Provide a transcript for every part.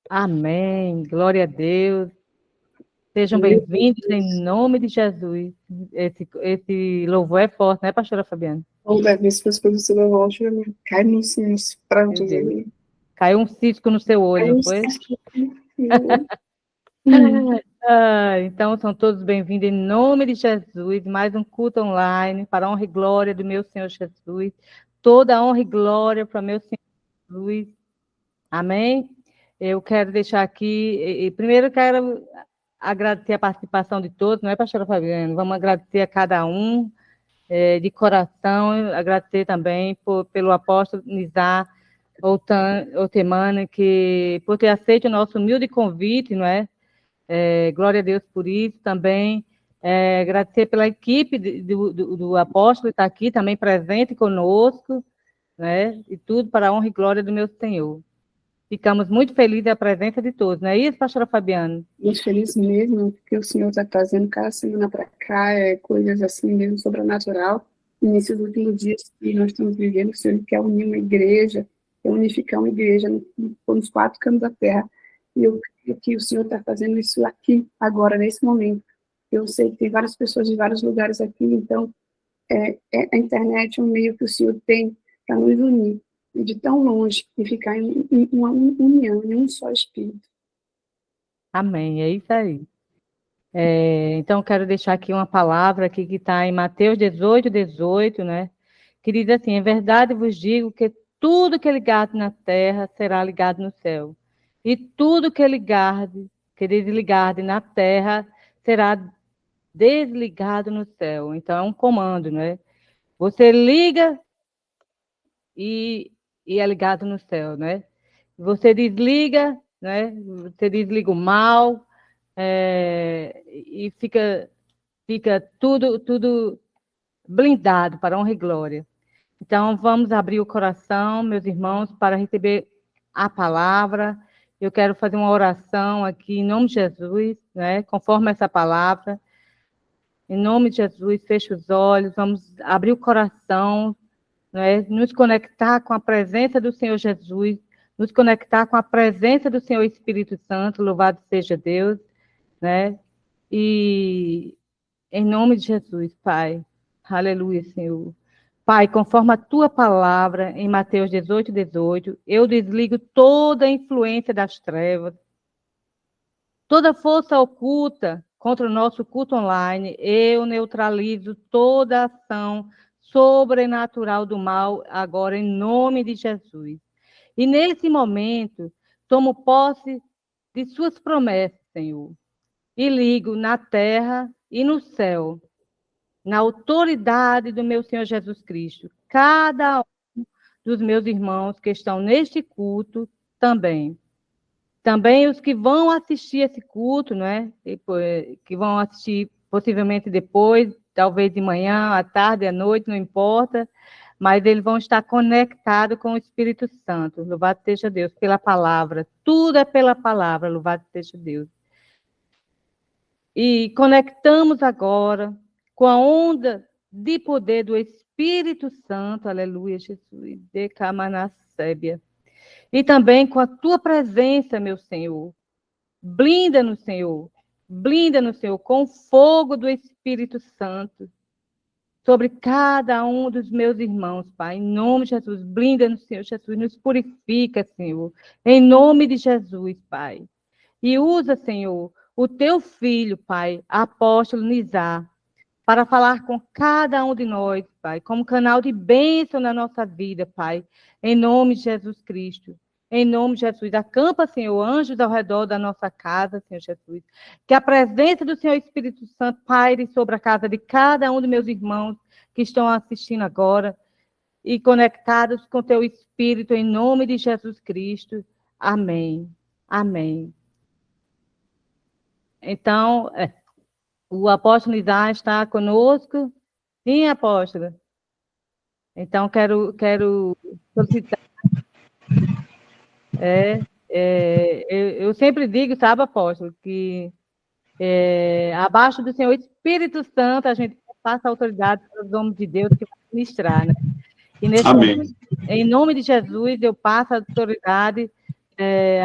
Amém. Glória a Deus. Sejam bem-vindos em nome de Jesus. Esse louvor é forte, né, pastora Fabiana? Vamos ver se fosse para você levar, cai nos prantos ali. Caiu um cisco no seu olho, não foi? Então, são todos bem-vindos em nome de Jesus. Mais um culto online para a honra e glória do meu Senhor Jesus. Toda a honra e glória para meu Senhor Jesus. Amém? Eu quero deixar aqui, primeiro eu quero agradecer a participação de todos, não é, pastora Fabiana? Vamos agradecer a cada um, de coração, agradecer também pelo apóstolo Nizar Otemane, que por ter aceito o nosso humilde convite, não é? Glória a Deus por isso também. Agradecer pela equipe do apóstolo que está aqui também presente conosco, né? E tudo para a honra e glória do meu Senhor. Ficamos muito felizes da presença de todos, não é isso, pastora Fabiana? Muito feliz mesmo, porque o Senhor está trazendo cada semana para cá, coisas assim mesmo sobrenatural. E nesses últimos dias que nós estamos vivendo, o Senhor quer unir uma igreja, quer unificar uma igreja nos 4 cantos da terra. E eu creio que o Senhor está fazendo isso aqui, agora, nesse momento. Eu sei que tem várias pessoas de vários lugares aqui, então a internet é um meio que o Senhor tem para nos unir de tão longe e ficar em uma união, em um só espírito. Amém, é isso aí. Então, quero deixar aqui uma palavra aqui que está em Mateus 18, 18, né? Que diz assim: em verdade vos digo que tudo que é ligado na terra será ligado no céu. E tudo que desligarde na terra será desligado no céu. Então, é um comando, né? Você liga e é ligado no céu, né? Você desliga, né? Você desliga o mal, e fica tudo blindado para honra e glória. Então, vamos abrir o coração, meus irmãos, para receber a palavra. Eu quero fazer uma oração aqui em nome de Jesus, né? Conforme essa palavra. Em nome de Jesus, feche os olhos, vamos abrir o coração, né? Nos conectar com a presença do Senhor Jesus, nos conectar com a presença do Senhor Espírito Santo, louvado seja Deus, né? E em nome de Jesus, Pai, aleluia, Senhor. Pai, conforme a tua palavra, em Mateus 18, 18, eu desligo toda a influência das trevas, toda força oculta contra o nosso culto online, eu neutralizo toda ação sobrenatural do mal, agora em nome de Jesus. E nesse momento, tomo posse de suas promessas, Senhor, e ligo na terra e no céu, na autoridade do meu Senhor Jesus Cristo, cada um dos meus irmãos que estão neste culto também. Também os que vão assistir esse culto, né? Que vão assistir possivelmente depois, talvez de manhã, à tarde, à noite, não importa, mas eles vão estar conectados com o Espírito Santo. Louvado seja Deus pela palavra. Tudo é pela palavra, louvado seja Deus. E conectamos agora com a onda de poder do Espírito Santo, aleluia, Jesus, de Camanacébia. E também com a tua presença, meu Senhor. Blinda-nos, Senhor. Blinda-nos, Senhor, com o fogo do Espírito Santo sobre cada um dos meus irmãos, Pai. Em nome de Jesus, blinda-nos, Senhor Jesus. Nos purifica, Senhor. Em nome de Jesus, Pai. E usa, Senhor, o teu filho, Pai, apóstolo Nizar, para falar com cada um de nós, Pai, como canal de bênção na nossa vida, Pai, em nome de Jesus Cristo. Em nome de Jesus, acampa, Senhor, anjos ao redor da nossa casa, Senhor Jesus. Que a presença do Senhor Espírito Santo paire sobre a casa de cada um dos meus irmãos que estão assistindo agora e conectados com teu Espírito, em nome de Jesus Cristo. Amém. Amém. Então, o apóstolo Isaac está conosco. Sim, apóstolo. Então, quero solicitar. Eu sempre digo, sabe, apóstolo, que abaixo do Senhor Espírito Santo, a gente passa a autoridade para os homens de Deus que vão ministrar, né? E nesse Amém. momento, em nome de Jesus, eu passo a autoridade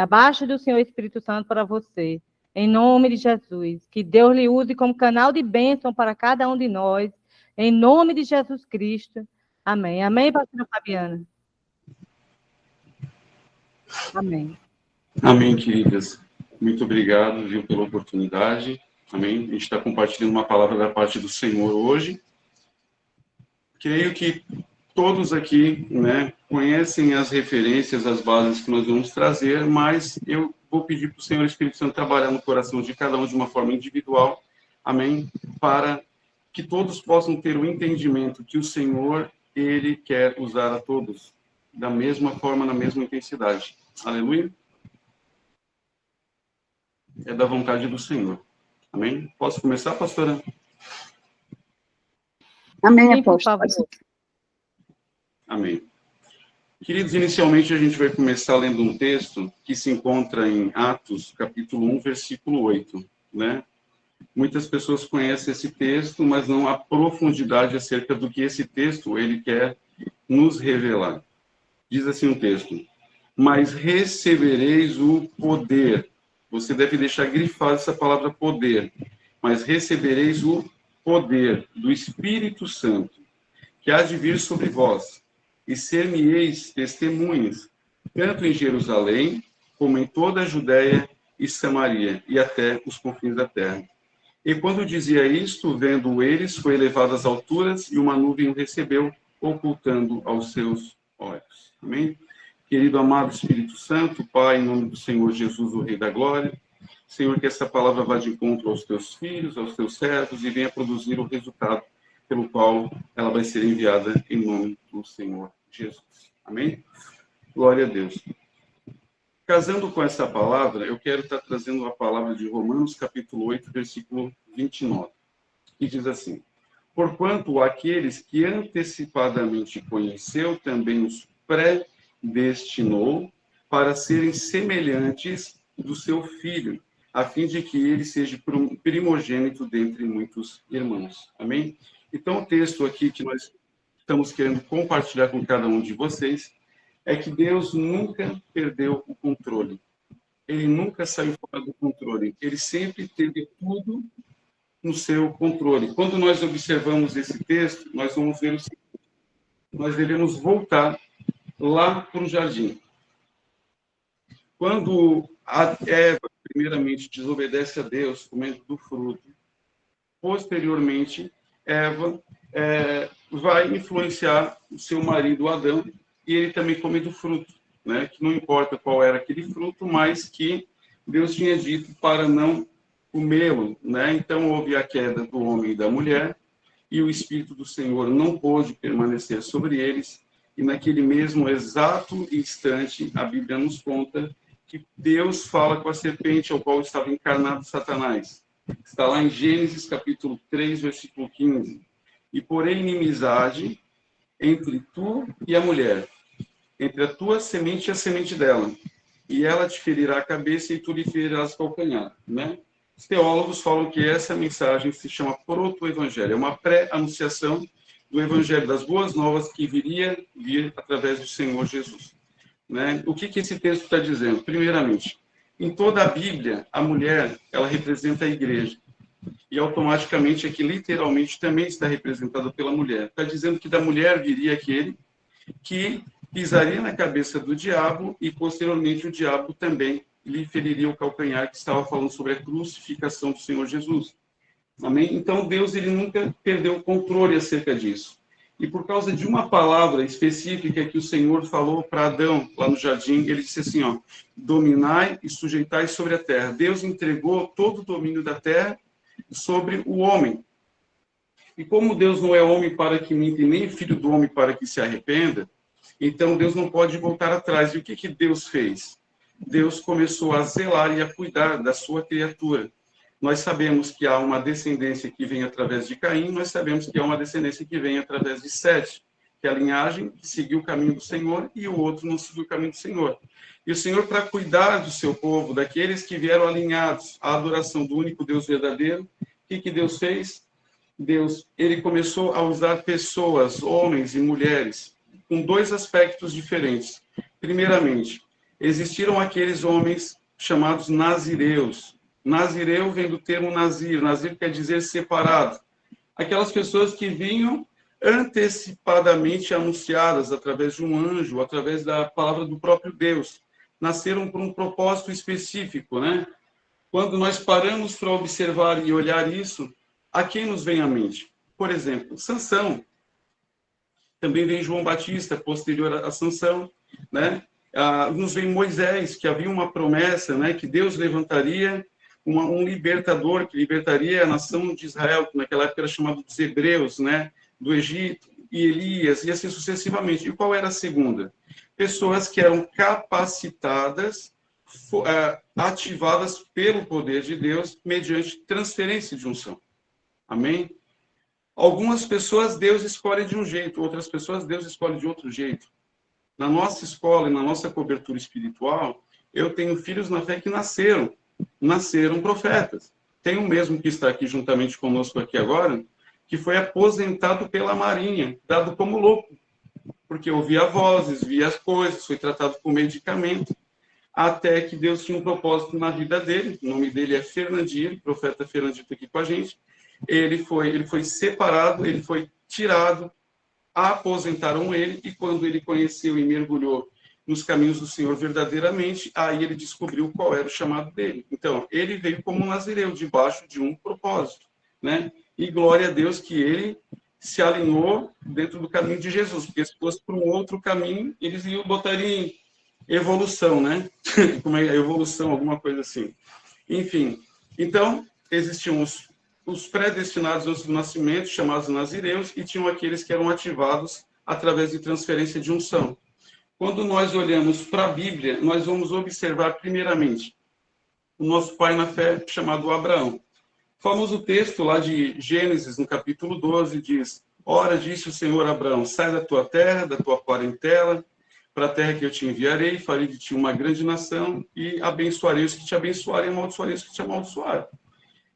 abaixo do Senhor Espírito Santo para você. Em nome de Jesus. Que Deus lhe use como canal de bênção para cada um de nós. Em nome de Jesus Cristo. Amém. Amém, pastora Fabiana? Amém. Amém, queridas. Muito obrigado, viu, pela oportunidade. Amém. A gente está compartilhando uma palavra da parte do Senhor hoje. Creio que todos aqui, né, conhecem as referências, as bases que nós vamos trazer, mas eu vou pedir para o Senhor Espírito Santo trabalhar no coração de cada um de uma forma individual, amém, para que todos possam ter o entendimento que o Senhor, Ele quer usar a todos da mesma forma, na mesma intensidade. Aleluia. É da vontade do Senhor. Amém? Posso começar, pastora? Amém, apóstolo. Amém. Queridos, inicialmente a gente vai começar lendo um texto que se encontra em Atos, capítulo 1, versículo 8, né? Muitas pessoas conhecem esse texto, mas não há profundidade acerca do que esse texto ele quer nos revelar. Diz assim o texto: mas recebereis o poder. Você deve deixar grifada essa palavra poder. Mas recebereis o poder do Espírito Santo, que há de vir sobre vós, e ser-me-eis testemunhas, tanto em Jerusalém, como em toda a Judéia e Samaria, e até os confins da terra. E quando dizia isto, vendo eles, foi elevado às alturas, e uma nuvem o recebeu, ocultando aos seus olhos. Amém? Querido amado Espírito Santo, Pai, em nome do Senhor Jesus, o Rei da Glória, Senhor, que essa palavra vá de encontro aos teus filhos, aos teus servos, e venha produzir o resultado pelo qual ela vai ser enviada em nome do Senhor Jesus. Amém? Glória a Deus. Casando com essa palavra, eu quero estar trazendo a palavra de Romanos, capítulo 8, versículo 29, que diz assim: porquanto aqueles que antecipadamente conheceu, também os predestinou para serem semelhantes do seu Filho, a fim de que ele seja primogênito dentre muitos irmãos. Amém? Então, o texto aqui que nós estamos querendo compartilhar com cada um de vocês é que Deus nunca perdeu o controle. Ele nunca saiu fora do controle. Ele sempre teve tudo no seu controle. Quando nós observamos esse texto, nós vamos ver o seguinte: nós devemos voltar lá para o jardim. Quando a Eva, primeiramente, desobedece a Deus, comendo do fruto, posteriormente, Eva vai influenciar o seu marido Adão, e ele também come do fruto, né? Que não importa qual era aquele fruto, mas que Deus tinha dito para não comê-lo, né? Então houve a queda do homem e da mulher, e o Espírito do Senhor não pôde permanecer sobre eles, e naquele mesmo exato instante, a Bíblia nos conta que Deus fala com a serpente, ao qual estava encarnado Satanás. Está lá em Gênesis, capítulo 3, versículo 15. E porém inimizade entre tu e a mulher, entre a tua semente e a semente dela, e ela te ferirá a cabeça e tu lhe ferirás o calcanhar, né? Os teólogos falam que essa mensagem se chama proto-evangelho, é uma pré-anunciação do evangelho das boas novas que viria vir através do Senhor Jesus, né? O que esse texto está dizendo? Primeiramente, em toda a Bíblia, a mulher, ela representa a igreja. E automaticamente aqui, literalmente, também está representada pela mulher. Está dizendo que da mulher viria aquele que pisaria na cabeça do diabo e, posteriormente, o diabo também lhe feriria o calcanhar, que estava falando sobre a crucificação do Senhor Jesus. Amém? Então, Deus ele nunca perdeu o controle acerca disso. E por causa de uma palavra específica que o Senhor falou para Adão, lá no jardim, ele disse assim, ó: dominai e sujeitai sobre a terra. Deus entregou todo o domínio da terra sobre o homem. E como Deus não é homem para que minta, e nem filho do homem para que se arrependa, então Deus não pode voltar atrás. E o que Deus fez? Deus começou a zelar e a cuidar da sua criatura. Nós sabemos que há uma descendência que vem através de Caim, nós sabemos que há uma descendência que vem através de Sete, que é a linhagem que seguiu o caminho do Senhor e o outro não seguiu o caminho do Senhor. E o Senhor, para cuidar do seu povo, daqueles que vieram alinhados à adoração do único Deus verdadeiro, o que Deus fez? Deus, ele começou a usar pessoas, homens e mulheres, com dois aspectos diferentes. Primeiramente, existiram aqueles homens chamados nazireus. Nazireu vem do termo nazir. Nazir quer dizer separado. Aquelas pessoas que vinham antecipadamente anunciadas através de um anjo, através da palavra do próprio Deus. Nasceram por um propósito específico, né? Quando nós paramos para observar e olhar isso, a quem nos vem à mente? Por exemplo, Sansão. Também vem João Batista, posterior a Sansão, né? Nos vem Moisés, que havia uma promessa, né? Que Deus levantaria um libertador, que libertaria a nação de Israel, que naquela época era chamado dos hebreus, né? Do Egito, e Elias, e assim sucessivamente. E qual era a segunda? Pessoas que eram capacitadas, ativadas pelo poder de Deus, mediante transferência de unção. Amém? Algumas pessoas Deus escolhe de um jeito, outras pessoas Deus escolhe de outro jeito. Na nossa escola e na nossa cobertura espiritual, eu tenho filhos na fé que nasceram profetas. Tem um mesmo que está aqui juntamente conosco aqui agora, que foi aposentado pela Marinha, dado como louco, porque ouvia vozes, via as coisas, foi tratado com medicamento, até que Deus tinha um propósito na vida dele. O nome dele é Fernandinho, o profeta Fernandinho está aqui com a gente. Ele foi separado, ele foi tirado, aposentaram ele, e quando ele conheceu e mergulhou nos caminhos do Senhor verdadeiramente, aí ele descobriu qual era o chamado dele. Então, ele veio como um nazireu, debaixo de um propósito, né? E glória a Deus que ele se alinhou dentro do caminho de Jesus, porque se fosse por um outro caminho, eles iam botar em evolução, né? Como é evolução, alguma coisa assim. Enfim, então, existiam os predestinados antes do nascimento, chamados nazireus, e tinham aqueles que eram ativados através de transferência de unção. Quando nós olhamos para a Bíblia, nós vamos observar, primeiramente, o nosso pai na fé, chamado Abraão. O famoso texto lá de Gênesis, no capítulo 12, diz: Ora, disse o Senhor a Abraão, sai da tua terra, da tua parentela, para a terra que eu te enviarei, farei de ti uma grande nação, e abençoarei os que te abençoarem, e amaldiçoarei os que te amaldiçoarem.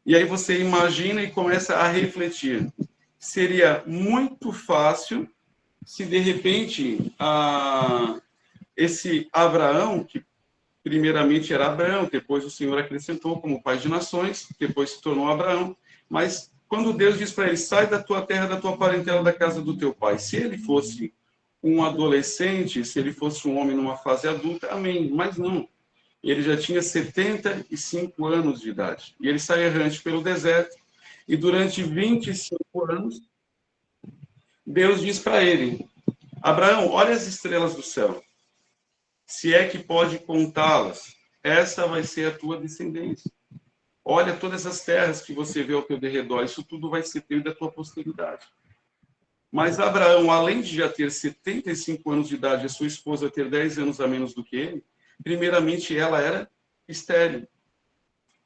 E aí você imagina e começa a refletir. Seria muito fácil se, de repente, esse Abraão, que primeiramente era Abraão, depois o Senhor acrescentou como pai de nações, depois se tornou Abraão, mas quando Deus diz para ele, sai da tua terra, da tua parentela, da casa do teu pai, se ele fosse um adolescente, se ele fosse um homem numa fase adulta, amém, mas não. Ele já tinha 75 anos de idade, e ele sai errante pelo deserto, e durante 25 anos, Deus diz para ele, Abraão, olha as estrelas do céu, se é que pode contá-las, essa vai ser a tua descendência. Olha todas as terras que você vê ao teu derredor, isso tudo vai ser teu e da tua posteridade. Mas Abraão, além de já ter 75 anos de idade e a sua esposa ter 10 anos a menos do que ele, primeiramente ela era estéril.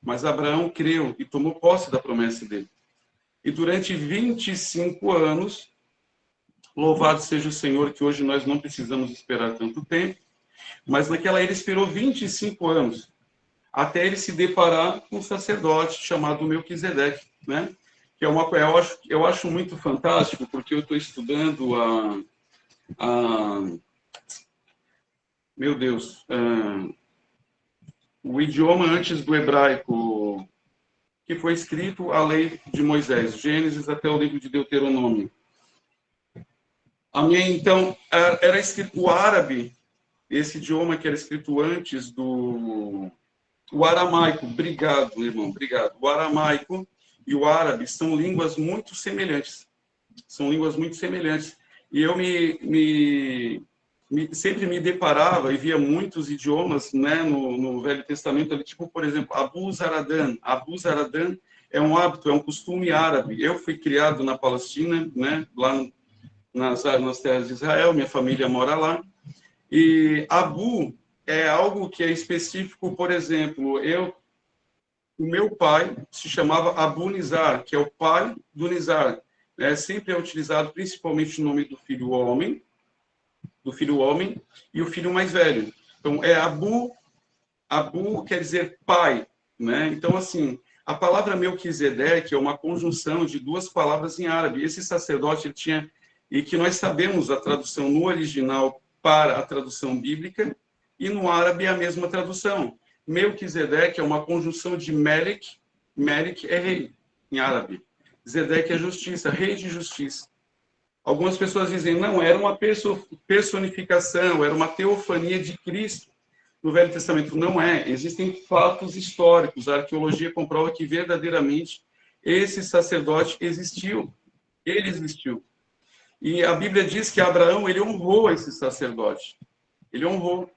Mas Abraão creu e tomou posse da promessa dele. E durante 25 anos, louvado seja o Senhor, que hoje nós não precisamos esperar tanto tempo, mas naquela ele esperou 25 anos, até ele se deparar com um sacerdote chamado Melquisedeque, né? Que é uma coisa, eu acho muito fantástico, porque eu estou estudando meu Deus, o idioma antes do hebraico, que foi escrito a lei de Moisés, Gênesis até o livro de Deuteronômio. Amém? Então, era escrito o árabe, esse idioma que era escrito antes do... O aramaico, obrigado, irmão, obrigado. O aramaico e o árabe são línguas muito semelhantes. São línguas muito semelhantes. E eu sempre me deparava e via muitos idiomas, né, no Velho Testamento, ali, tipo, por exemplo, Abu Zaradan. Abu Zaradan é um hábito, é um costume árabe. Eu fui criado na Palestina, né, lá nas terras de Israel, minha família mora lá. E Abu é algo que é específico, por exemplo, o meu pai se chamava Abu Nizar, que é o pai do Nizar. Sempre é utilizado principalmente o nome do filho homem, e o filho mais velho. Então, Abu quer dizer pai, né? Então, assim, a palavra Melquisedeque é uma conjunção de duas palavras em árabe. Esse sacerdote ele tinha, e que nós sabemos a tradução no original para a tradução bíblica, e no árabe é a mesma tradução. Melquisedeque é uma conjunção de Melek, Melek é rei, em árabe. Zedeque é justiça, rei de justiça. Algumas pessoas dizem, não, era uma personificação, era uma teofania de Cristo. No Velho Testamento não é. Existem fatos históricos. A arqueologia comprova que verdadeiramente esse sacerdote existiu. Ele existiu. E a Bíblia diz que Abraão, ele honrou esse sacerdote. Ele honrou.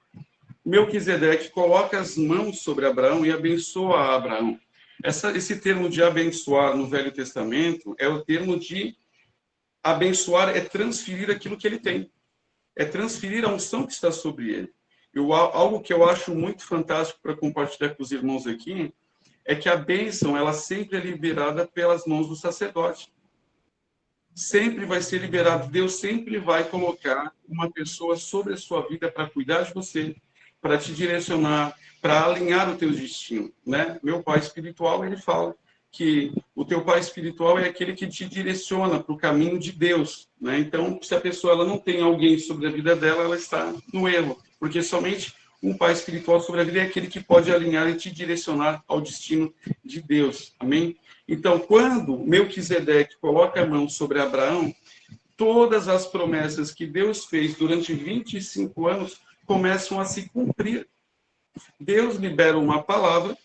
Melquisedeque coloca as mãos sobre Abraão e abençoa Abraão. Esse termo de abençoar no Velho Testamento é o termo de abençoar, é transferir aquilo que ele tem. É transferir a unção que está sobre ele. Algo que eu acho muito fantástico para compartilhar com os irmãos aqui é que a bênção, ela sempre é liberada pelas mãos do sacerdote. Sempre vai ser liberado. Deus sempre vai colocar uma pessoa sobre a sua vida para cuidar de você, para te direcionar, para alinhar o teu destino, né? Meu pai espiritual, ele fala que o teu pai espiritual é aquele que te direciona para o caminho de Deus, né? Então, se a pessoa ela não tem alguém sobre a vida dela, ela está no erro, porque somente um pai espiritual sobre a vida é aquele que pode alinhar e te direcionar ao destino de Deus, amém? Então, quando Melquisedeque coloca a mão sobre Abraão, todas as promessas que Deus fez durante 25 anos começam a se cumprir. Deus libera uma palavra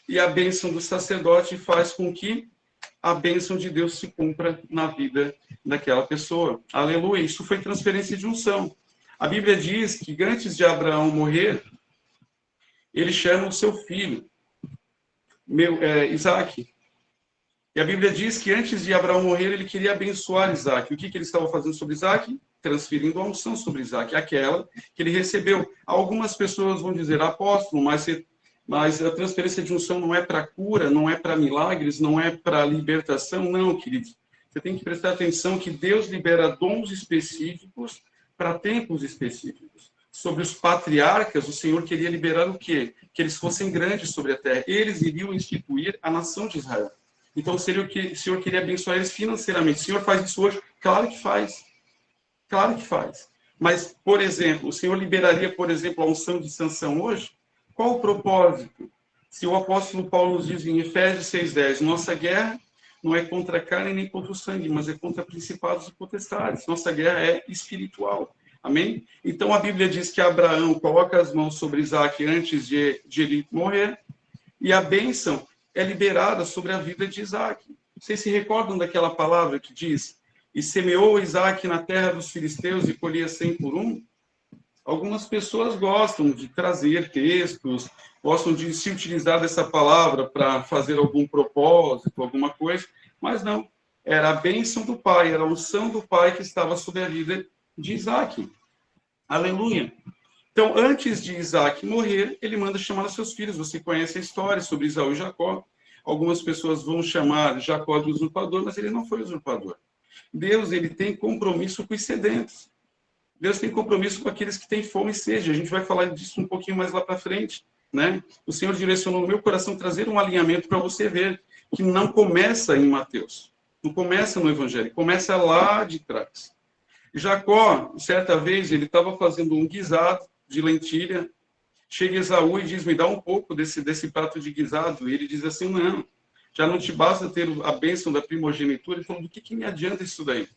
e a bênção do sacerdote faz com que a bênção de Deus se cumpra na vida daquela pessoa. Aleluia. Isso foi transferência de unção. A Bíblia diz que antes de Abraão morrer, ele chama o seu filho, Isaac. E a Bíblia diz que antes de Abraão morrer, ele queria abençoar Isaac. O que ele estava fazendo sobre Isaac? Transferindo a unção sobre Isaac, aquela que ele recebeu. Algumas pessoas vão dizer, apóstolo, mas a transferência de unção não é para cura, não é para milagres, não é para libertação. Não, querido. Você tem que prestar atenção que Deus libera dons específicos para tempos específicos. Sobre os patriarcas, o Senhor queria liberar o quê? Que eles fossem grandes sobre a terra. Eles iriam instituir a nação de Israel. Então, o Senhor queria abençoar eles financeiramente. O Senhor faz isso hoje? Claro que faz. Claro que faz. Mas, por exemplo, o Senhor liberaria, por exemplo, a unção de Sansão hoje? Qual o propósito? Se o apóstolo Paulo nos diz em Efésios 6,10, nossa guerra não é contra a carne nem contra o sangue, mas é contra principados e potestades. Nossa guerra é espiritual. Amém? Então, a Bíblia diz que Abraão coloca as mãos sobre Isaac antes de ele morrer, e a bênção é liberada sobre a vida de Isaac. Vocês se recordam daquela palavra que diz, e semeou Isaac na terra dos filisteus e colhia 100 por 1? Algumas pessoas gostam de trazer textos, gostam de se utilizar dessa palavra para fazer algum propósito, alguma coisa, mas não. Era a bênção do pai, era a unção do pai que estava sobre a vida de Isaac. Aleluia. Então, antes de Isaac morrer, ele manda chamar os seus filhos. Você conhece a história sobre Esaú e Jacó. Algumas pessoas vão chamar Jacó de usurpador, mas ele não foi usurpador. Deus, ele tem compromisso com os sedentos. Deus tem compromisso com aqueles que têm fome e sede. A gente vai falar disso um pouquinho mais lá para frente, né? O Senhor direcionou no meu coração trazer um alinhamento para você ver que não começa em Mateus. Não começa no Evangelho, começa lá de trás. Jacó, certa vez, ele estava fazendo um guisado de lentilha. Chega Esaú e diz, me dá um pouco desse prato de guisado. E ele diz assim, não, já não te basta ter a bênção da primogenitura. Ele falou, do que me adianta isso daí?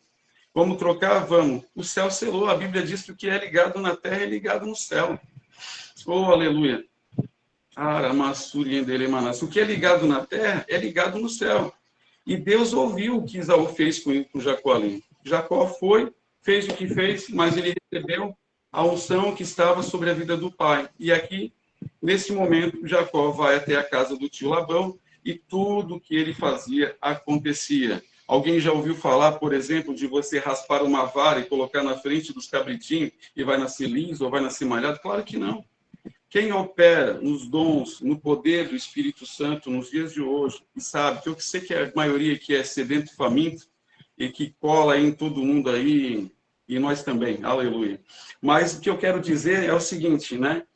Vamos trocar? Vamos. O céu selou. A Bíblia diz que o que é ligado na terra é ligado no céu. Oh, aleluia. O que é ligado na terra é ligado no céu. E Deus ouviu o que Esaú fez com Jacó ali. Jacó fez o que fez, mas ele recebeu a unção que estava sobre a vida do pai. E aqui, nesse momento, Jacó vai até a casa do tio Labão e tudo o que ele fazia acontecia. Alguém já ouviu falar, por exemplo, de você raspar uma vara e colocar na frente dos cabritinhos e vai nascer liso ou vai nascer malhado? Claro que não. Quem opera nos dons, no poder do Espírito Santo nos dias de hoje, e sabe que eu sei que a maioria que é sedento e faminto e que cola aí em todo mundo aí, e nós também, aleluia. Mas o que eu quero dizer é o seguinte, né?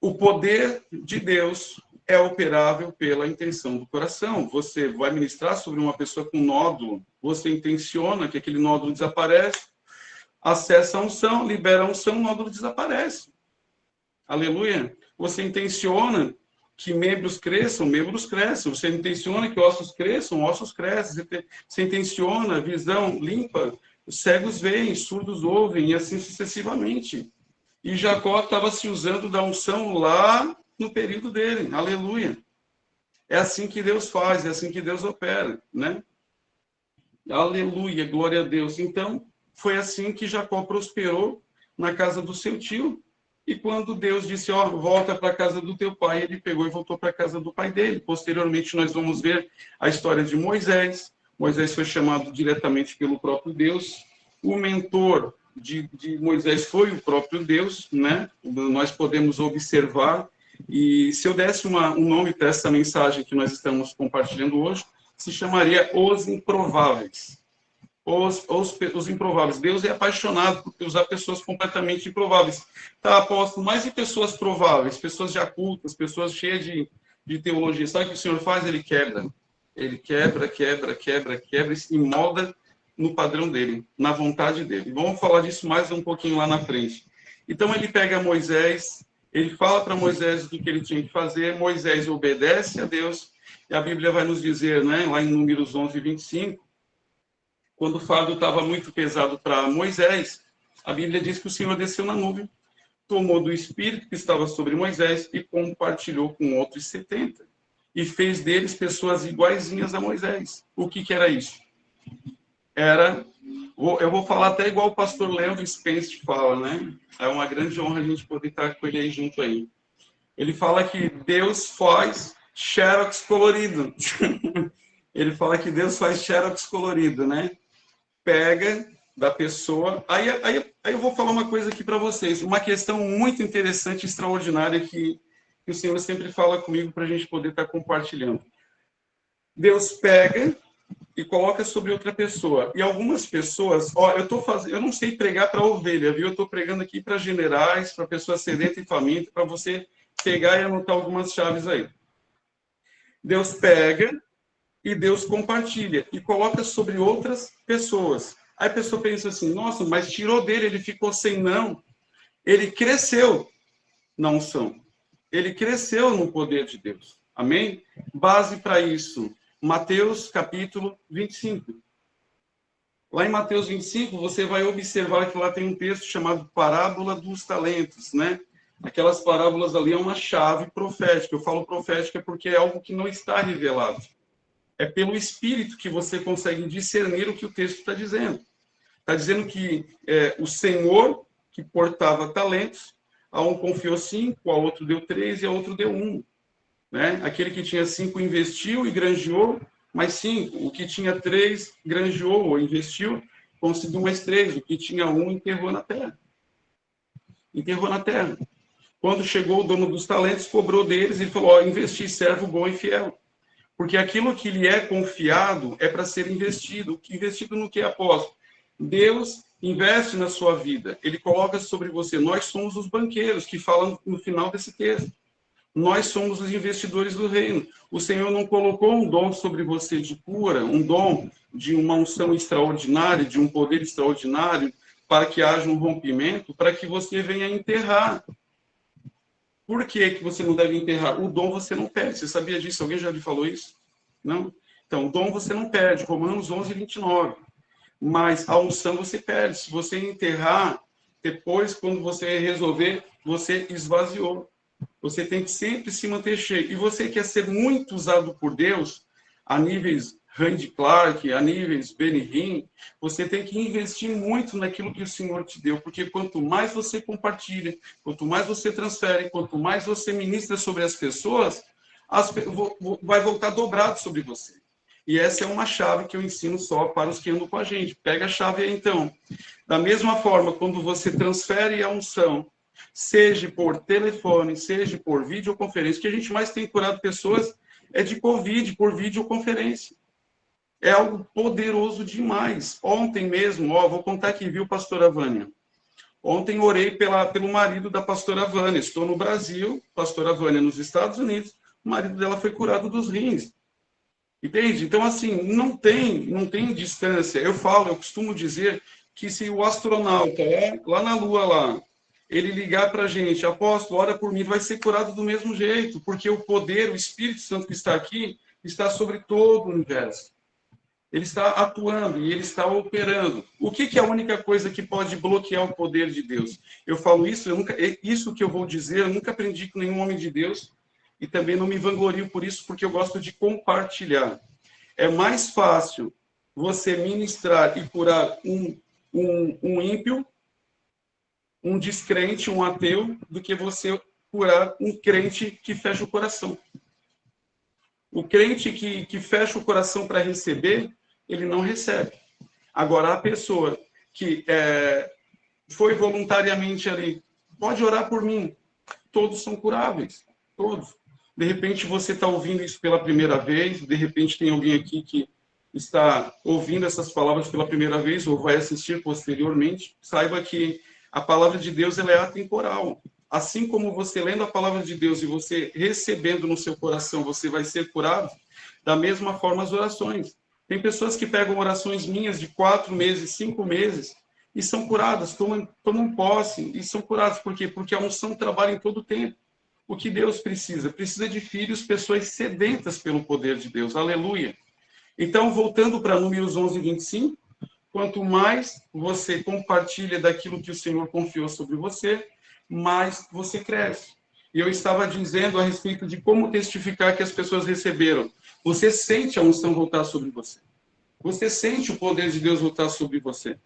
O poder de Deus é operável pela intenção do coração. Você vai ministrar sobre uma pessoa com nódulo, você intenciona que aquele nódulo desaparece, acessa a unção, libera a unção, o nódulo desaparece. Aleluia. Você intenciona que membros cresçam, membros crescem. Você intenciona que ossos cresçam, ossos crescem. Você intenciona visão limpa, os cegos veem, surdos ouvem, e assim sucessivamente. E Jacó estava se usando da unção lá no período dele. Aleluia. É assim que Deus faz, é assim que Deus opera, né? Aleluia, glória a Deus. Então, foi assim que Jacó prosperou na casa do seu tio. E quando Deus disse, ó, volta para a casa do teu pai, ele pegou e voltou para a casa do pai dele. Posteriormente, nós vamos ver a história de Moisés. Moisés foi chamado diretamente pelo próprio Deus. O mentor de Moisés foi o próprio Deus, né? Nós podemos observar. E se eu desse um nome para essa mensagem que nós estamos compartilhando hoje, se chamaria Os Improváveis. Os improváveis. Deus é apaixonado por usar pessoas completamente improváveis. Tá, apóstolo, mas e pessoas prováveis? Pessoas já cultas, pessoas cheias de teologia. Sabe o que o Senhor faz? Ele quebra. Ele quebra e molda no padrão dele, na vontade dele. Vamos falar disso mais um pouquinho lá na frente. Então, ele pega Moisés, ele fala para Moisés o que ele tinha que fazer, Moisés obedece a Deus, e a Bíblia vai nos dizer, né, lá em Números 11, 25, quando o fardo estava muito pesado para Moisés, a Bíblia diz que o Senhor desceu na nuvem, tomou do Espírito que estava sobre Moisés e compartilhou com outros 70. E fez deles pessoas iguaizinhas a Moisés. O que era isso? Eu vou falar até igual o pastor Leandro Spence fala, né? É uma grande honra a gente poder estar com ele aí junto aí. Ele fala que Deus faz xerox colorido. Ele fala que Deus faz xerox colorido, né? Pega da pessoa. Aí eu vou falar uma coisa aqui para vocês, uma questão muito interessante, extraordinária, que o Senhor sempre fala comigo para a gente poder estar compartilhando. Deus pega e coloca sobre outra pessoa. E algumas pessoas, eu não sei pregar para ovelha, viu? Eu estou pregando aqui para generais, para pessoas sedentas e famintas, para você pegar e anotar algumas chaves aí. Deus pega e Deus compartilha e coloca sobre outras pessoas. Aí a pessoa pensa assim, nossa, mas tirou dele, ele ficou sem não. Ele cresceu na unção. Ele cresceu no poder de Deus. Amém? Base para isso, Mateus capítulo 25. Lá em Mateus 25, você vai observar que lá tem um texto chamado Parábola dos Talentos, né? Aquelas parábolas ali é uma chave profética. Eu falo profética porque é algo que não está revelado. É pelo Espírito que você consegue discernir o que o texto está dizendo. Está dizendo que o Senhor que portava talentos, a um confiou 5, a outro deu 3 e a outro deu 1. Né? Aquele que tinha 5 investiu e granjeou mais 5. O que tinha 3 granjeou ou investiu, conseguiu mais 3. O que tinha 1 enterrou na terra. Enterrou na terra. Quando chegou o dono dos talentos, cobrou deles e falou, investi, servo bom e fiel. Porque aquilo que lhe é confiado é para ser investido. Investido no que, apóstolo? Deus investe na sua vida. Ele coloca sobre você. Nós somos os banqueiros que falam no final desse texto. Nós somos os investidores do reino. O Senhor não colocou um dom sobre você de cura, um dom de uma unção extraordinária, de um poder extraordinário, para que haja um rompimento, para que você venha enterrar. Por que você não deve enterrar? O dom você não perde. Você sabia disso? Alguém já lhe falou isso? Não? Então, o dom você não perde. Romanos 11, 29. Mas a unção você perde. Se você enterrar, depois, quando você resolver, você esvaziou. Você tem que sempre se manter cheio. E você quer ser muito usado por Deus, a níveis Randy Clark, a níveis Benny Hinn, você tem que investir muito naquilo que o Senhor te deu, porque quanto mais você compartilha, quanto mais você transfere, quanto mais você ministra sobre as pessoas, vai voltar dobrado sobre você. E essa é uma chave que eu ensino só para os que andam com a gente. Pega a chave aí, então. Da mesma forma, quando você transfere a unção, seja por telefone, seja por videoconferência, o que a gente mais tem curado pessoas é de Covid, por videoconferência. É algo poderoso demais. Ontem mesmo, vou contar aqui, viu, pastora Vânia? Ontem orei pelo marido da pastora Vânia. Estou no Brasil, pastora Vânia nos Estados Unidos, o marido dela foi curado dos rins. Entende? Então, assim, não tem distância. Eu costumo dizer que se o astronauta lá na Lua, lá, ele ligar para a gente, apóstolo, ora por mim, vai ser curado do mesmo jeito, porque o poder, o Espírito Santo que está aqui, está sobre todo o universo. Ele está atuando e ele está operando. O que é a única coisa que pode bloquear o poder de Deus? Eu falo isso, isso que eu vou dizer, eu nunca aprendi com nenhum homem de Deus e também não me vanglorio por isso, porque eu gosto de compartilhar. É mais fácil você ministrar e curar um ímpio, um descrente, um ateu, do que você curar um crente que fecha o coração. O crente que fecha o coração para receber, ele não recebe. Agora, a pessoa que foi voluntariamente ali, pode orar por mim. Todos são curáveis. Todos. De repente, você está ouvindo isso pela primeira vez, de repente tem alguém aqui que está ouvindo essas palavras pela primeira vez ou vai assistir posteriormente. Saiba que a palavra de Deus ela é atemporal. Assim como você lendo a palavra de Deus e você recebendo no seu coração, você vai ser curado, da mesma forma as orações. Tem pessoas que pegam orações minhas de 4 meses, 5 meses, e são curadas, tomam posse e são curadas. Por quê? Porque a unção trabalha em todo o tempo. O que Deus precisa? Precisa de filhos, pessoas sedentas pelo poder de Deus. Aleluia. Então, voltando para Números 11, 25, quanto mais você compartilha daquilo que o Senhor confiou sobre você, mais você cresce. E eu estava dizendo a respeito de como testificar que as pessoas receberam. Você sente a unção voltar sobre você. Você sente o poder de Deus voltar sobre você.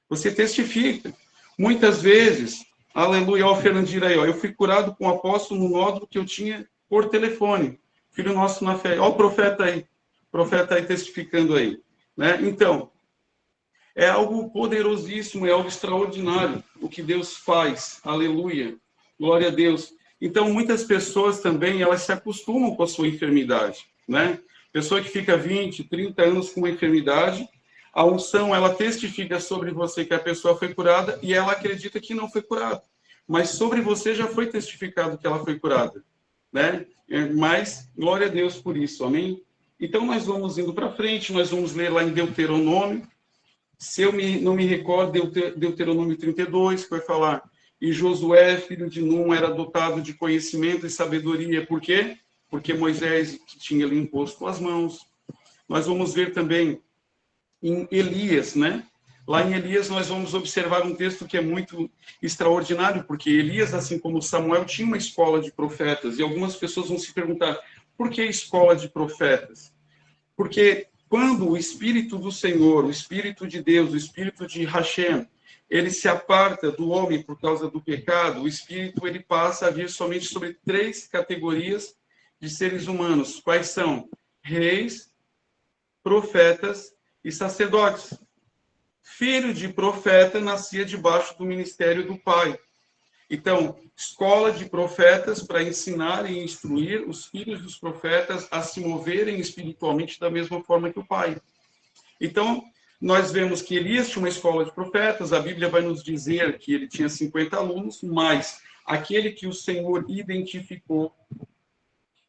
Você testifica. Muitas vezes, aleluia, ó, Fernandira aí, ó, eu fui curado com o apóstolo no nódulo que eu tinha por telefone. Filho nosso na fé. Ó o profeta aí testificando aí. Né? Então, é algo poderosíssimo, é algo extraordinário o que Deus faz. Aleluia. Glória a Deus. Então, muitas pessoas também, elas se acostumam com a sua enfermidade, né? Pessoa que fica 20, 30 anos com uma enfermidade, a unção, ela testifica sobre você que a pessoa foi curada e ela acredita que não foi curada. Mas sobre você já foi testificado que ela foi curada, né? Mas, glória a Deus por isso, amém? Então, nós vamos indo para frente, nós vamos ler lá em Deuteronômio. Se eu não me recordo, Deuteronômio 32, que vai falar, e Josué, filho de Num, era dotado de conhecimento e sabedoria. Por quê? Porque Moisés tinha lhe imposto as mãos. Nós vamos ver também em Elias, né? Lá em Elias nós vamos observar um texto que é muito extraordinário, porque Elias, assim como Samuel, tinha uma escola de profetas. E algumas pessoas vão se perguntar, por que escola de profetas? Porque quando o Espírito do Senhor, o Espírito de Deus, o Espírito de Hashem, ele se aparta do homem por causa do pecado, o Espírito ele passa a vir somente sobre 3 categorias de seres humanos. Quais são? Reis, profetas e sacerdotes. Filho de profeta nascia debaixo do ministério do pai. Então, escola de profetas para ensinar e instruir os filhos dos profetas a se moverem espiritualmente da mesma forma que o pai. Então, nós vemos que Elias tinha uma escola de profetas, a Bíblia vai nos dizer que ele tinha 50 alunos, mas aquele que o Senhor identificou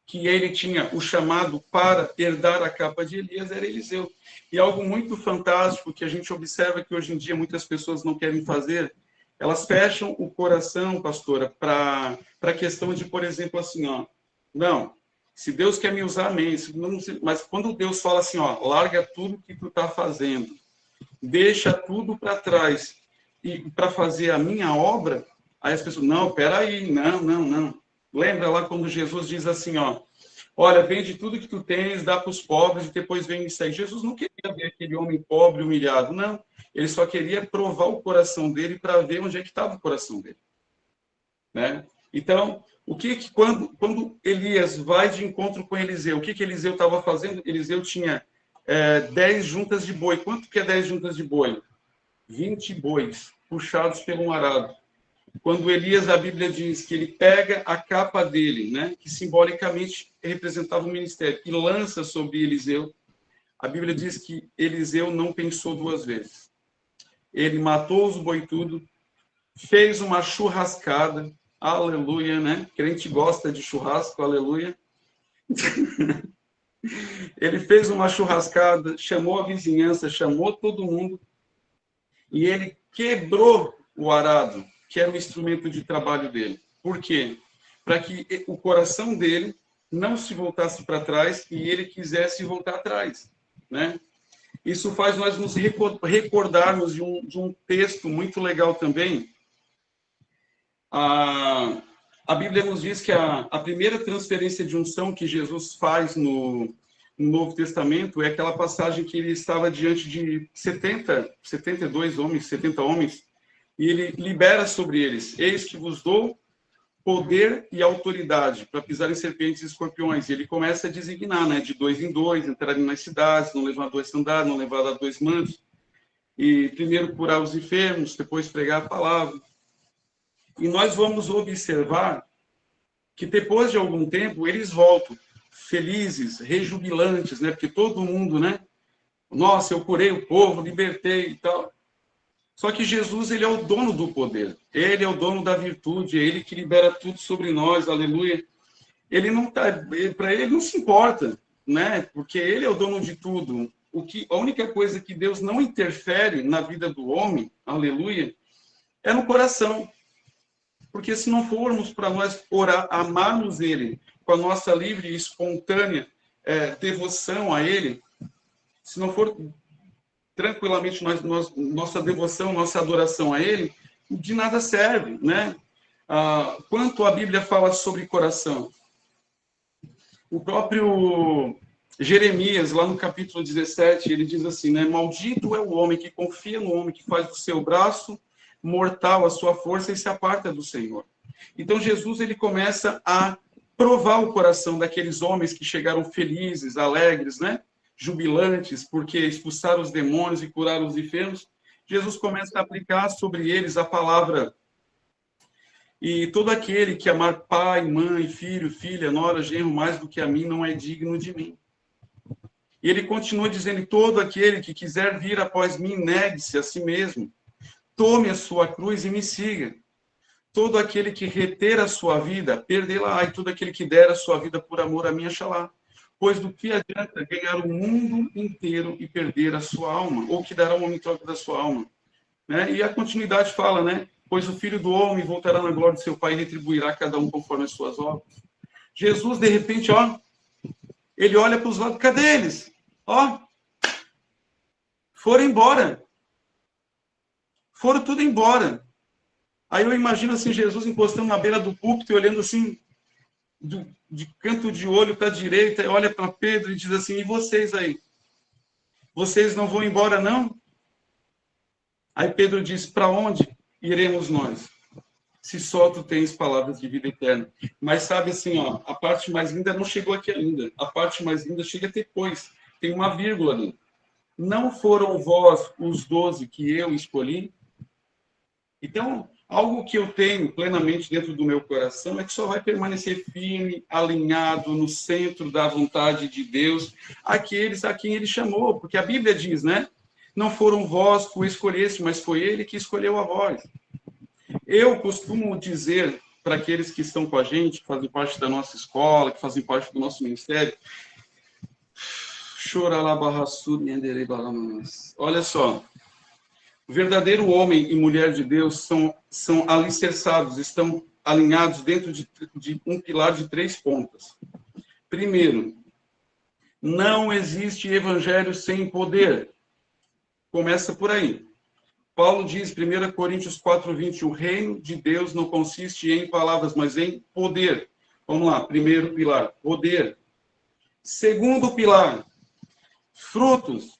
que ele tinha o chamado para herdar a capa de Elias era Eliseu. E algo muito fantástico que a gente observa que hoje em dia muitas pessoas não querem fazer, elas fecham o coração, pastora, para a questão de, por exemplo, assim, ó, não, se Deus quer me usar, amém, mas quando Deus fala assim, ó, larga tudo que tu está fazendo, deixa tudo para trás e para fazer a minha obra, aí as pessoas, não, peraí, não. Lembra lá quando Jesus diz assim, ó, olha, vende tudo que tu tens, dá para os pobres e depois vem me seguir. Jesus não queria ver aquele homem pobre, humilhado, não. Ele só queria provar o coração dele para ver onde é que estava o coração dele. Né? Então, quando Elias vai de encontro com Eliseu, o que Eliseu estava fazendo? Eliseu tinha 10 juntas de boi. Quanto que é 10 juntas de boi? 20 bois puxados por um arado. Quando Elias, a Bíblia diz que ele pega a capa dele, né, que simbolicamente representava o ministério, e lança sobre Eliseu, a Bíblia diz que Eliseu não pensou 2 vezes. Ele matou os boi tudo, fez uma churrascada, aleluia, né? Crente gosta de churrasco, aleluia. Ele fez uma churrascada, chamou a vizinhança, chamou todo mundo, e ele quebrou o arado. que era o instrumento de trabalho dele. Por quê? Para que o coração dele não se voltasse para trás e ele quisesse voltar atrás, né? Isso faz nós nos recordarmos de um texto muito legal também. A Bíblia nos diz que a primeira transferência de unção que Jesus faz no Novo Testamento é aquela passagem que ele estava diante de 72 homens, 70 homens, e ele libera sobre eles: eis que vos dou poder e autoridade para pisar em serpentes e escorpiões. E ele começa a designar, né, de 2 em 2, entrarem nas cidades, não levar 2 sandálias, não levar 2 mantos, e primeiro curar os enfermos, depois pregar a palavra. E nós vamos observar que depois de algum tempo eles voltam felizes, rejubilantes, né, porque todo mundo, né, nossa, eu curei o povo, libertei e tal. Só que Jesus, ele é o dono do poder. Ele é o dono da virtude, é ele que libera tudo sobre nós, aleluia. Ele não tá, para ele não se importa, né? Porque ele é o dono de tudo. A única coisa que Deus não interfere na vida do homem, aleluia, é no coração. Porque se não formos para nós orar, amarmos ele com a nossa livre e espontânea devoção a ele, se não for tranquilamente nossa devoção, nossa adoração a ele, de nada serve, né? Quanto a Bíblia fala sobre coração? O próprio Jeremias, lá no capítulo 17, ele diz assim, né? Maldito é o homem que confia no homem, que faz do seu braço mortal a sua força e se aparta do Senhor. Então Jesus, ele começa a provar o coração daqueles homens que chegaram felizes, alegres, né? Jubilantes, porque expulsaram os demônios e curaram os enfermos. Jesus começa a aplicar sobre eles a palavra: e todo aquele que amar pai, mãe, filho, filha, nora, genro, mais do que a mim, não é digno de mim. E ele continua dizendo: todo aquele que quiser vir após mim, negue-se a si mesmo, tome a sua cruz e me siga. Todo aquele que reter a sua vida, perdê-la, e todo aquele que der a sua vida por amor a mim, achará. Pois do que adianta ganhar o mundo inteiro e perder a sua alma? Ou que dará o homem em troca da sua alma? Né? E a continuidade fala, né? Pois o Filho do Homem voltará na glória de seu Pai e retribuirá a cada um conforme as suas obras. Jesus, de repente, ó, ele olha para os lados, cadê eles? Ó, foram embora. Foram tudo embora. Aí eu imagino assim, Jesus encostando na beira do púlpito e olhando assim, de canto de olho para a direita, olha para Pedro e diz assim: e vocês aí? Vocês não vão embora, não? Aí Pedro diz: para onde iremos nós? Se só tu tens palavras de vida eterna. Mas sabe assim, ó, a parte mais linda não chegou aqui ainda. A parte mais linda chega depois. Tem uma vírgula ali. Não foram vós os 12 que eu escolhi? Então, algo que eu tenho plenamente dentro do meu coração é que só vai permanecer firme, alinhado, no centro da vontade de Deus, aqueles a quem ele chamou. Porque a Bíblia diz, né? Não foram vós que o escolheste, mas foi ele que escolheu a vós. Eu costumo dizer para aqueles que estão com a gente, que fazem parte da nossa escola, que fazem parte do nosso ministério, olha só, o verdadeiro homem e mulher de Deus são alicerçados, estão alinhados dentro de um pilar de 3 pontas. Primeiro, não existe evangelho sem poder. Começa por aí. Paulo diz, 1 Coríntios 4:20, o reino de Deus não consiste em palavras, mas em poder. Vamos lá, primeiro pilar, poder. Segundo pilar, frutos.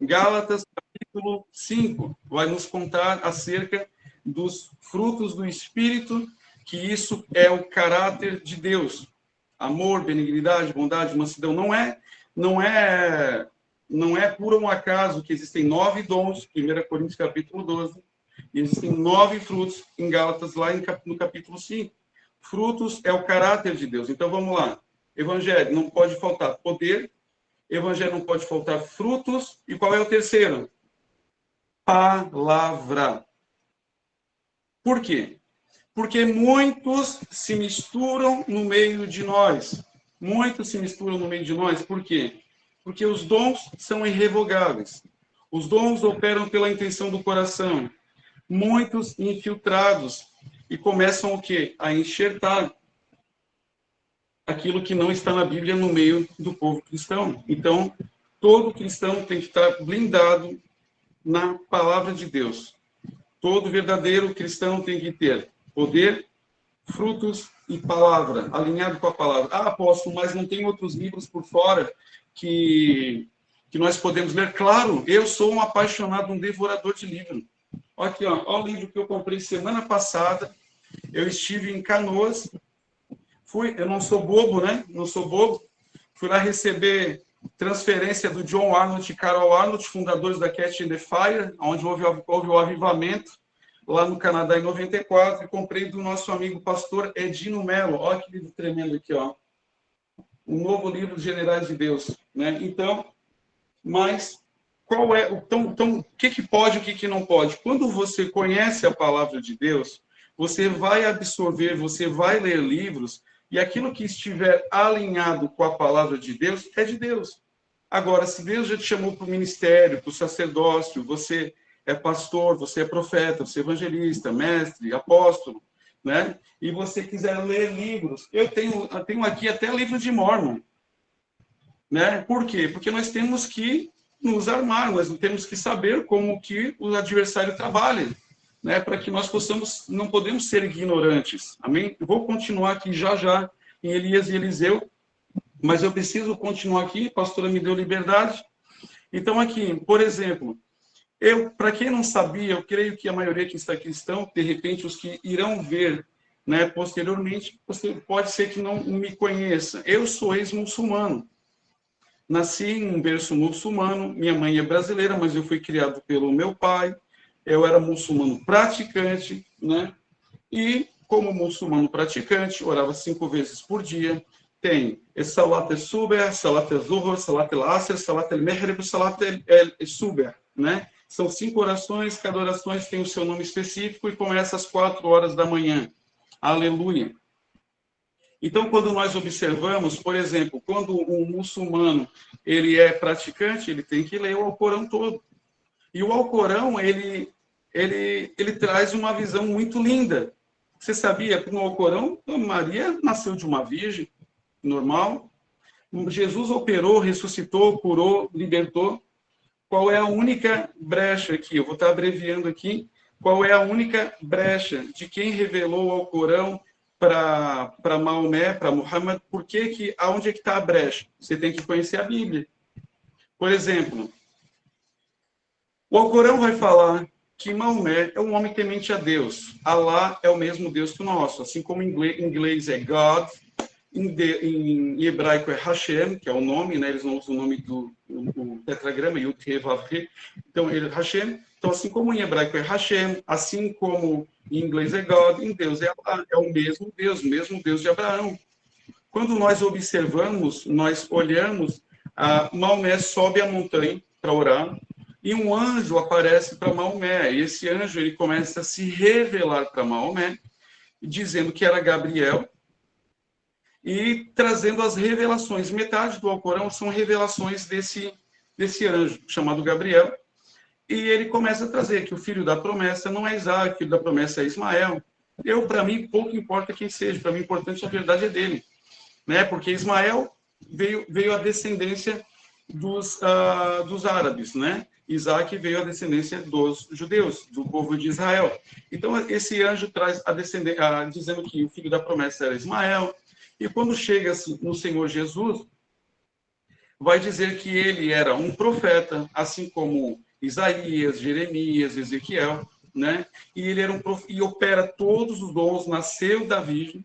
Gálatas, capítulo 5, vai nos contar acerca dos frutos do Espírito, que isso é o caráter de Deus. Amor, benignidade, bondade, mansidão. Não é por um acaso que existem 9 dons, 1 Coríntios capítulo 12, e existem 9 frutos em Gálatas, lá no capítulo 5. Frutos é o caráter de Deus. Então, vamos lá. Evangelho, não pode faltar poder. Evangelho, não pode faltar frutos. E qual é o terceiro? Palavra. Por quê? Porque muitos se misturam no meio de nós. Muitos se misturam no meio de nós. Por quê? Porque os dons são irrevogáveis. Os dons operam pela intenção do coração. muitos infiltrados, e começam o quê? A enxertar aquilo que não está na Bíblia no meio do povo cristão. Então, todo cristão tem que estar blindado na palavra de Deus. Todo verdadeiro cristão tem que ter poder, frutos e palavra, alinhado com a palavra. Ah, apóstolo, mas não tem outros livros por fora que nós podemos ler? Claro, eu sou um apaixonado, um devorador de livro. Aqui, ó, o livro que eu comprei semana passada. Eu estive em Canoas. Eu não sou bobo, né? Não sou bobo. Fui lá receber transferência do John Arnott e Carol Arnott, fundadores da Catch in the Fire, onde houve o avivamento, lá no Canadá, em 94, e comprei do nosso amigo pastor Edino Mello. Olha que livro tremendo aqui, ó. Um novo livro, Generais de Deus. Né? Então, mas qual é... Então, o que pode e o que não pode? Quando você conhece a palavra de Deus, você vai absorver, você vai ler livros, e aquilo que estiver alinhado com a palavra de Deus, é de Deus. Agora, se Deus já te chamou para o ministério, para o sacerdócio, você é pastor, você é profeta, você é evangelista, mestre, apóstolo, né? E você quiser ler livros, eu tenho aqui até livro de Mórmon, né? Por quê? Porque nós temos que nos armar, nós temos que saber como que o adversário trabalha, né? Para que nós não podemos ser ignorantes, amém? Eu vou continuar aqui já em Elias e Eliseu, mas eu preciso continuar aqui, a pastora me deu liberdade. Então aqui, por exemplo, para quem não sabia, eu creio que a maioria que está cristão, de repente os que irão ver, né, posteriormente, pode ser que não me conheça. Eu sou ex-muçulmano. Nasci em um berço muçulmano, minha mãe é brasileira, mas eu fui criado pelo meu pai. Eu era muçulmano praticante, né? E como muçulmano praticante, orava 5 vezes por dia. Tem Salat al-Subh, Salat al-Zuhr, Salat al-Asr, Salat al-Maghrib, Salat al-Subh, né? São 5 orações, cada oração tem o seu nome específico e começa às 4 horas da manhã. Aleluia. Então, quando nós observamos, por exemplo, quando um muçulmano ele é praticante, ele tem que ler o Alcorão todo. E o Alcorão, ele traz uma visão muito linda. Você sabia que no Alcorão, Maria nasceu de uma virgem, normal. Jesus operou, ressuscitou, curou, libertou. Qual é a única brecha aqui? Eu vou estar abreviando aqui. Qual é a única brecha de quem revelou o Alcorão para Maomé, para Muhammad? Aonde é que está a brecha? Você tem que conhecer a Bíblia. Por exemplo, o Alcorão vai falar que Maomé é um homem temente a Deus. Alá é o mesmo Deus que o nosso. Assim como em inglês é God, em hebraico é Hashem, que é o nome, né? Eles não usam o nome do tetragrama, Yud He Vav He. Então, ele é Hashem. Então, assim como em hebraico é Hashem, assim como em inglês é God, em Deus é Allah, é o mesmo Deus de Abraão. Quando nós observamos, nós olhamos, Maomé sobe a montanha para orar, e um anjo aparece para Maomé. E esse anjo ele começa a se revelar para Maomé, dizendo que era Gabriel, e trazendo as revelações. Metade do Alcorão são revelações desse anjo, chamado Gabriel. E ele começa a trazer que o filho da promessa não é Isaac, o filho da promessa é Ismael. Para mim, pouco importa quem seja. Para mim, o importante, a verdade é dele. Né? Porque Ismael veio a descendência dos árabes, né? Isaac veio a descendência dos judeus, do povo de Israel. Então, esse anjo traz a descendência, dizendo que o filho da promessa era Ismael. E quando chega no Senhor Jesus, vai dizer que ele era um profeta, assim como Isaías, Jeremias, Ezequiel, né? E ele era e opera todos os dons, nasceu da Virgem.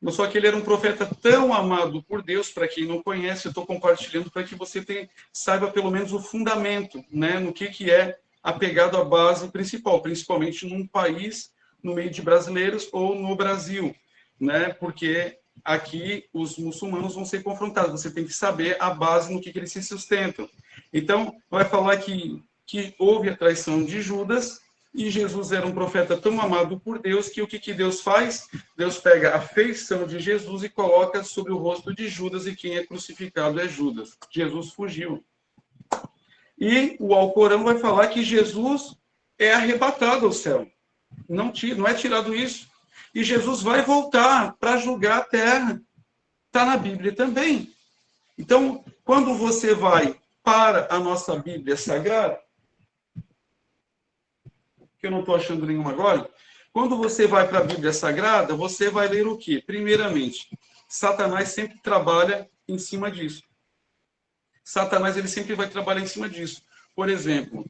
Só que ele era um profeta tão amado por Deus, para quem não conhece, eu estou compartilhando para que você saiba pelo menos o fundamento, né? No que é apegado à base principal, principalmente num país, no meio de brasileiros ou no Brasil, né? Porque aqui os muçulmanos vão ser confrontados. Você tem que saber a base no que eles se sustentam. Então, vai falar que houve a traição de Judas e Jesus era um profeta tão amado por Deus que o que Deus faz? Deus pega a feição de Jesus e coloca sobre o rosto de Judas e quem é crucificado é Judas. Jesus fugiu. E o Alcorão vai falar que Jesus é arrebatado ao céu. Não é tirado isso. E Jesus vai voltar para julgar a terra. Está na Bíblia também. Então, quando você vai para a nossa Bíblia Sagrada, que eu não estou achando nenhuma agora, quando você vai para a Bíblia Sagrada, você vai ler o quê? Primeiramente, Satanás sempre trabalha em cima disso. Satanás ele sempre vai trabalhar em cima disso. Por exemplo,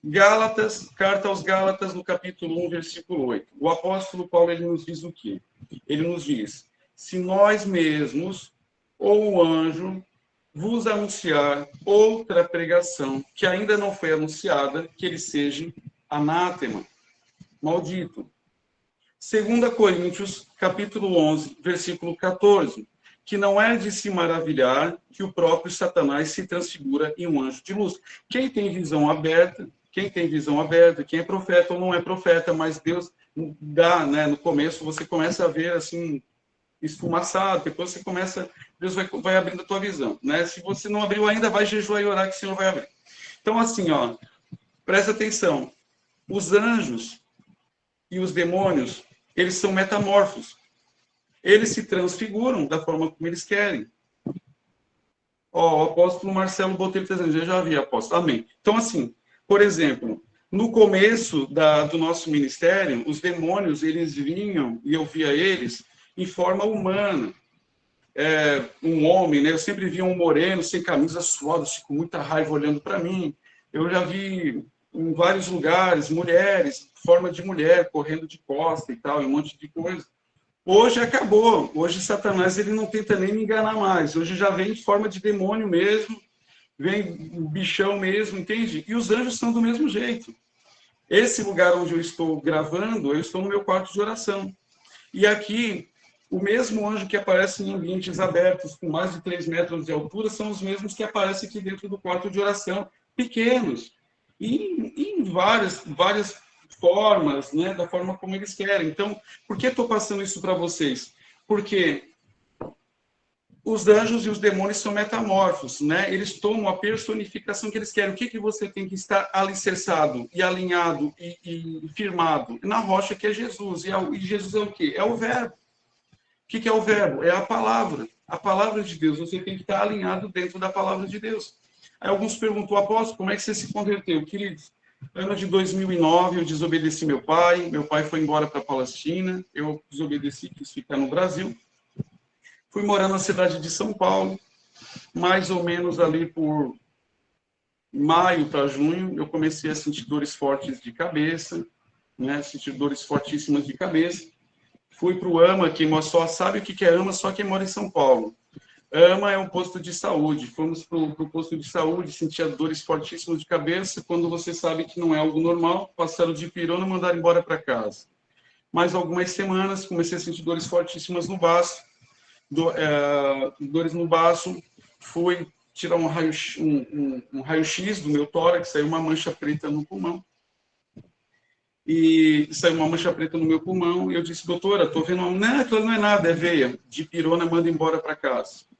Gálatas, carta aos Gálatas, no capítulo 1, versículo 8. O apóstolo Paulo ele nos diz o quê? Ele nos diz: se nós mesmos ou o anjo vos anunciar outra pregação que ainda não foi anunciada, que ele seja anátema, maldito. 2 Coríntios, capítulo 11, versículo 14, que não é de se maravilhar que o próprio Satanás se transfigura em um anjo de luz. Quem tem visão aberta, quem é profeta ou não é profeta, mas Deus dá, né, no começo você começa a ver assim, esfumaçado, depois você começa, Deus vai abrindo a tua visão, né? Se você não abriu ainda, vai jejuar e orar que o Senhor vai abrir. Então, assim, ó, presta atenção, os anjos e os demônios, eles são metamorfos. Eles se transfiguram da forma como eles querem. Ó, o apóstolo Marcelo Botelho está dizendo, eu já vi, apóstolo. Amém. Então, assim, por exemplo, no começo do nosso ministério, os demônios, eles vinham, e eu via eles, em forma humana. Um homem, né? Eu sempre via um moreno, sem camisa, suado, assim, com muita raiva, olhando para mim. Eu já vi em vários lugares, mulheres, forma de mulher, correndo de costa e tal, e um monte de coisa. Hoje acabou. Hoje Satanás ele não tenta nem me enganar mais. Hoje já vem em forma de demônio mesmo, vem um bichão mesmo, entende? E os anjos são do mesmo jeito. Esse lugar onde eu estou gravando, eu estou no meu quarto de oração. E aqui, o mesmo anjo que aparece em ambientes abertos, com mais de 3 metros de altura, são os mesmos que aparecem aqui dentro do quarto de oração, pequenos. E em várias formas, né, da forma como eles querem. Então, por que estou passando isso para vocês? Porque os anjos e os demônios são metamorfos, né? Eles tomam a personificação que eles querem. O que você tem que estar alicerçado e alinhado e firmado? Na rocha que é Jesus. E Jesus é o quê? É o verbo. O que é o verbo? É a palavra de Deus. Você tem que estar alinhado dentro da palavra de Deus. Aí alguns perguntam, apóstolo, como é que você se converteu? Queridos, ano de 2009, eu desobedeci meu pai foi embora para a Palestina, eu desobedeci, quis ficar no Brasil. Fui morar na cidade de São Paulo, mais ou menos ali por maio para junho, eu comecei a sentir dores fortes de cabeça, né? Sentir dores fortíssimas de cabeça. Fui para o AMA, quem só sabe o que é AMA, só quem mora em São Paulo. AMA é um posto de saúde. Fomos para o posto de saúde, sentia dores fortíssimas de cabeça. Quando você sabe que não é algo normal, passaram de pirona e mandaram embora para casa. Mais algumas semanas, comecei a sentir dores fortíssimas no baço. Dores no baço. Fui tirar um raio-x do meu tórax, saiu uma mancha preta no pulmão. E saiu uma mancha preta no meu pulmão. E eu disse, doutora, estou vendo... Não, aquilo não é nada, é veia. De pirona, manda embora para casa.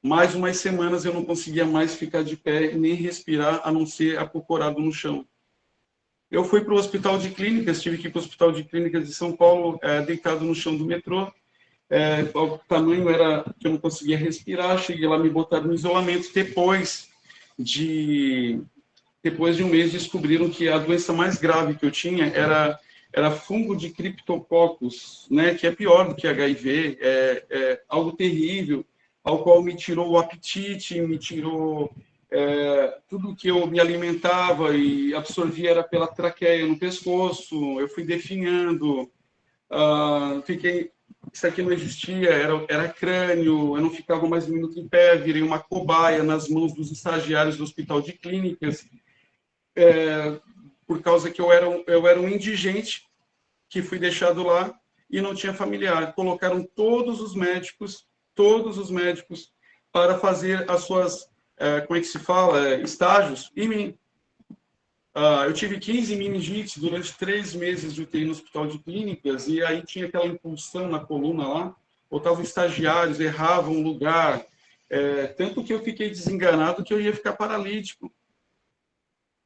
Mais umas semanas eu não conseguia mais ficar de pé nem respirar, a não ser acocorado no chão. Eu fui para o hospital de clínicas, tive que ir para o hospital de clínicas de São Paulo, deitado no chão do metrô. O tamanho era que eu não conseguia respirar. Cheguei lá, me botaram no isolamento. Depois de um mês, descobriram que a doença mais grave que eu tinha era fungo de Cryptococcus, né, que é pior do que HIV, é algo terrível, ao qual me tirou o apetite, me tirou tudo que eu me alimentava e absorvia era pela traqueia no pescoço, eu fui definhando, isso aqui não existia, era crânio, eu não ficava mais um minuto em pé, virei uma cobaia nas mãos dos estagiários do hospital de clínicas, por causa que eu era um indigente que fui deixado lá e não tinha familiar. Colocaram todos os médicos para fazer as suas, como é que se fala, estágios em mim. Eu tive 15 meningites durante 3 meses de UTI no hospital de clínicas, e aí tinha aquela impulsão na coluna lá, botavam estagiários, erravam o lugar, tanto que eu fiquei desenganado que eu ia ficar paralítico.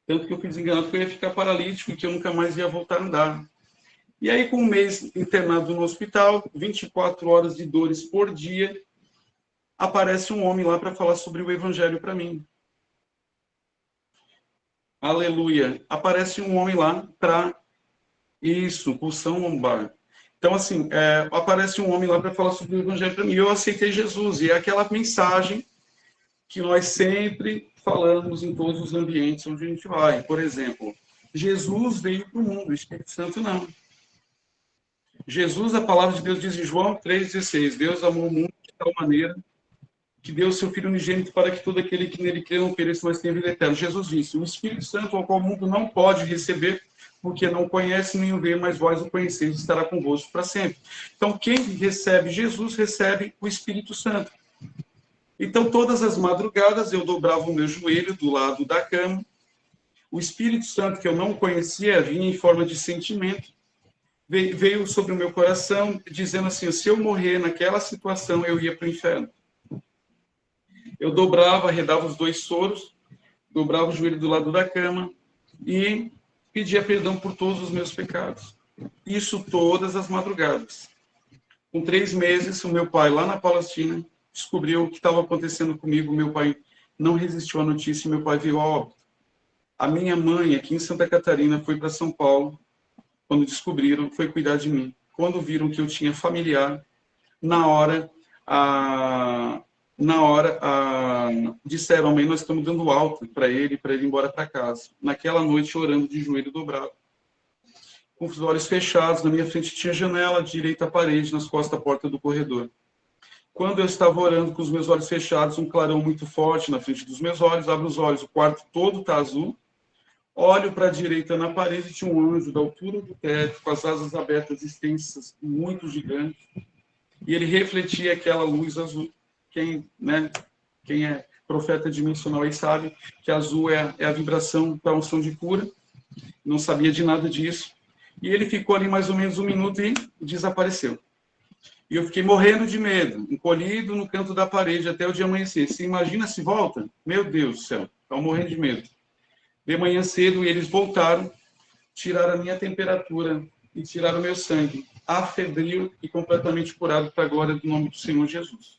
Tanto que eu fui desenganado que eu ia ficar paralítico e que eu nunca mais ia voltar a andar. E aí, com um mês internado no hospital, 24 horas de dores por dia, aparece um homem lá para falar sobre o evangelho para mim. Aleluia. Aparece um homem lá para isso, pulsão lombar. Então, assim, aparece um homem lá para falar sobre o evangelho para mim. Eu aceitei Jesus. E é aquela mensagem que nós sempre falamos em todos os ambientes onde a gente vai. Por exemplo, Jesus veio para o mundo, o Espírito Santo não. Jesus, a palavra de Deus diz em João 3,16, Deus amou o mundo de tal maneira que deu o seu Filho unigênito para que todo aquele que nele crê não pereça, mas tenha vida eterna. Jesus disse, o Espírito Santo ao qual o mundo não pode receber, porque não conhece nem o vê, mas vós o conheceis e estará convosco para sempre. Então, quem recebe Jesus, recebe o Espírito Santo. Então, todas as madrugadas, eu dobrava o meu joelho do lado da cama. O Espírito Santo, que eu não conhecia, vinha em forma de sentimento, veio sobre o meu coração, dizendo assim, se eu morrer naquela situação, eu ia para o inferno. Eu dobrava, arredava os 2 soros, dobrava o joelho do lado da cama e pedia perdão por todos os meus pecados. Isso todas as madrugadas. Com 3 meses, o meu pai, lá na Palestina, descobriu o que estava acontecendo comigo. Meu pai não resistiu à notícia e meu pai veio a óbito. A minha mãe, aqui em Santa Catarina, foi para São Paulo. Quando descobriram, foi cuidar de mim. Quando viram que eu tinha familiar, na hora, disseram, mãe, nós estamos dando alta para ele ir embora para casa. Naquela noite, orando de joelho dobrado. Com os olhos fechados, na minha frente tinha janela, direita a parede, nas costas a porta do corredor. Quando eu estava orando com os meus olhos fechados, um clarão muito forte na frente dos meus olhos, abro os olhos, o quarto todo está azul, olho para a direita na parede, tinha um anjo da altura do teto, com as asas abertas extensas, muito gigante, e ele refletia aquela luz azul. Quem é profeta dimensional aí sabe que azul é a vibração para a unção de cura, não sabia de nada disso, e ele ficou ali mais ou menos 1 minuto e desapareceu. E eu fiquei morrendo de medo, encolhido no canto da parede até o dia amanhecer. Você imagina se volta? Meu Deus do céu, estava morrendo de medo. De manhã cedo, eles voltaram, tiraram a minha temperatura e tiraram o meu sangue, afebril e completamente curado para a glória do nome do Senhor Jesus.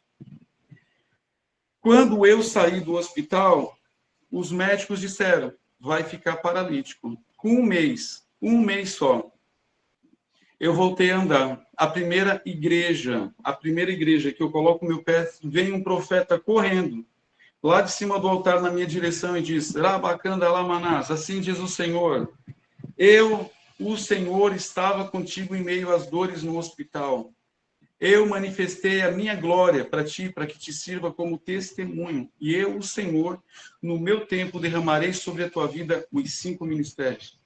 Quando eu saí do hospital, os médicos disseram, vai ficar paralítico. Com um mês só, eu voltei a andar. A primeira igreja que eu coloco meu pé, vem um profeta correndo, lá de cima do altar na minha direção e diz, Rabacanda Lamanás, assim diz o Senhor, o Senhor, estava contigo em meio às dores no hospital. Eu manifestei a minha glória para ti, para que te sirva como testemunho. E eu, o Senhor, no meu tempo, derramarei sobre a tua vida os 5 ministérios.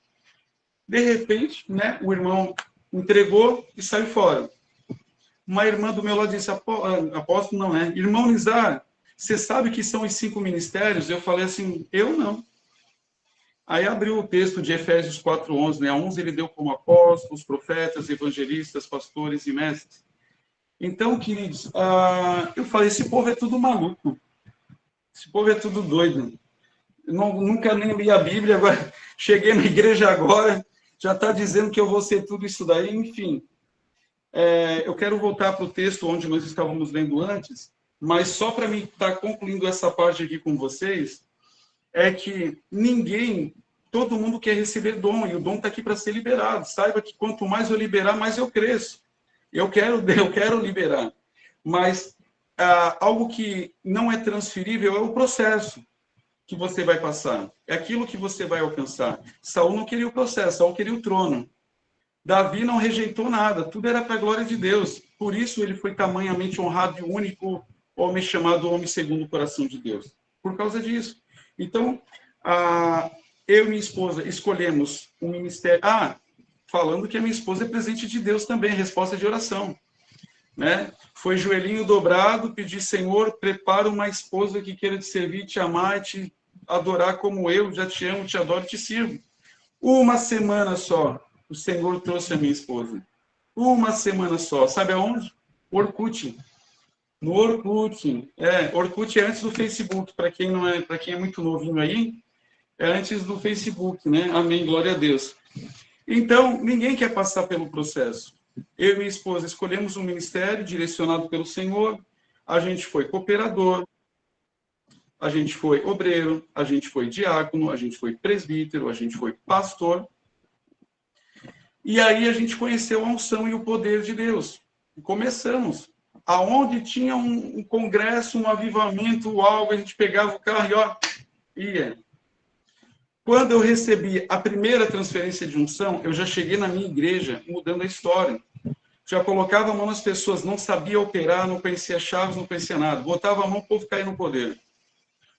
De repente, o irmão entregou e saiu fora. Uma irmã do meu lado disse, apóstolo não, né? Irmão Nizar, você sabe que são os 5 ministérios? Eu falei assim, eu não. Aí abriu o texto de Efésios 4:11, A uns ele deu como apóstolos, profetas, evangelistas, pastores e mestres. Então, queridos, eu falei, esse povo é tudo maluco. Esse povo é tudo doido. Nunca nem li a Bíblia, agora cheguei na igreja agora, já está dizendo que eu vou ser tudo isso daí, enfim. Eu quero voltar para o texto onde nós estávamos lendo antes, mas só para mim estar concluindo essa parte aqui com vocês, é que todo mundo quer receber dom, e o dom está aqui para ser liberado. Saiba que quanto mais eu liberar, mais eu cresço. Eu quero liberar. Mas algo que não é transferível é o processo que você vai passar. É aquilo que você vai alcançar. Saul não queria o processo, Saul queria o trono. Davi não rejeitou nada, tudo era para a glória de Deus. Por isso ele foi tamanhamente honrado e o único homem chamado homem segundo o coração de Deus. Por causa disso. Então, eu e minha esposa escolhemos um ministério. Falando que a minha esposa é presente de Deus também, resposta de oração. Foi joelhinho dobrado, pedir, Senhor, prepara uma esposa que queira te servir, te amar e te adorar como eu já te amo, te adoro e te sirvo. 1 semana só, o Senhor trouxe a minha esposa. 1 semana só. Sabe aonde? Orkut. No Orkut. Orkut é antes do Facebook, para quem é muito novinho aí. É antes do Facebook, né? Amém, glória a Deus. Então, ninguém quer passar pelo processo. Eu e minha esposa escolhemos um ministério direcionado pelo Senhor. A gente foi cooperador, a gente foi obreiro, a gente foi diácono, a gente foi presbítero, a gente foi pastor. E aí a gente conheceu a unção e o poder de Deus. E começamos. Aonde tinha um congresso, um avivamento, algo, a gente pegava o carro e ó, ia. Quando eu recebi a primeira transferência de unção, eu já cheguei na minha igreja mudando a história. Já colocava a mão nas pessoas, não sabia operar, não conhecia chaves, não conhecia nada. Botava a mão, o povo caía no poder.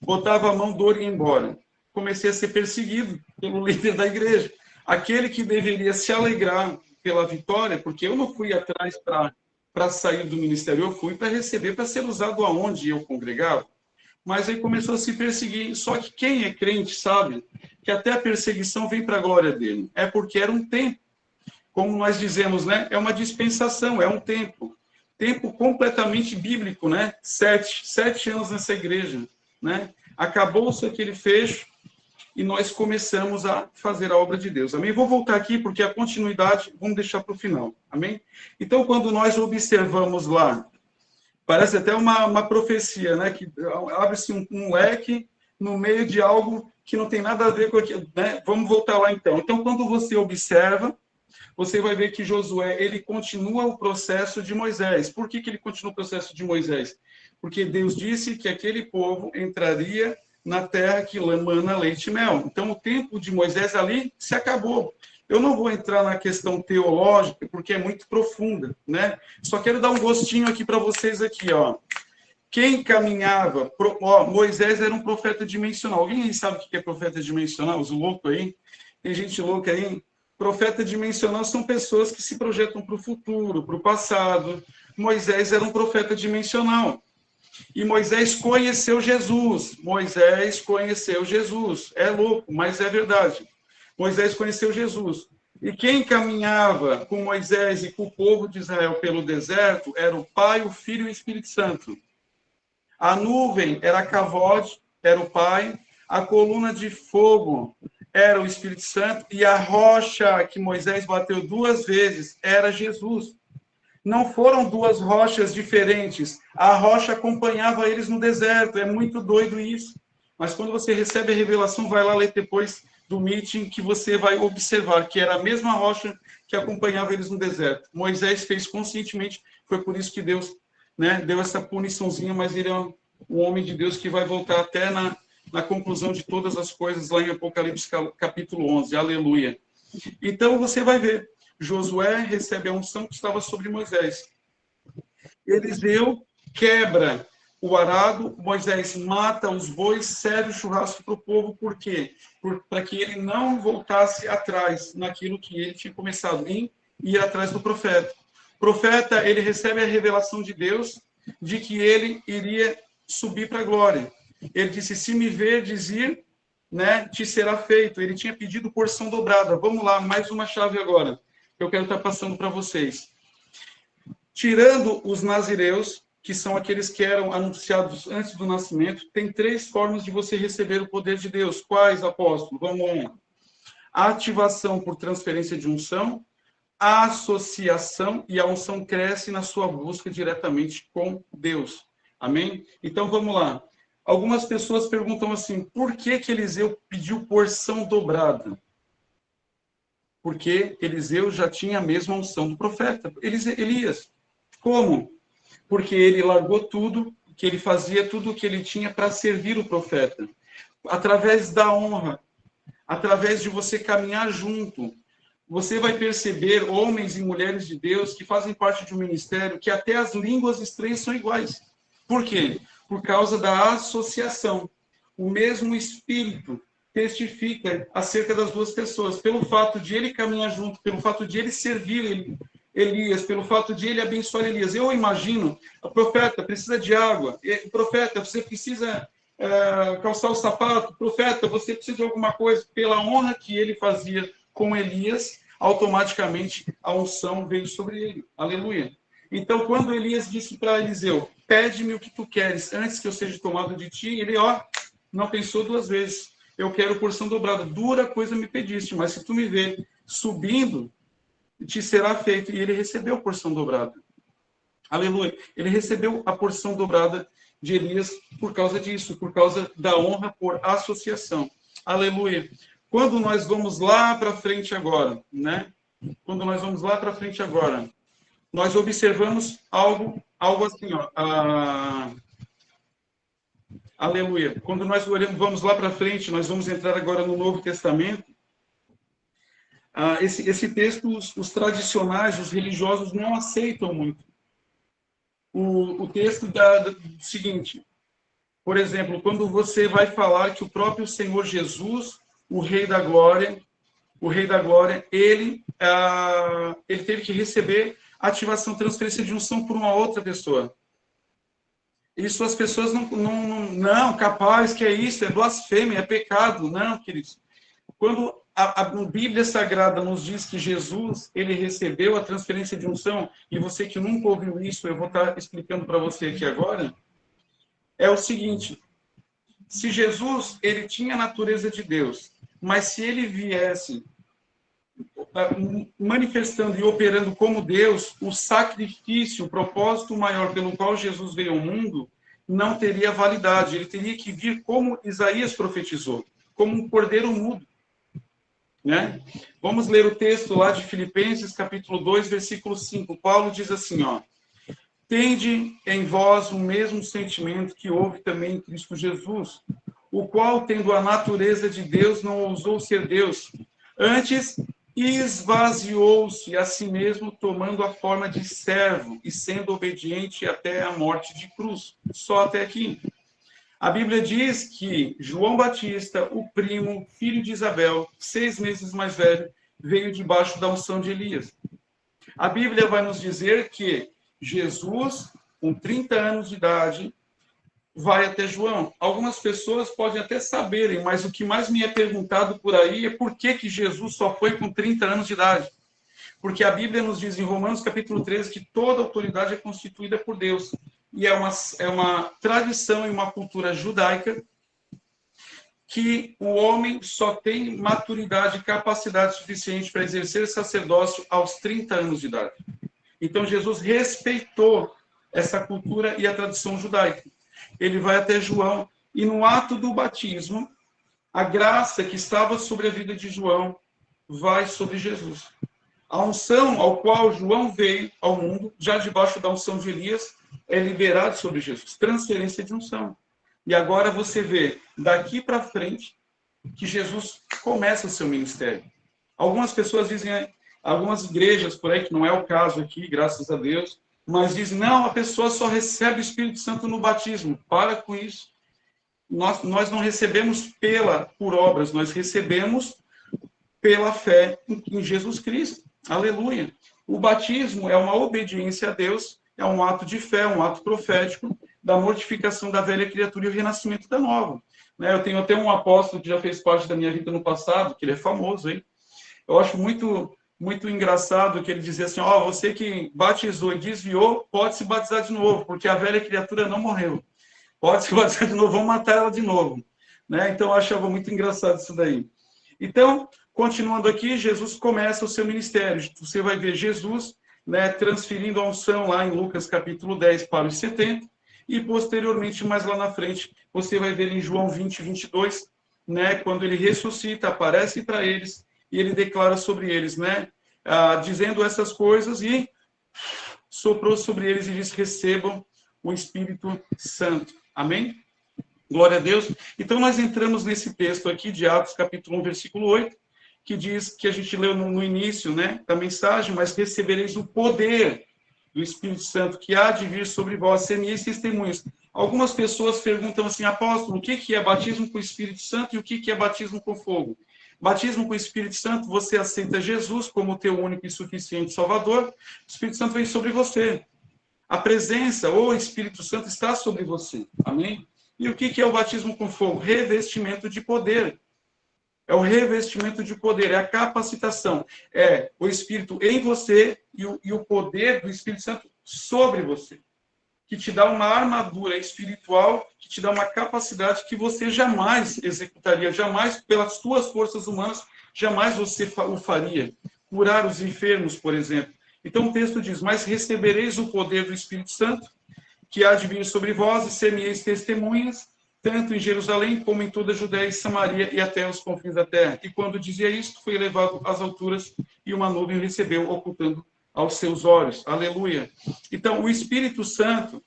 Botava a mão, dor e ia embora. Comecei a ser perseguido pelo líder da igreja. Aquele que deveria se alegrar pela vitória, porque eu não fui atrás para sair do ministério, eu fui para receber, para ser usado aonde eu congregava. Mas aí começou a se perseguir. Só que quem é crente sabe que até a perseguição vem para a glória dele. É porque era um tempo. Como nós dizemos, né? É uma dispensação, é um tempo. Tempo completamente bíblico, né? 7 anos nessa igreja, né? Acabou-se aquele fecho e nós começamos a fazer a obra de Deus. Amém? Vou voltar aqui porque a continuidade vamos deixar para o final. Amém? Então, quando nós observamos lá, parece até uma profecia, né? Que abre-se um leque no meio de algo que não tem nada a ver com aquilo, né? Vamos voltar lá então. Então, quando você observa, você vai ver que Josué, ele continua o processo de Moisés. Por que ele continua o processo de Moisés? Porque Deus disse que aquele povo entraria na terra que mana leite e mel. Então, o tempo de Moisés ali se acabou. Eu não vou entrar na questão teológica, porque é muito profunda, né? Só quero dar um gostinho aqui para vocês aqui, ó. Quem caminhava... Moisés era um profeta dimensional. Alguém aí sabe o que é profeta dimensional? Os loucos aí? Tem gente louca aí? Profeta dimensional são pessoas que se projetam para o futuro, para o passado. Moisés era um profeta dimensional. E Moisés conheceu Jesus. Moisés conheceu Jesus. É louco, mas é verdade. Moisés conheceu Jesus. E quem caminhava com Moisés e com o povo de Israel pelo deserto era o Pai, o Filho e o Espírito Santo. A nuvem era a Kavod, era o Pai. A coluna de fogo era o Espírito Santo. E a rocha que Moisés bateu 2 vezes era Jesus. Não foram 2 rochas diferentes. A rocha acompanhava eles no deserto. É muito doido isso. Mas quando você recebe a revelação, vai lá ler depois do meeting que você vai observar que era a mesma rocha que acompanhava eles no deserto. Moisés fez conscientemente, foi por isso que Deus, né, deu essa puniçãozinha, mas ele é um homem de Deus que vai voltar até na conclusão de todas as coisas lá em Apocalipse capítulo 11. Aleluia. Então você vai ver, Josué recebe a unção que estava sobre Moisés. Eliseu quebra o arado, Moisés mata os bois, serve o churrasco para o povo, por quê? Para que ele não voltasse atrás naquilo que ele tinha começado, em ir atrás do profeta. O profeta, ele recebe a revelação de Deus de que ele iria subir para a glória. Ele disse, se me verdes ir, né, te será feito. Ele tinha pedido porção dobrada. Vamos lá, mais uma chave agora, que eu quero estar passando para vocês. Tirando os nazireus, que são aqueles que eram anunciados antes do nascimento, tem 3 formas de você receber o poder de Deus. Quais, apóstolo? Vamos lá. A ativação por transferência de unção, a associação, e a unção cresce na sua busca diretamente com Deus. Amém? Então, vamos lá. Algumas pessoas perguntam assim, por que Eliseu pediu porção dobrada? Porque Eliseu já tinha a mesma unção do profeta, Elias. Como? Porque ele largou tudo, que ele fazia tudo o que ele tinha para servir o profeta. Através da honra, através de você caminhar junto, você vai perceber homens e mulheres de Deus que fazem parte de um ministério que até as línguas estranhas são iguais. Por quê? Por causa da associação. O mesmo Espírito testifica acerca das 2 pessoas, pelo fato de ele caminhar junto, pelo fato de ele servir Elias, pelo fato de ele abençoar Elias. Eu imagino, o profeta precisa de água, o profeta, você precisa calçar o sapato, o profeta, você precisa de alguma coisa, pela honra que ele fazia com Elias, automaticamente a unção veio sobre ele. Aleluia. Então, quando Elias disse para Eliseu, pede-me o que tu queres, antes que eu seja tomado de ti, ele, não pensou 2 vezes. eu quero porção dobrada. Dura coisa me pediste, mas se tu me ver subindo, te será feito. E ele recebeu porção dobrada. Aleluia. Ele recebeu a porção dobrada de Elias por causa disso, por causa da honra por associação. Aleluia. Quando nós vamos lá para frente agora, né? Quando nós vamos lá para frente agora, nós observamos algo assim, ó. Aleluia. Quando nós vamos lá para frente, nós vamos entrar agora no Novo Testamento. Esse texto, os tradicionais, os religiosos não aceitam muito. O texto do seguinte, por exemplo, quando você vai falar que o próprio Senhor Jesus, o Rei da Glória, ele teve que receber ativação, transferência de unção por uma outra pessoa. Isso as pessoas não, capaz, que é isso, é blasfêmia, é pecado. Não, queridos. Quando a Bíblia Sagrada nos diz que Jesus, ele recebeu a transferência de unção, e você que nunca ouviu isso, eu vou estar explicando para você aqui agora, é o seguinte, se Jesus, ele tinha a natureza de Deus, mas se ele viesse manifestando e operando como Deus, o sacrifício, o propósito maior pelo qual Jesus veio ao mundo, não teria validade. Ele teria que vir como Isaías profetizou, como um cordeiro mudo. Né? Vamos ler o texto lá de Filipenses, capítulo 2, versículo 5. Paulo diz assim, ó, tende em vós o mesmo sentimento que houve também em Cristo Jesus, o qual, tendo a natureza de Deus, não ousou ser Deus. Antes, esvaziou-se a si mesmo, tomando a forma de servo e sendo obediente até a morte de cruz. Só até aqui. A Bíblia diz que João Batista, o primo, filho de Isabel, 6 meses mais velho, veio debaixo da unção de Elias. A Bíblia vai nos dizer que Jesus, com 30 anos de idade, vai até João. Algumas pessoas podem até saberem, mas o que mais me é perguntado por aí é por que Jesus só foi com 30 anos de idade. Porque a Bíblia nos diz em Romanos capítulo 13 que toda autoridade é constituída por Deus. E é uma tradição e uma cultura judaica que o homem só tem maturidade e capacidade suficiente para exercer sacerdócio aos 30 anos de idade. Então, Jesus respeitou essa cultura e a tradição judaica. Ele vai até João, e no ato do batismo, a graça que estava sobre a vida de João vai sobre Jesus. A unção ao qual João veio ao mundo, já debaixo da unção de Elias, é liberado sobre Jesus. Transferência de unção. E agora você vê, daqui para frente, que Jesus começa o seu ministério. Algumas pessoas dizem, algumas igrejas por aí, que não é o caso aqui, graças a Deus, mas dizem, não, a pessoa só recebe o Espírito Santo no batismo. Para com isso. Nós não recebemos por obras, nós recebemos pela fé em Jesus Cristo. Aleluia. O batismo é uma obediência a Deus, é um ato de fé, um ato profético da mortificação da velha criatura e o renascimento da nova. Eu tenho até um apóstolo que já fez parte da minha vida no passado, que ele é famoso, hein? Eu acho muito engraçado que ele dizia assim, você que batizou e desviou, pode se batizar de novo, porque a velha criatura não morreu. Pode se batizar de novo, vão matar ela de novo. Então, eu achava muito engraçado isso daí. Então, continuando aqui, Jesus começa o seu ministério. Você vai ver Jesus transferindo a unção lá em Lucas capítulo 10 para os 70, e posteriormente, mais lá na frente, você vai ver em João 20, 22, quando ele ressuscita, aparece para eles, e ele declara sobre eles, dizendo essas coisas, e soprou sobre eles e diz, recebam o Espírito Santo. Amém? Glória a Deus. Então, nós entramos nesse texto aqui de Atos, capítulo 1, versículo 8, que diz, que a gente leu no início da mensagem, mas recebereis o poder do Espírito Santo, que há de vir sobre vós, ser minhas testemunhas. Algumas pessoas perguntam assim, apóstolo, o que é batismo com o Espírito Santo e o que é batismo com fogo? Batismo com o Espírito Santo, você aceita Jesus como teu único e suficiente Salvador, o Espírito Santo vem sobre você. A presença, ou o Espírito Santo, está sobre você. Amém? E o que é o batismo com fogo? Revestimento de poder. É o revestimento de poder, é a capacitação. É o Espírito em você e o poder do Espírito Santo sobre você. que te dá uma armadura espiritual, que te dá uma capacidade que você jamais executaria, jamais, pelas suas forças humanas, jamais você o faria. Curar os enfermos, por exemplo. Então o texto diz, mas recebereis o poder do Espírito Santo, que há de vir sobre vós, e ser-me-eis testemunhas, tanto em Jerusalém, como em toda a Judéia e Samaria, e até os confins da terra. E quando dizia isto, foi elevado às alturas, e uma nuvem o recebeu, ocultando aos seus olhos. Aleluia. Então, o Espírito Santo,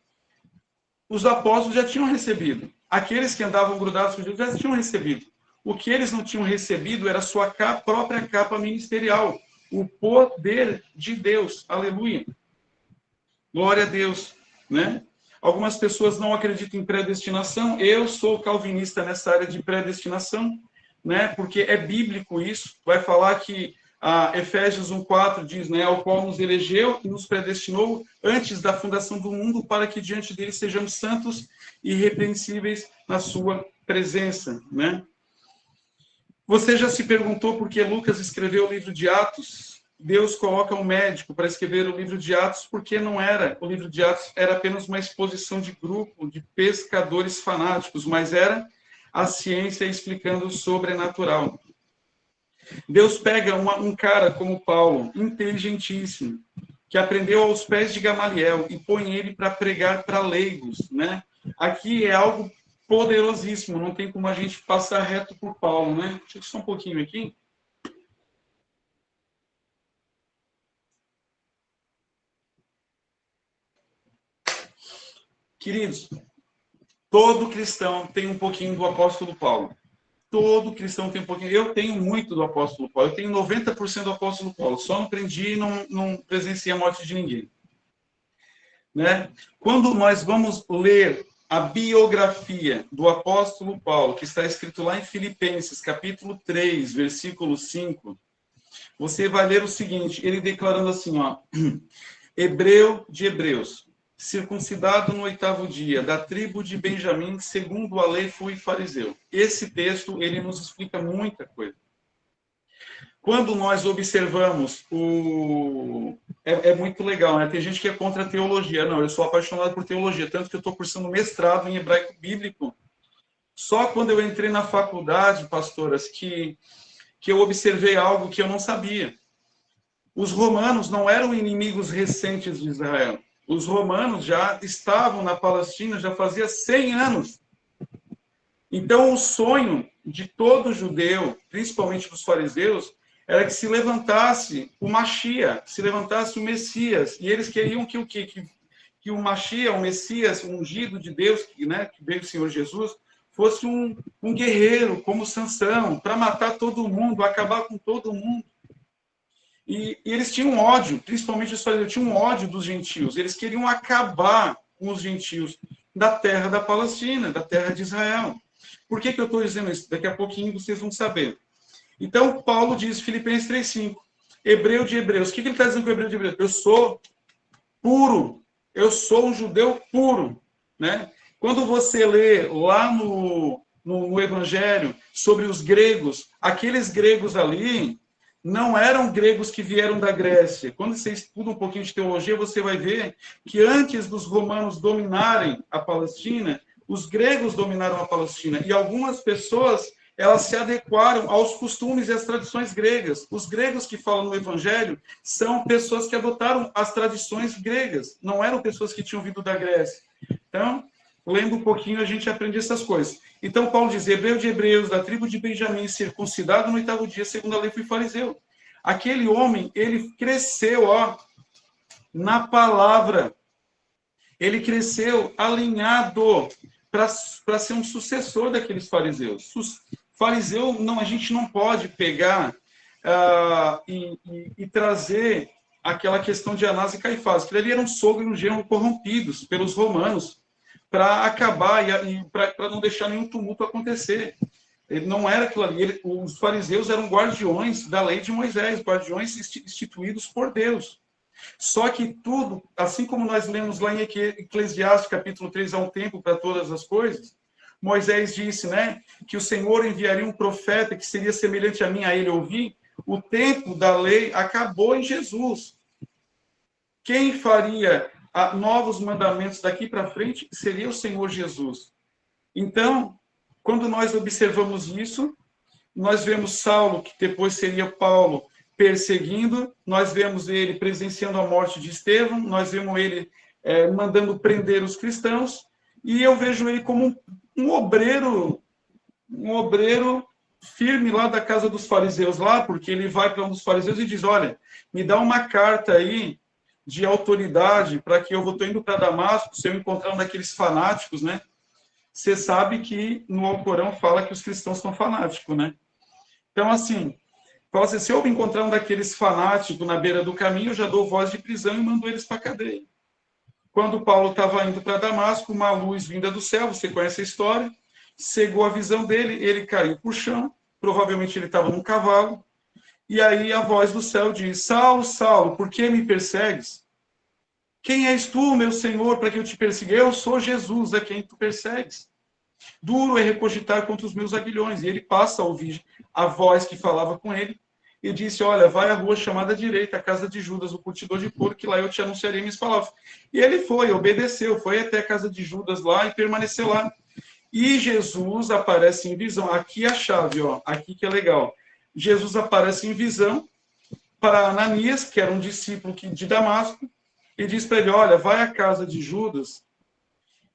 os apóstolos já tinham recebido. Aqueles que andavam grudados com Jesus já tinham recebido. O que eles não tinham recebido era a sua própria capa ministerial. O poder de Deus. Aleluia. Glória a Deus. Né? Algumas pessoas não acreditam em predestinação. Eu sou calvinista nessa área de predestinação, né? Porque é bíblico isso. Vai falar que Efésios 1,4 diz, né, ao qual nos elegeu e nos predestinou antes da fundação do mundo para que diante dele sejamos santos e irrepreensíveis na sua presença, né? Você já se perguntou por que Lucas escreveu o livro de Atos? Deus coloca um médico para escrever o livro de Atos, porque não era, o livro de Atos era apenas uma exposição de grupo de pescadores fanáticos, mas era a ciência explicando o sobrenatural. Deus pega um cara como Paulo, inteligentíssimo, que aprendeu aos pés de Gamaliel e põe ele para pregar para leigos, né? Aqui é algo poderosíssimo, não tem como a gente passar reto por Paulo, né? Deixa eu só um pouquinho aqui. Queridos, todo cristão tem um pouquinho do apóstolo Paulo. Todo cristão tem um pouquinho. Eu tenho muito do apóstolo Paulo. Eu tenho 90% do apóstolo Paulo. Só não aprendi e não presenciei a morte de ninguém. Né? Quando nós vamos ler a biografia do apóstolo Paulo, que está escrito lá em Filipenses, capítulo 3, versículo 5, você vai ler o seguinte, ele declarando assim, ó, hebreu de hebreus, circuncidado no 8º dia, da tribo de Benjamim, segundo a lei fui fariseu. Esse texto, ele nos explica muita coisa. Quando nós observamos É muito legal, né? Tem gente que é contra a teologia. Não, eu sou apaixonado por teologia, tanto que eu estou cursando mestrado em hebraico bíblico. Só quando eu entrei na faculdade, pastoras, que eu observei algo que eu não sabia. Os romanos não eram inimigos recentes de Israel. Os romanos já estavam na Palestina já fazia 100 anos. Então, o sonho de todo judeu, principalmente dos fariseus, era que se levantasse o Mashiach, se levantasse o Messias. E eles queriam que o quê? Que o Mashiach, o Messias, o ungido de Deus, que veio o Senhor Jesus, fosse um guerreiro, como Sansão, para matar todo mundo, acabar com todo mundo. E eles tinham ódio, principalmente os fariseus, tinham ódio dos gentios. Eles queriam acabar com os gentios da terra da Palestina, da terra de Israel. Por que eu estou dizendo isso? Daqui a pouquinho vocês vão saber. Então, Paulo diz, Filipenses 3,5, hebreu de hebreus. O que ele está dizendo com o hebreu de hebreus? Eu sou puro, eu sou um judeu puro. Né? Quando você lê lá no Evangelho sobre os gregos, aqueles gregos ali não eram gregos que vieram da Grécia. Quando você estuda um pouquinho de teologia, você vai ver que antes dos romanos dominarem a Palestina, os gregos dominaram a Palestina. E algumas pessoas, elas se adequaram aos costumes e às tradições gregas. Os gregos que falam no Evangelho são pessoas que adotaram as tradições gregas. Não eram pessoas que tinham vindo da Grécia. Então, lendo um pouquinho, a gente aprende essas coisas. Então, Paulo diz, hebreu de hebreus, da tribo de Benjamim, circuncidado no 8º dia, segundo a lei, fui fariseu. Aquele homem, ele cresceu, na palavra. Ele cresceu alinhado para ser um sucessor daqueles fariseus. Fariseu, não, a gente não pode pegar e trazer aquela questão de Anás e Caifás, que ali eram sogro e um genro corrompidos pelos romanos, para acabar e para não deixar nenhum tumulto acontecer. Ele não era aquilo ali. Os fariseus eram guardiões da lei de Moisés, guardiões instituídos por Deus. Só que tudo, assim como nós lemos lá em Eclesiastes, capítulo 3, há um tempo para todas as coisas, Moisés disse, né, que o Senhor enviaria um profeta que seria semelhante a mim, a ele ouvir. O tempo da lei acabou em Jesus. Quem faria novos mandamentos daqui para frente seria o Senhor Jesus. Então, quando nós observamos isso, nós vemos Saulo, que depois seria Paulo, perseguindo, nós vemos ele presenciando a morte de Estevão, nós vemos ele mandando prender os cristãos, e eu vejo ele como um obreiro firme lá da casa dos fariseus lá, porque ele vai para um dos fariseus e diz, olha, me dá uma carta aí de autoridade para que eu estou indo para Damasco, se eu encontrar um daqueles fanáticos, né? Você sabe que no Alcorão fala que os cristãos são fanáticos, né? Então, assim, fala assim, se eu encontrar um daqueles fanáticos na beira do caminho, eu já dou voz de prisão e mando eles para a cadeia. Quando Paulo estava indo para Damasco, uma luz vinda do céu, você conhece a história, cegou a visão dele, ele caiu por chão, provavelmente ele estava num cavalo, e aí a voz do céu diz, Saulo, Saulo, por que me persegues? Quem és tu, meu Senhor, para que eu te persiga? Eu sou Jesus, a quem tu persegues. Duro é recogitar contra os meus aguilhões. E ele passa a ouvir a voz que falava com ele e disse, olha, vai à rua chamada direita, a casa de Judas, o curtidor de couro, que lá eu te anunciarei minhas palavras. E ele foi, obedeceu, foi até a casa de Judas lá e permaneceu lá. E Jesus aparece em visão. Aqui é a chave, ó, aqui que é legal. Jesus aparece em visão para Ananias, que era um discípulo de Damasco, e diz para ele, olha, vai à casa de Judas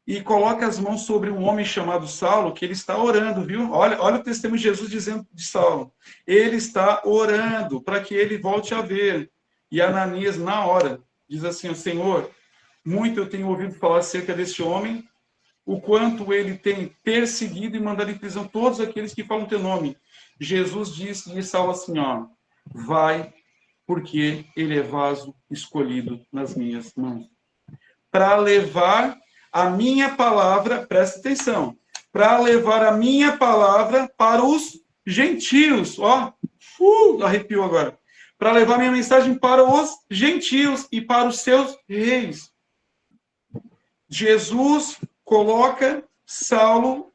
e coloca as mãos sobre um homem chamado Saulo, que ele está orando, viu? Olha o testemunho de Jesus dizendo de Saulo. Ele está orando para que ele volte a ver. E Ananias, na hora, diz assim, Senhor, muito eu tenho ouvido falar acerca desse homem, o quanto ele tem perseguido e mandado em prisão todos aqueles que falam teu nome. Jesus disse de Saulo assim, ó, vai, porque ele é vaso escolhido nas minhas mãos. Para levar a minha palavra, presta atenção, para levar a minha palavra para os gentios, ó, arrepiou agora, para levar minha mensagem para os gentios e para os seus reis. Jesus coloca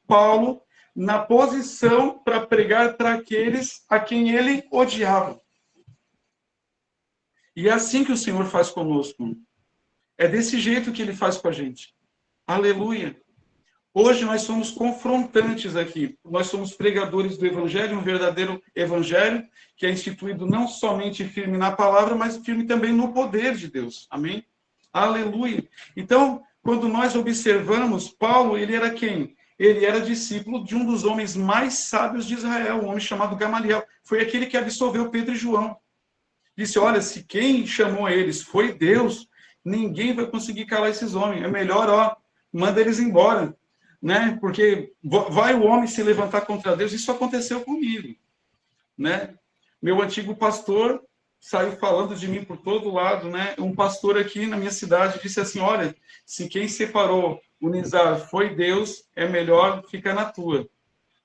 Paulo, na posição para pregar para aqueles a quem ele odiava. E é assim que o Senhor faz conosco. É desse jeito que ele faz com a gente. Aleluia. Hoje nós somos confrontantes aqui. Nós somos pregadores do Evangelho, um verdadeiro Evangelho, que é instituído não somente firme na palavra, mas firme também no poder de Deus. Amém? Aleluia. Então, quando nós observamos, Paulo, ele era quem? Ele era discípulo de um dos homens mais sábios de Israel, um homem chamado Gamaliel. Foi aquele que absolveu Pedro e João. Disse, olha, se quem chamou eles foi Deus, ninguém vai conseguir calar esses homens. É melhor, ó, manda eles embora, né? Porque vai o homem se levantar contra Deus. Isso aconteceu comigo, né? Meu antigo pastor saiu falando de mim por todo lado, né? Um pastor aqui na minha cidade disse assim, olha, se quem separou o Nizar foi Deus, é melhor ficar na tua.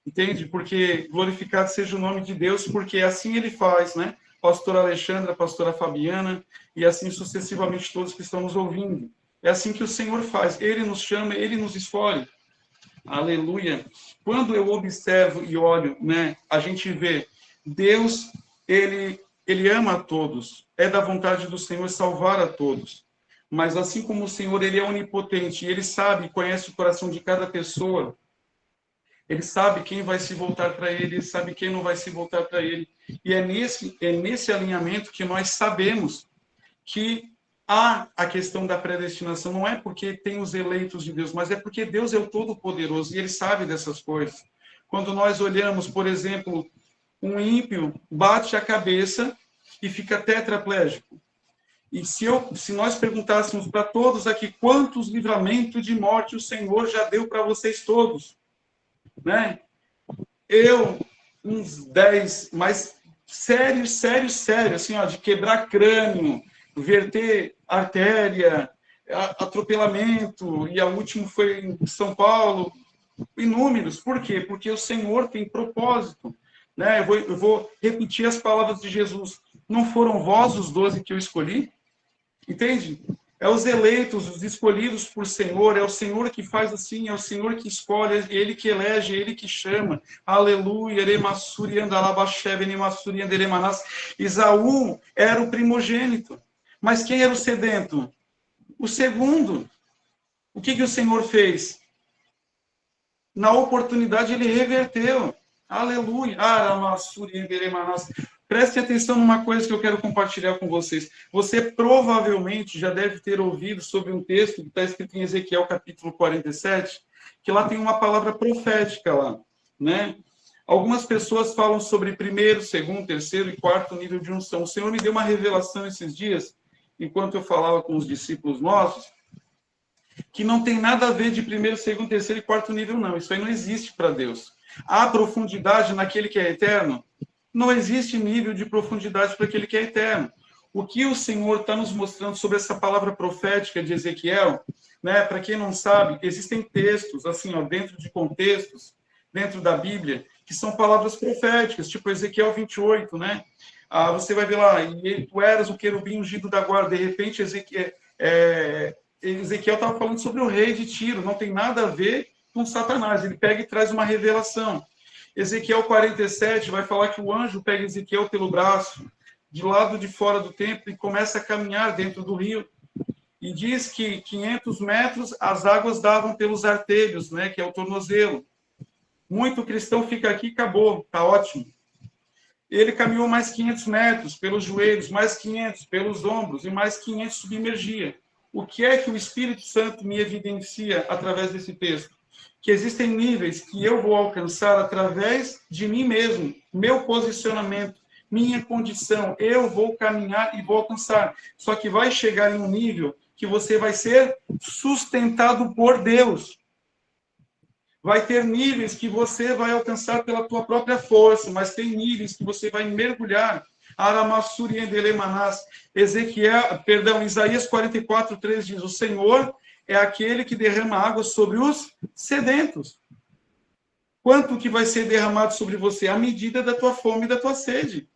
Entende? Porque glorificado seja o nome de Deus, porque assim ele faz, né? Pastora Alexandra, pastora Fabiana, e assim sucessivamente todos que estão nos ouvindo. É assim que o Senhor faz. Ele nos chama, ele nos escolhe. Aleluia. Quando eu observo e olho, né, a gente vê Deus, ele ama a todos. É da vontade do Senhor salvar a todos. Mas assim como o Senhor, ele é onipotente, ele sabe, conhece o coração de cada pessoa. Ele sabe quem vai se voltar para ele, ele sabe quem não vai se voltar para ele. E é nesse alinhamento que nós sabemos que há a questão da predestinação. Não é porque tem os eleitos de Deus, mas é porque Deus é o Todo-Poderoso e ele sabe dessas coisas. Quando nós olhamos, por exemplo, um ímpio bate a cabeça e fica tetraplégico. E se nós perguntássemos para todos aqui quantos livramentos de morte o Senhor já deu para vocês todos, né? Uns 10, mas sério, assim, ó, de quebrar crânio, verter artéria, atropelamento, e a última foi em São Paulo, inúmeros. Por quê? Porque o Senhor tem propósito, né? Eu vou repetir as palavras de Jesus. Não foram vós os 12 que eu escolhi? Entende? É os eleitos, os escolhidos por Senhor, é o Senhor que faz assim, é o Senhor que escolhe, é Ele que elege, é Ele que chama. Aleluia. Esaú era o primogênito. Mas quem era o sedento? O segundo, o que o Senhor fez? Na oportunidade, ele reverteu. Aleluia. Preste atenção numa coisa que eu quero compartilhar com vocês. Você provavelmente já deve ter ouvido sobre um texto que está escrito em Ezequiel, capítulo 47, que lá tem uma palavra profética lá, né? Algumas pessoas falam sobre primeiro, segundo, terceiro e quarto nível de unção. O Senhor me deu uma revelação esses dias, enquanto eu falava com os discípulos nossos, que não tem nada a ver de primeiro, segundo, terceiro e quarto nível, não. Isso aí não existe para Deus. Há profundidade naquele que é eterno? Não existe nível de profundidade para aquele que é eterno. O que o Senhor está nos mostrando sobre essa palavra profética de Ezequiel, né? Para quem não sabe, existem textos, assim, ó, dentro de contextos, dentro da Bíblia, que são palavras proféticas, tipo Ezequiel 28, né? Você vai ver lá, e tu eras o querubim ungido da guarda, de repente Ezequiel estava falando sobre o rei de Tiro, não tem nada a ver com Satanás, ele pega e traz uma revelação. Ezequiel 47 vai falar que o anjo pega Ezequiel pelo braço, de lado de fora do templo, e começa a caminhar dentro do rio. E diz que 500 metros as águas davam pelos artelhos, né, que é o tornozelo. Muito cristão fica aqui e acabou, tá ótimo. Ele caminhou mais 500 metros pelos joelhos, mais 500 pelos ombros e mais 500 submergia. O que é que o Espírito Santo me evidencia através desse texto? Que existem níveis que eu vou alcançar através de mim mesmo, meu posicionamento, minha condição. Eu vou caminhar e vou alcançar. Só que vai chegar em um nível que você vai ser sustentado por Deus. Vai ter níveis que você vai alcançar pela tua própria força, mas tem níveis que você vai mergulhar. Isaías 44:3 diz: o Senhor é aquele que derrama água sobre os sedentos. Quanto que vai ser derramado sobre você? À medida da tua fome e da tua sede.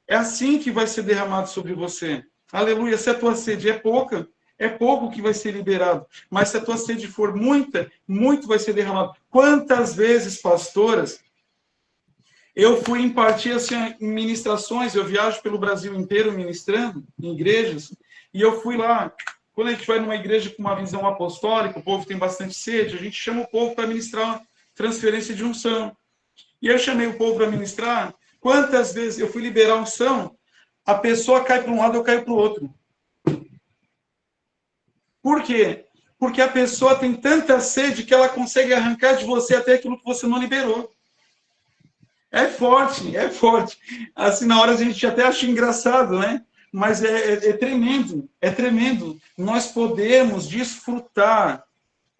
É assim que vai ser derramado sobre você. Aleluia. Se a tua sede é pouca, é pouco que vai ser liberado. Mas se a tua sede for muita, muito vai ser derramado. Quantas vezes, pastoras, eu fui impartir assim, ministrações, eu viajo pelo Brasil inteiro ministrando em igrejas, e eu fui lá. Quando a gente vai numa igreja com uma visão apostólica, o povo tem bastante sede, a gente chama o povo para ministrar uma transferência de unção. E eu chamei o povo para ministrar. Quantas vezes eu fui liberar unção, a pessoa cai para um lado, eu caio para o outro. Por quê? Porque a pessoa tem tanta sede que ela consegue arrancar de você até aquilo que você não liberou. É forte, é forte. Assim, na hora a gente até acha engraçado, né? Mas é tremendo, é tremendo. Nós podemos desfrutar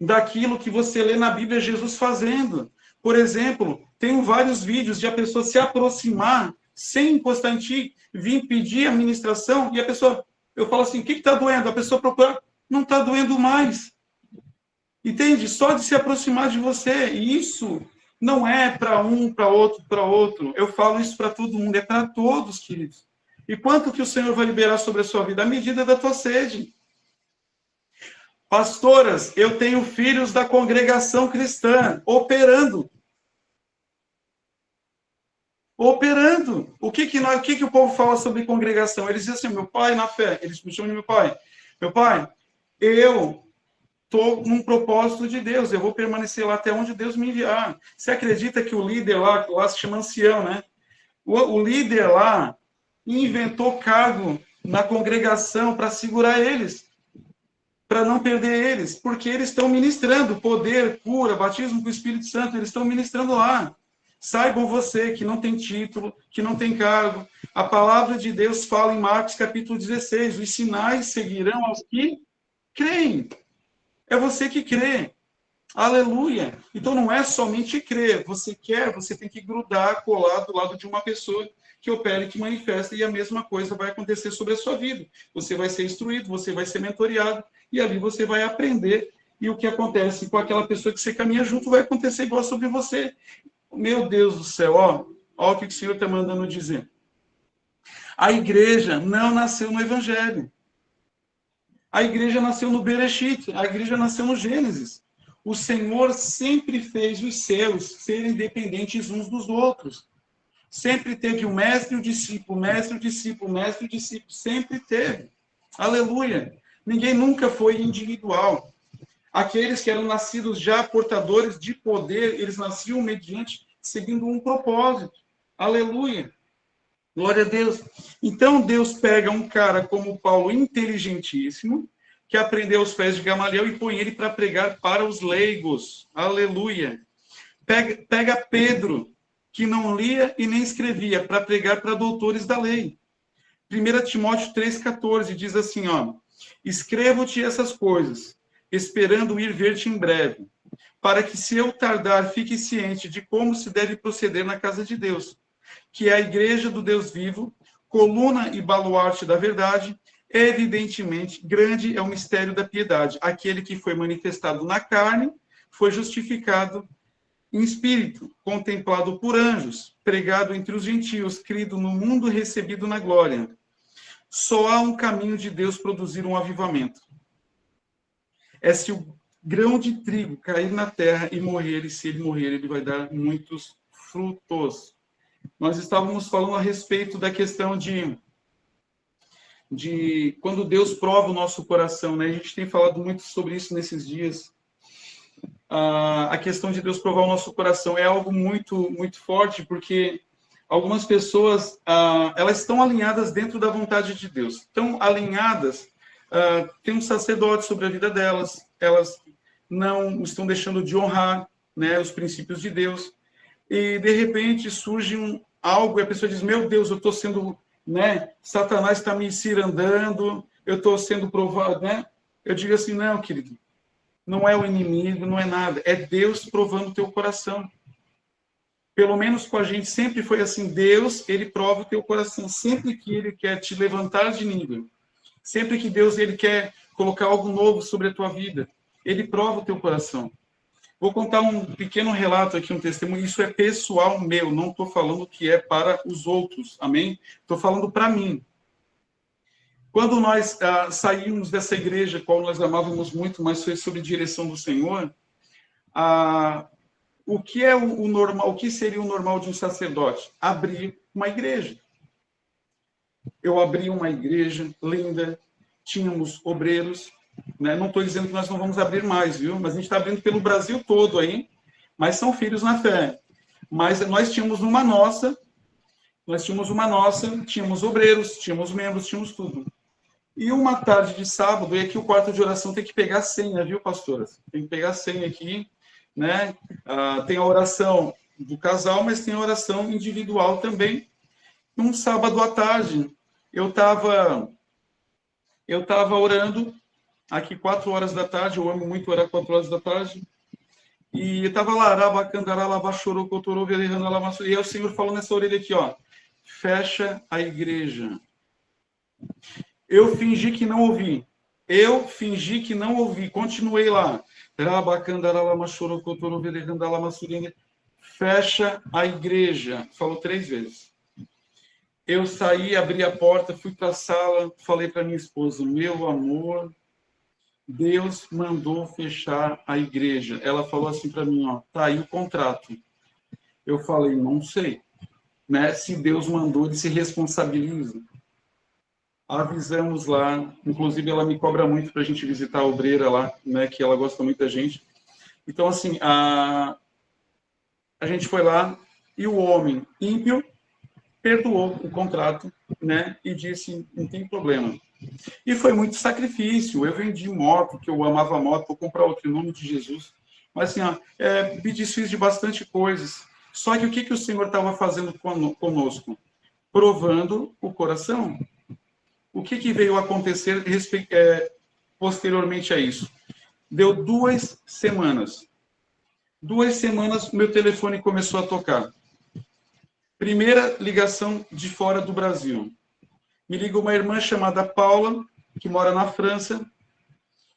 daquilo que você lê na Bíblia Jesus fazendo. Por exemplo, tenho vários vídeos de a pessoa se aproximar sem encostar em ti, vir pedir a ministração, e a pessoa, eu falo assim, o que está doendo? A pessoa procura, não está doendo mais. Entende? Só de se aproximar de você. E isso não é para um, para outro, para outro. Eu falo isso para todo mundo, é para todos, queridos. E quanto que o Senhor vai liberar sobre a sua vida? À medida da tua sede. Pastoras, eu tenho filhos da congregação cristã operando. Operando. O que o povo fala sobre congregação? Eles dizem assim, meu pai na fé. Eles me chamam de meu pai. Meu pai, eu estou num propósito de Deus. Eu vou permanecer lá até onde Deus me enviar. Você acredita que o líder lá se chama ancião, né? O líder lá inventou cargo na congregação para segurar eles, para não perder eles, porque eles estão ministrando poder, cura, batismo com o Espírito Santo, eles estão ministrando lá. Saibam você que não tem título, que não tem cargo. A palavra de Deus fala em Marcos capítulo 16, os sinais seguirão aos que creem. É você que crê. Aleluia. Então não é somente crer. Você quer, você tem que grudar, colar do lado de uma pessoa que opera e que manifesta, e a mesma coisa vai acontecer sobre a sua vida. Você vai ser instruído, você vai ser mentoreado, e ali você vai aprender, e o que acontece com aquela pessoa que você caminha junto vai acontecer igual sobre você. Meu Deus do céu, ó o que o Senhor está mandando dizer. A igreja não nasceu no Evangelho. A igreja nasceu no Bereshit, a igreja nasceu no Gênesis. O Senhor sempre fez os céus serem dependentes uns dos outros. Sempre teve o mestre e o discípulo, mestre e o discípulo, mestre e o discípulo, sempre teve. Aleluia. Ninguém nunca foi individual. Aqueles que eram nascidos já portadores de poder, eles nasciam mediante, seguindo um propósito. Aleluia. Glória a Deus. Então, Deus pega um cara como Paulo, inteligentíssimo, que aprendeu aos pés de Gamaliel e põe ele para pregar para os leigos. Aleluia. Pega Pedro, que não lia e nem escrevia, para pregar para doutores da lei. 1 Timóteo 3,14 diz assim, ó, escrevo-te essas coisas, esperando ir ver-te em breve, para que, se eu tardar, fique ciente de como se deve proceder na casa de Deus, que é a igreja do Deus vivo, coluna e baluarte da verdade. Evidentemente, grande é o mistério da piedade. Aquele que foi manifestado na carne, foi justificado em espírito, contemplado por anjos, pregado entre os gentios, crido no mundo, recebido na glória. Só há um caminho de Deus produzir um avivamento. É se o grão de trigo cair na terra e morrer, e se ele morrer, ele vai dar muitos frutos. Nós estávamos falando a respeito da questão de quando Deus prova o nosso coração, né? A gente tem falado muito sobre isso nesses dias. A questão de Deus provar o nosso coração é algo muito, muito forte, porque algumas pessoas, elas estão alinhadas dentro da vontade de Deus. Estão alinhadas, tem um sacerdote sobre a vida delas, elas não estão deixando de honrar, né, os princípios de Deus. E, de repente, surge algo e a pessoa diz, meu Deus, eu estou sendo, né, Satanás está me cirandando, eu estou sendo provado, né? Eu digo assim, não, querido, não é o inimigo, não é nada, é Deus provando o teu coração. Pelo menos com a gente sempre foi assim, Deus, ele prova o teu coração, sempre que ele quer te levantar de nível, sempre que Deus, ele quer colocar algo novo sobre a tua vida, ele prova o teu coração. Vou contar um pequeno relato aqui, um testemunho. Isso é pessoal meu, não estou falando que é para os outros, amém? Estou falando para mim. Quando nós saímos dessa igreja, qual nós amávamos muito, mas foi sob direção do Senhor, o que é o normal? O que seria o normal de um sacerdote? Abrir uma igreja. Eu abri uma igreja linda, tínhamos obreiros, né? Não estou dizendo que nós não vamos abrir mais, viu? Mas a gente está abrindo pelo Brasil todo aí, mas são filhos na fé. Mas nós tínhamos uma nossa, tínhamos obreiros, tínhamos membros, tínhamos tudo. E uma tarde de sábado, e aqui o quarto de oração tem que pegar senha, viu, pastoras? Tem que pegar senha aqui, né? Tem a oração do casal, mas tem a oração individual também. Um sábado à tarde, eu estava orando, aqui 4 horas da tarde, eu amo muito orar 4 horas da tarde, e eu estava lá, e aí o Senhor falou nessa orelha aqui, ó, fecha a igreja. Eu fingi que não ouvi, continuei lá, fecha a igreja, falou 3 vezes. Eu saí, abri a porta, fui para a sala, falei para minha esposa, meu amor, Deus mandou fechar a igreja. Ela falou assim para mim, ó, tá aí o contrato. Eu falei, não sei, né? Se Deus mandou, ele se responsabiliza. Avisamos lá, inclusive ela me cobra muito para a gente visitar a obreira lá, né? Que ela gosta muito da gente. Então, assim, a gente foi lá e o homem ímpio perdoou o contrato, né? E disse, não tem problema. E foi muito sacrifício. Eu vendi moto, que eu amava moto, vou comprar outro em nome de Jesus. Mas assim, me desfiz de bastante coisas. Só que o que o Senhor estava fazendo conosco? Provando o coração. O que veio acontecer posteriormente a isso? Deu 2 semanas. 2 semanas, meu telefone começou a tocar. Primeira ligação de fora do Brasil. Me liga uma irmã chamada Paula, que mora na França,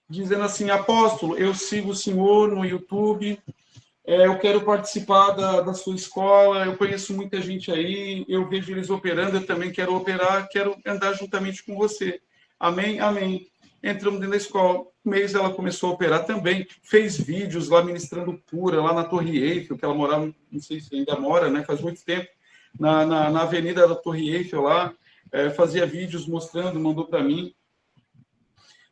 dizendo assim, apóstolo, eu sigo o senhor no YouTube, eu quero participar da sua escola, eu conheço muita gente aí, eu vejo eles operando, eu também quero operar, quero andar juntamente com você. Amém? Amém. Entramos dentro da escola. Um mês ela começou a operar também, fez vídeos lá ministrando cura, lá na Torre Eiffel, que ela morava, não sei se ainda mora, né? Faz muito tempo, na avenida da Torre Eiffel lá, fazia vídeos mostrando, mandou para mim.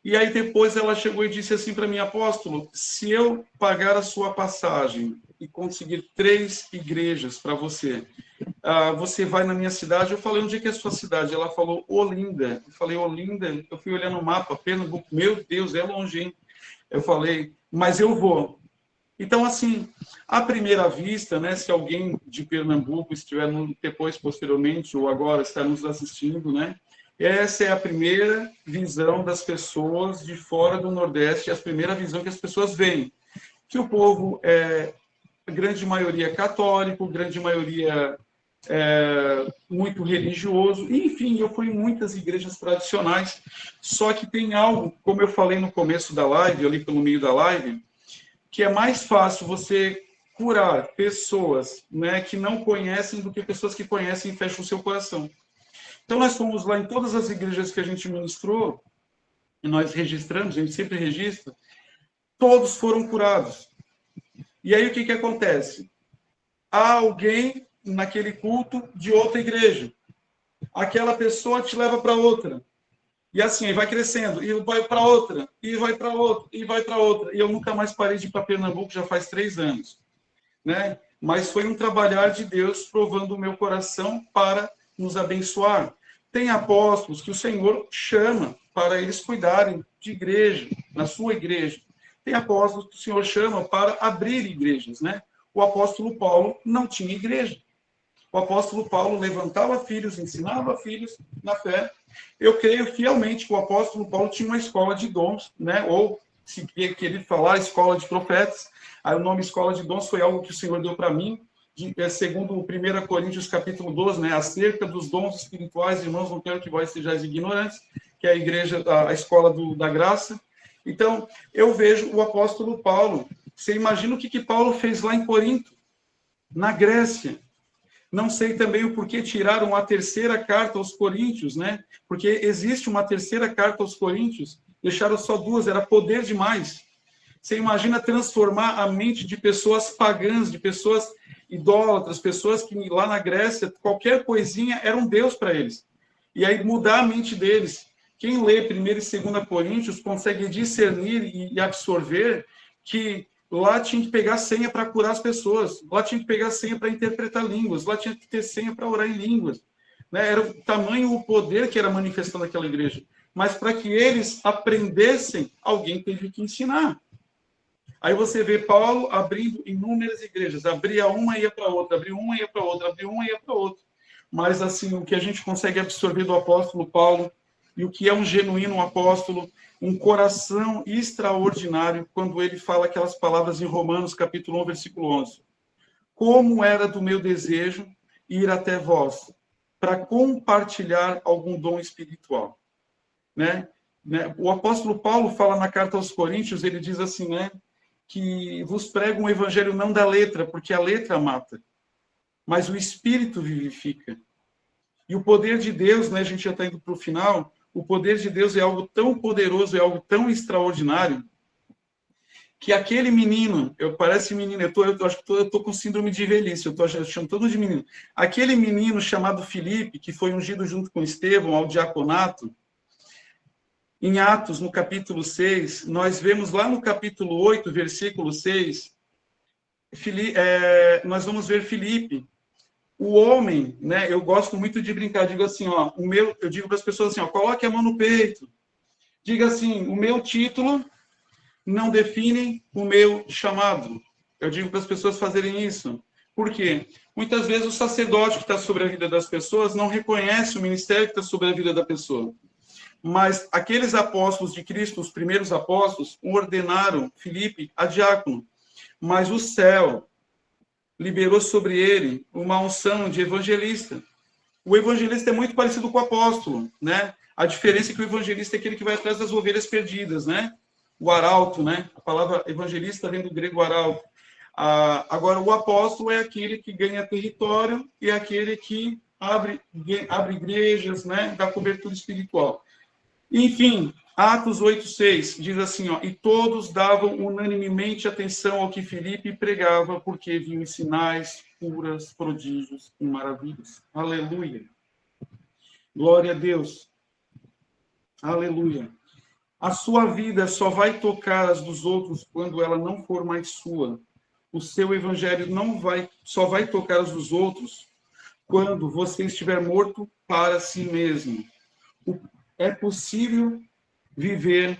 E aí depois ela chegou e disse assim para mim: apóstolo, se eu pagar a sua passagem e conseguir 3 igrejas para você, você vai na minha cidade? Eu falei: onde é que é a sua cidade? Ela falou: Olinda. Eu falei: Olinda? Eu fui olhando o mapa, Pernambuco, meu Deus, é longe, hein? Eu falei: mas eu vou. Então, assim, à primeira vista, né, se alguém de Pernambuco estiver depois, posteriormente, ou agora está nos assistindo, né, essa é a primeira visão das pessoas de fora do Nordeste, a primeira visão que as pessoas veem, que o povo é, a grande maioria católico, grande maioria muito religioso, e, enfim, eu fui em muitas igrejas tradicionais, só que tem algo, como eu falei no começo da live, ali pelo meio da live, que é mais fácil você curar pessoas, né, que não conhecem do que pessoas que conhecem e fecham o seu coração. Então, nós fomos lá em todas as igrejas que a gente ministrou, e nós registramos, a gente sempre registra, todos foram curados. E aí, o que acontece? Há alguém naquele culto de outra igreja. Aquela pessoa te leva para outra. E assim, vai crescendo, e vai para outra, e vai para outra, e vai para outra. E eu nunca mais parei de ir para Pernambuco, já faz 3 anos. Né? Mas foi um trabalhar de Deus provando o meu coração para nos abençoar. Tem apóstolos que o Senhor chama para eles cuidarem de igreja, na sua igreja. Tem apóstolos que o Senhor chama para abrir igrejas, né? O apóstolo Paulo não tinha igreja. O apóstolo Paulo levantava filhos, ensinava filhos na fé. Eu creio fielmente que o apóstolo Paulo tinha uma escola de dons, né? Ou, se querer falar, escola de profetas. Aí o nome escola de dons foi algo que o Senhor deu para mim, segundo 1 Coríntios capítulo 12, né? Acerca dos dons espirituais, irmãos, não quero que vós sejais ignorantes, que é a igreja, a escola da graça. Então, eu vejo o apóstolo Paulo. Você imagina o que Paulo fez lá em Corinto, na Grécia. Não sei também o porquê tiraram a 3ª carta aos Coríntios, né? Porque existe uma 3ª carta aos Coríntios, deixaram só 2, era poder demais. Você imagina transformar a mente de pessoas pagãs, de pessoas idólatras, pessoas que lá na Grécia, qualquer coisinha era um Deus para eles. E aí mudar a mente deles. Quem lê 1 e 2 Coríntios consegue discernir e absorver que lá tinha que pegar senha para curar as pessoas, lá tinha que pegar senha para interpretar línguas, lá tinha que ter senha para orar em línguas. Né? Era o tamanho, o poder que era manifestado naquela igreja. Mas para que eles aprendessem, alguém teve que ensinar. Aí você vê Paulo abrindo inúmeras igrejas, abria uma e ia para outra, abria uma e ia para outra, abria uma e ia para outra. Mas assim, o que a gente consegue absorver do apóstolo Paulo e o que é um genuíno apóstolo, um coração extraordinário, quando ele fala aquelas palavras em Romanos, capítulo 1, versículo 11. Como era do meu desejo ir até vós, para compartilhar algum dom espiritual. Né? O apóstolo Paulo fala na carta aos Coríntios, ele diz assim, né, que vos prego um evangelho não da letra, porque a letra mata, mas o espírito vivifica. E o poder de Deus, né, a gente já está indo para o final, o poder de Deus é algo tão poderoso, é algo tão extraordinário, que aquele menino, parece menino, eu acho que eu estou com síndrome de velhice, eu estou achando todo de menino. Aquele menino chamado Filipe, que foi ungido junto com Estevão ao diaconato, em Atos, no capítulo 6, nós vemos lá no capítulo 8, versículo 6, nós vamos ver Filipe, o homem, né? Eu gosto muito de brincar, digo assim, ó, eu digo para as pessoas assim, ó, coloque a mão no peito, diga assim, o meu título não define o meu chamado. Eu digo para as pessoas fazerem isso. Por quê? Muitas vezes o sacerdote que está sobre a vida das pessoas não reconhece o ministério que está sobre a vida da pessoa. Mas aqueles apóstolos de Cristo, os primeiros apóstolos, ordenaram Filipe a diácono. Mas o céu liberou sobre ele uma unção de evangelista. O evangelista é muito parecido com o apóstolo, né? A diferença é que o evangelista é aquele que vai atrás das ovelhas perdidas, né? O arauto, né? A palavra evangelista vem do grego arauto. Agora, o apóstolo é aquele que ganha território e é aquele que abre igrejas, né? Dá cobertura espiritual. Enfim, Atos 8:6 diz assim, ó, e todos davam unanimemente atenção ao que Filipe pregava, porque viam sinais, curas, prodígios e maravilhas. Aleluia. Glória a Deus. Aleluia. A sua vida só vai tocar as dos outros quando ela não for mais sua. O seu evangelho só vai tocar as dos outros quando você estiver morto para si mesmo. É possível viver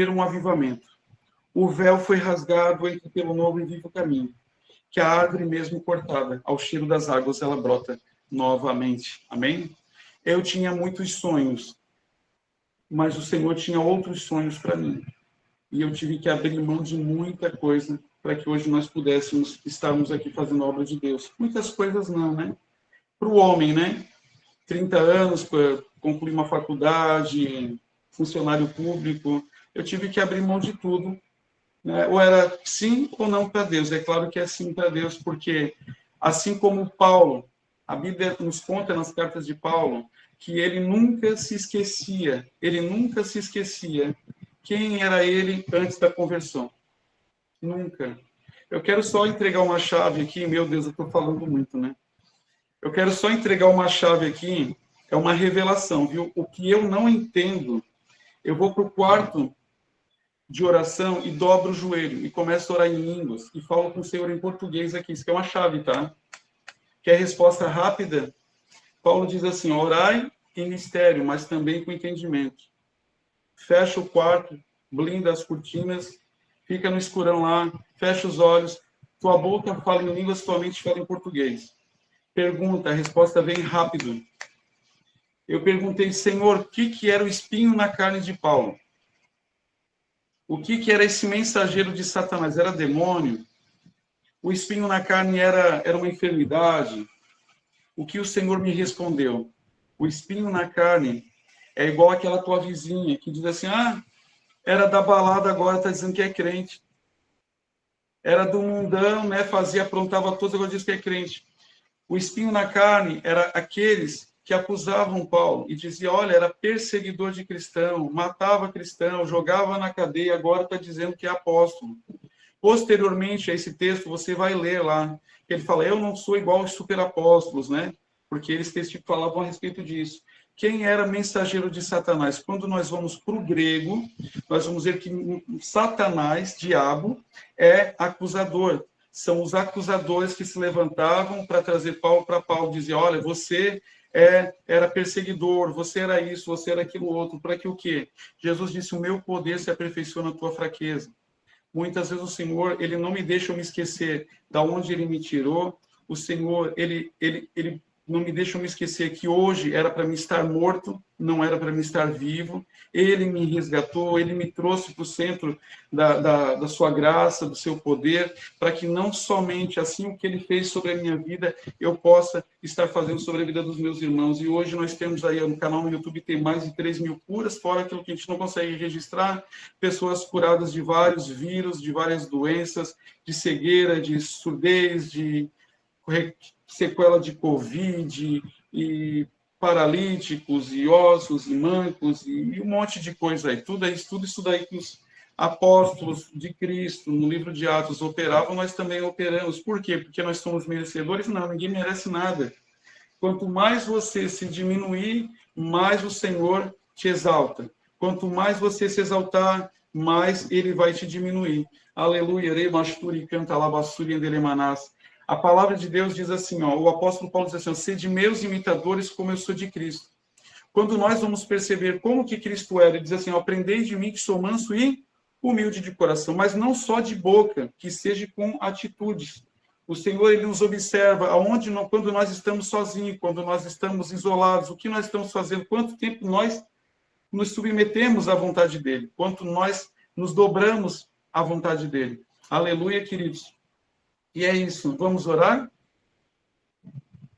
um avivamento. O véu foi rasgado entre pelo novo e vivo caminho, que a árvore mesmo cortada, ao cheiro das águas, ela brota novamente. Amém? Eu tinha muitos sonhos, mas o Senhor tinha outros sonhos para mim. E eu tive que abrir mão de muita coisa para que hoje nós pudéssemos estarmos aqui fazendo a obra de Deus. Muitas coisas não, né? Para o homem, né? 30 anos para concluir uma faculdade, funcionário público, eu tive que abrir mão de tudo, né? Ou era sim ou não para Deus. É claro que é sim para Deus, porque assim como Paulo, a Bíblia nos conta nas cartas de Paulo, que ele nunca se esquecia quem era ele antes da conversão. Nunca. Eu quero só entregar uma chave aqui, meu Deus, eu estou falando muito, né? Eu quero só entregar uma chave aqui, é uma revelação, viu? O que eu não entendo, eu vou para o quarto de oração e dobro o joelho e começo a orar em línguas e falo com o Senhor em português aqui. Isso que é uma chave, tá? Quer resposta rápida? Paulo diz assim, orai em mistério, mas também com entendimento. Fecha o quarto, blinda as cortinas, fica no escurão lá, fecha os olhos, tua boca fala em línguas, tua mente fala em português. Pergunta, a resposta vem rápido. Eu perguntei, Senhor, o que era o espinho na carne de Paulo? O que era esse mensageiro de Satanás? Era demônio? O espinho na carne era uma enfermidade? O que o Senhor me respondeu? O espinho na carne é igual aquela tua vizinha que diz assim, era da balada, agora está dizendo que é crente. Era do mundão, né? Aprontava todos, agora diz que é crente. O espinho na carne era aqueles que acusavam Paulo e diziam, olha, era perseguidor de cristão, matava cristão, jogava na cadeia, agora está dizendo que é apóstolo. Posteriormente a esse texto, você vai ler lá, que ele fala, eu não sou igual aos superapóstolos, né? Porque eles falavam a respeito disso. Quem era mensageiro de Satanás? Quando nós vamos para o grego, nós vamos ver que Satanás, diabo, é acusador. São os acusadores que se levantavam para trazer Paulo para Paulo, dizer, olha, você era perseguidor, você era isso, você era aquilo outro, para que o quê? Jesus disse, o meu poder se aperfeiçoa na tua fraqueza. Muitas vezes o Senhor, ele não me deixa me esquecer da onde ele me tirou. O Senhor, ele não me deixa me esquecer que hoje era para mim estar morto, não era para mim estar vivo. Ele me resgatou, ele me trouxe para o centro da sua graça, do seu poder, para que não somente assim o que ele fez sobre a minha vida, eu possa estar fazendo sobre a vida dos meus irmãos. E hoje nós temos aí no canal no YouTube, tem mais de 3.000 curas, fora aquilo que a gente não consegue registrar, pessoas curadas de vários vírus, de várias doenças, de cegueira, de surdez, de sequela de Covid, e paralíticos, e ossos, e mancos, e um monte de coisa aí. Tudo isso daí que os apóstolos de Cristo, no livro de Atos, operavam, nós também operamos. Por quê? Porque nós somos merecedores? Não, ninguém merece nada. Quanto mais você se diminuir, mais o Senhor te exalta. Quanto mais você se exaltar, mais ele vai te diminuir. Aleluia, remasturi, canta labassuri, endelemanás. A palavra de Deus diz assim, o apóstolo Paulo diz assim, sede meus imitadores como eu sou de Cristo. Quando nós vamos perceber como que Cristo era, ele diz assim, aprendei de mim que sou manso e humilde de coração, mas não só de boca, que seja com atitudes. O Senhor, ele nos observa quando nós estamos sozinhos, quando nós estamos isolados, o que nós estamos fazendo, quanto tempo nós nos submetemos à vontade dele, quanto nós nos dobramos à vontade dele. Aleluia, queridos. E é isso. Vamos orar?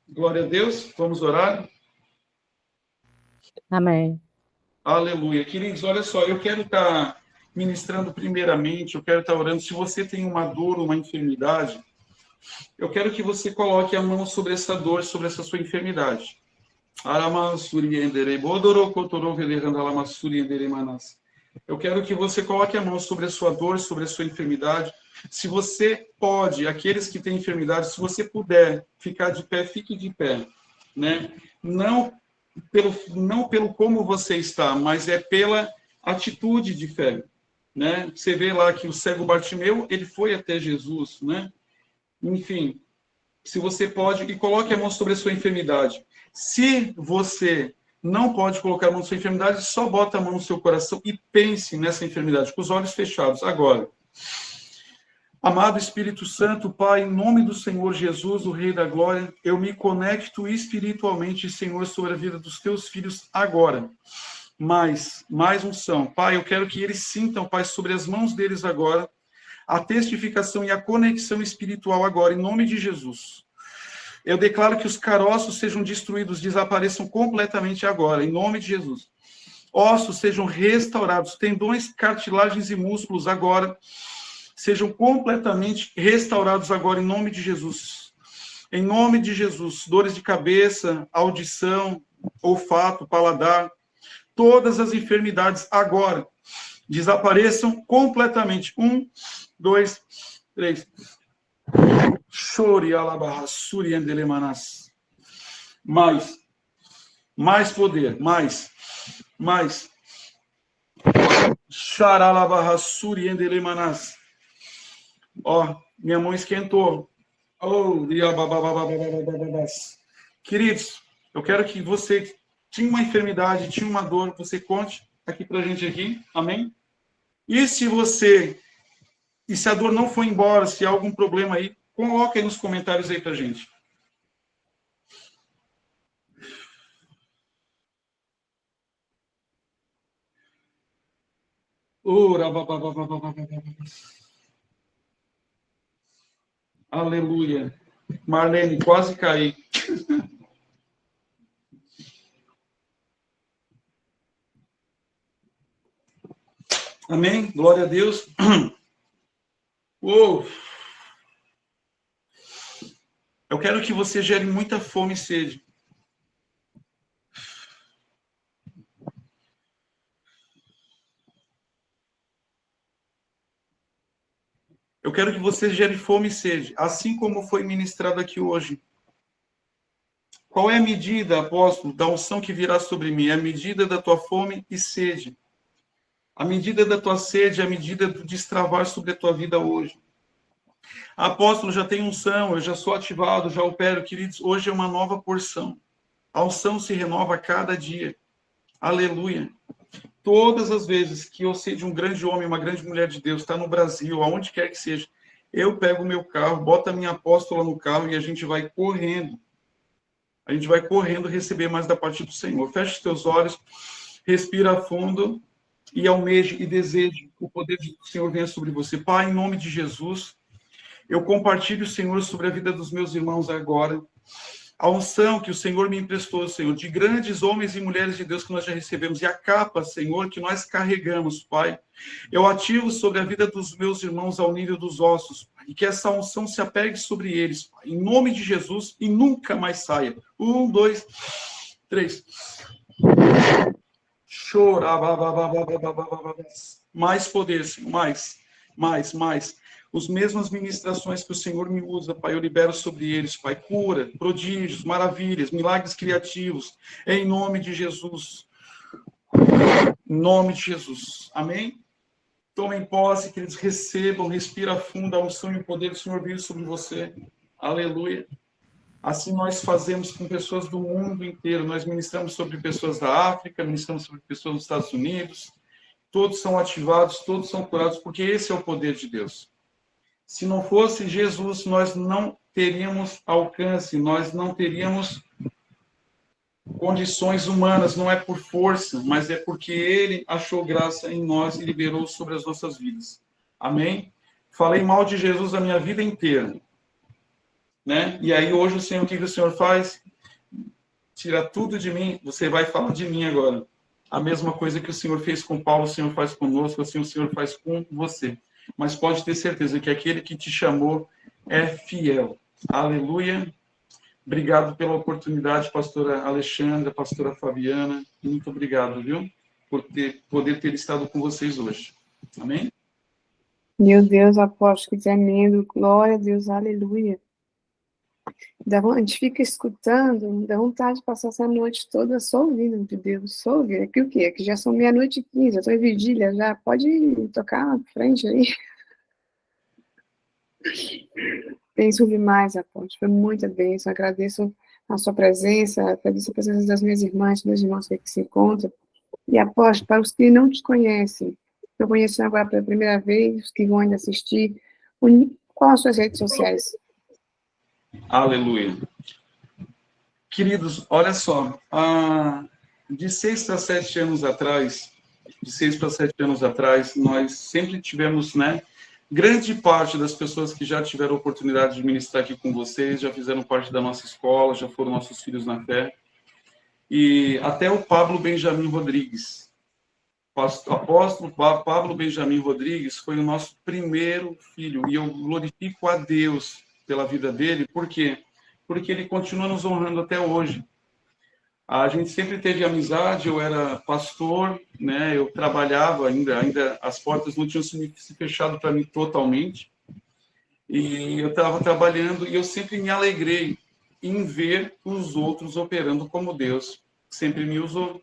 Glória a Deus. Vamos orar? Amém. Aleluia. Queridos, olha só, eu quero estar ministrando primeiramente, eu quero estar orando. Se você tem uma dor, uma enfermidade, eu quero que você coloque a mão sobre essa dor, sobre essa sua enfermidade. Eu quero que você coloque a mão sobre a sua dor, sobre a sua enfermidade. Se você pode, aqueles que têm enfermidade, se você puder ficar de pé, fique de pé, né? Não pelo como você está, mas é atitude de fé, né? Você vê lá que o cego Bartimeu, ele foi até Jesus, né? Enfim, se você pode, e coloque a mão sobre a sua enfermidade. Se você não pode colocar a mão na sua enfermidade, só bota a mão no seu coração e pense nessa enfermidade, com os olhos fechados. Agora, amado Espírito Santo, Pai, em nome do Senhor Jesus, o Rei da Glória, eu me conecto espiritualmente, Senhor, sobre a vida dos teus filhos agora. Mais unção. Pai, eu quero que eles sintam, Pai, sobre as mãos deles agora, a testificação e a conexão espiritual agora, em nome de Jesus. Eu declaro que os caroços sejam destruídos, desapareçam completamente agora, em nome de Jesus. Ossos sejam restaurados, tendões, cartilagens e músculos agora sejam completamente restaurados agora, em nome de Jesus. Em nome de Jesus. Dores de cabeça, audição, olfato, paladar, todas as enfermidades agora desapareçam completamente. 1, 2, 3. Chore alabarra suri endelemanas. Mais poder, mais. Charalabarra suri endelemanas. Ó, minha mão esquentou. Oh, queridos, eu quero que você tinha uma enfermidade, tinha uma dor, você conte aqui pra gente aqui, amém? E se a dor não foi embora, se há algum problema aí, coloca aí nos comentários aí pra gente. Aleluia. Marlene, quase caí. Amém? Glória a Deus. Uou. Eu quero que você gere muita fome e sede. Eu quero que você gere fome e sede, assim como foi ministrado aqui hoje. Qual é a medida, apóstolo, da unção que virá sobre mim? É a medida da tua fome e sede. A medida da tua sede é a medida do destravar sobre a tua vida hoje. Apóstolo, já tem unção, eu já sou ativado, já opero. Queridos, hoje é uma nova porção. A unção se renova a cada dia. Aleluia. Todas as vezes que eu sei de um grande homem, uma grande mulher de Deus, está no Brasil, aonde quer que seja, eu pego o meu carro, boto a minha apóstola no carro e a gente vai correndo. A gente vai correndo receber mais da parte do Senhor. Feche os teus olhos, respira fundo e almeje e deseje que o poder do Senhor venha sobre você. Pai, em nome de Jesus, eu compartilho, Senhor, sobre a vida dos meus irmãos agora. A unção que o Senhor me emprestou, Senhor, de grandes homens e mulheres de Deus que nós já recebemos, e a capa, Senhor, que nós carregamos, Pai. Eu ativo sobre a vida dos meus irmãos ao nível dos ossos, Pai, e que essa unção se apegue sobre eles, Pai, em nome de Jesus, e nunca mais saia. 1, 2, 3. Chora. Mais poder, Senhor, mais. As mesmas ministrações que o Senhor me usa, Pai, eu libero sobre eles, Pai, cura, prodígios, maravilhas, milagres criativos, em nome de Jesus. Em nome de Jesus. Amém? Tomem posse, que eles recebam, respira fundo a unção e o poder do Senhor vir sobre você. Aleluia. Assim nós fazemos com pessoas do mundo inteiro. Nós ministramos sobre pessoas da África, ministramos sobre pessoas dos Estados Unidos. Todos são ativados, todos são curados, porque esse é o poder de Deus. Se não fosse Jesus, nós não teríamos alcance, nós não teríamos condições humanas, não é por força, mas é porque Ele achou graça em nós e liberou sobre as nossas vidas. Amém? Falei mal de Jesus a minha vida inteira, né? E aí hoje o que o Senhor faz? Tira tudo de mim, você vai falar de mim agora. A mesma coisa que o Senhor fez com Paulo, o Senhor faz conosco, assim o Senhor faz com você. Mas pode ter certeza que aquele que te chamou é fiel. Aleluia. Obrigado pela oportunidade, pastora Alexandra, pastora Fabiana. Muito obrigado, viu? Por poder ter estado com vocês hoje. Amém? Meu Deus, apóstolo, que tremendo. Glória a Deus, aleluia. A gente fica escutando, dá vontade de passar essa noite toda só ouvindo de Deus, só ouvindo. Aqui o quê? Aqui já são 00:15, eu estou em vigília já, pode tocar na frente aí. Penso demais, apóstolo, foi muita bênção, agradeço a sua presença, agradeço a presença das minhas irmãs, meus irmãos que se encontram. E apóstolo, para os que não te conhecem, estou conhecendo agora pela primeira vez, os que vão ainda assistir, quais as suas redes sociais? Aleluia. Queridos, olha só, de 6 para 7 anos atrás, nós sempre tivemos, né, grande parte das pessoas que já tiveram a oportunidade de ministrar aqui com vocês, já fizeram parte da nossa escola, já foram nossos filhos na fé, e até o Pablo Benjamin Rodrigues, apóstolo Pablo Benjamin Rodrigues foi o nosso primeiro filho, e eu glorifico a Deus pela vida dele, por quê? Porque ele continua nos honrando até hoje. A gente sempre teve amizade, eu era pastor, né? Eu trabalhava ainda as portas não tinham se fechado para mim totalmente, e eu estava trabalhando e eu sempre me alegrei em ver os outros operando como Deus sempre me usou.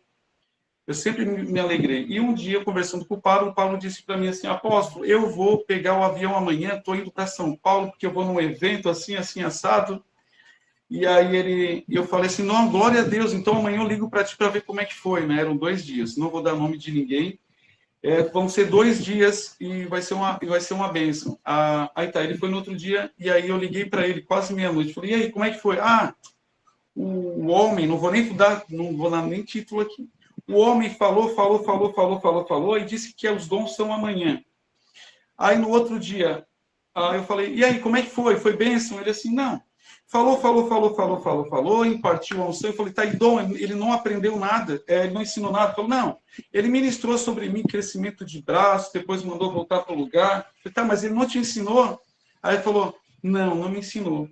Eu sempre me alegrei. E um dia, conversando com o Paulo disse para mim assim, apóstolo, eu vou pegar o avião amanhã, estou indo para São Paulo, porque eu vou num evento assim, assado. E aí eu falei assim, não, glória a Deus, então amanhã eu ligo para ti para ver como é que foi, né? Eram 2 dias, não vou dar nome de ninguém. Vão ser 2 dias e vai ser uma bênção. Aí tá, ele foi no outro dia, e aí eu liguei para ele quase meia-noite. Falei, e aí, como é que foi? O homem, não vou dar nem título aqui. O homem falou, e disse que os dons são amanhã. Aí no outro dia, eu falei, e aí, como é que foi? Foi bênção? Ele assim, não. Falou, impartiu a unção. Eu falei, tá, e dom? Ele não aprendeu nada, ele não ensinou nada. Falou, não. Ele ministrou sobre mim crescimento de braço, depois mandou voltar para o lugar. Eu falei, tá, mas ele não te ensinou? Aí ele falou, não me ensinou.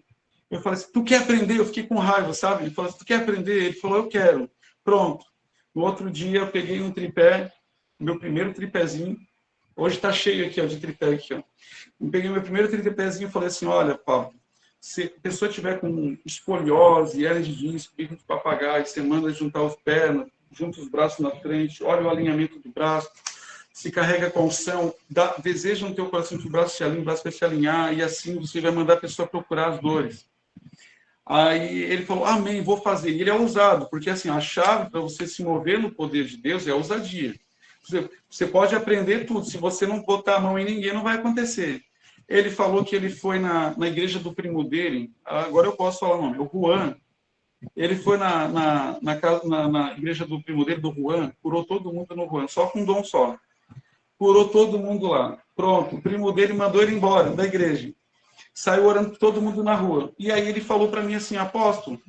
Eu falei assim, tu quer aprender? Eu fiquei com raiva, sabe? Ele falou assim, tu quer aprender? Ele falou, eu quero. Pronto. No outro dia, eu peguei um tripé, meu primeiro tripézinho. Hoje está cheio aqui, ó, de tripé aqui, ó. Eu peguei meu primeiro tripézinho e falei assim, olha, Paulo, se a pessoa tiver com escoliose, hernia de disco, bico de papagaio, você manda juntar as pernas, junta os braços na frente, olha o alinhamento do braço, se carrega com unção, deseja no teu coração que o braço vai se alinhar, e assim você vai mandar a pessoa procurar as dores. Aí ele falou, amém, vou fazer. E ele é ousado, porque assim, a chave para você se mover no poder de Deus é a ousadia. Você pode aprender tudo, se você não botar a mão em ninguém, não vai acontecer. Ele falou que ele foi na igreja do primo dele, agora eu posso falar o nome, o Juan. Ele foi na igreja do primo dele, do Juan, curou todo mundo no Juan, só com um dom só. Curou todo mundo lá. Pronto, o primo dele mandou ele embora da igreja. Saiu orando todo mundo na rua. E aí ele falou para mim assim, apóstolo,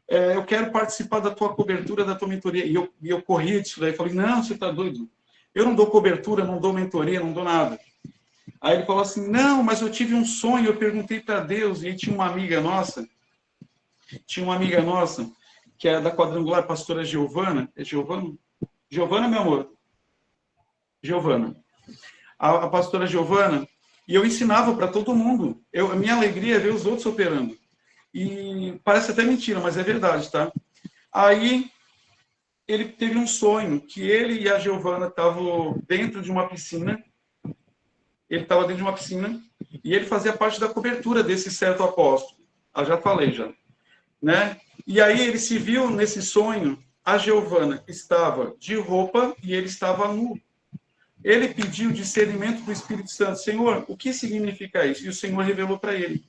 eu quero participar da tua cobertura, da tua mentoria. E eu corri disso daí, falei, não, você está doido. Eu não dou cobertura, não dou mentoria, não dou nada. Aí ele falou assim, não, mas eu tive um sonho, eu perguntei para Deus, e tinha uma amiga nossa, que é da Quadrangular, a pastora Giovana. É Giovana? Giovana, meu amor? Giovana. A pastora Giovana, e eu ensinava para todo mundo. A minha alegria é ver os outros operando. E parece até mentira, mas é verdade, tá? Aí ele teve um sonho que ele e a Giovana estavam dentro de uma piscina. Ele estava dentro de uma piscina e ele fazia parte da cobertura desse certo apóstolo. Já falei já, né? E aí ele se viu nesse sonho, a Giovana estava de roupa e ele estava nu. Ele pediu discernimento do Espírito Santo. Senhor, o que significa isso? E o Senhor revelou para ele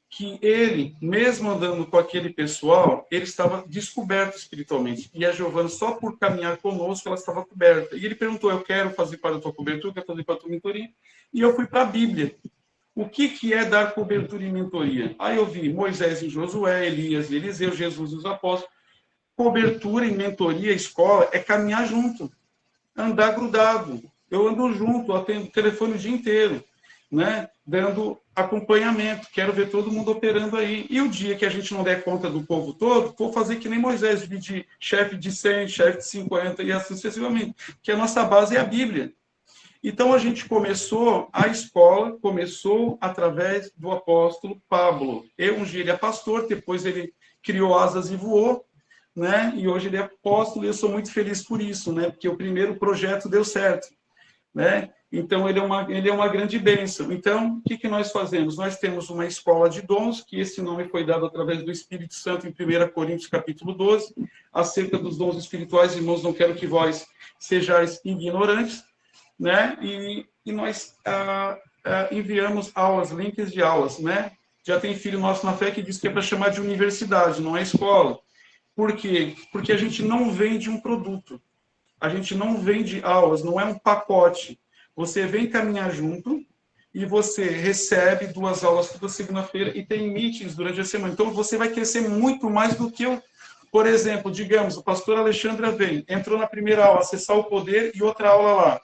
que ele, mesmo andando com aquele pessoal, ele estava descoberto espiritualmente. E a Giovana, só por caminhar conosco, ela estava coberta. E ele perguntou, eu quero fazer para a tua cobertura, quero fazer para a tua mentoria. E eu fui para a Bíblia. O que é dar cobertura e mentoria? Aí eu vi Moisés e Josué, Elias e Eliseu, Jesus e os apóstolos. Cobertura e mentoria, escola, é caminhar junto, andar grudado. Eu ando junto, atendo telefone o dia inteiro, né? Dando acompanhamento. Quero ver todo mundo operando aí. E o dia que a gente não der conta do povo todo, vou fazer que nem Moisés, dividir chefe de 100, chefe de 50 e assim sucessivamente. Que a nossa base é a Bíblia. Então, a gente começou, a escola começou através do apóstolo Pablo. Eu ungi ele a pastor, depois ele criou asas e voou, né? E hoje ele é apóstolo e eu sou muito feliz por isso, né? Porque o primeiro projeto deu certo, né? Então, ele é uma grande bênção. Então, o que nós fazemos? Nós temos uma escola de dons, que esse nome foi dado através do Espírito Santo em 1 Coríntios, capítulo 12, acerca dos dons espirituais. Irmãos, não quero que vós sejais ignorantes, né? E nós enviamos aulas, links de aulas, né? Já tem filho nosso na fé que diz que é para chamar de universidade, não é escola. Por quê? Porque a gente não vende um produto. A gente não vende aulas, não é um pacote. Você vem caminhar junto e você recebe 2 aulas toda segunda-feira e tem meetings durante a semana. Então, você vai crescer muito mais do que eu. Por exemplo, digamos, o pastor Alexandra vem, entrou na primeira aula, acessar o poder, e outra aula lá.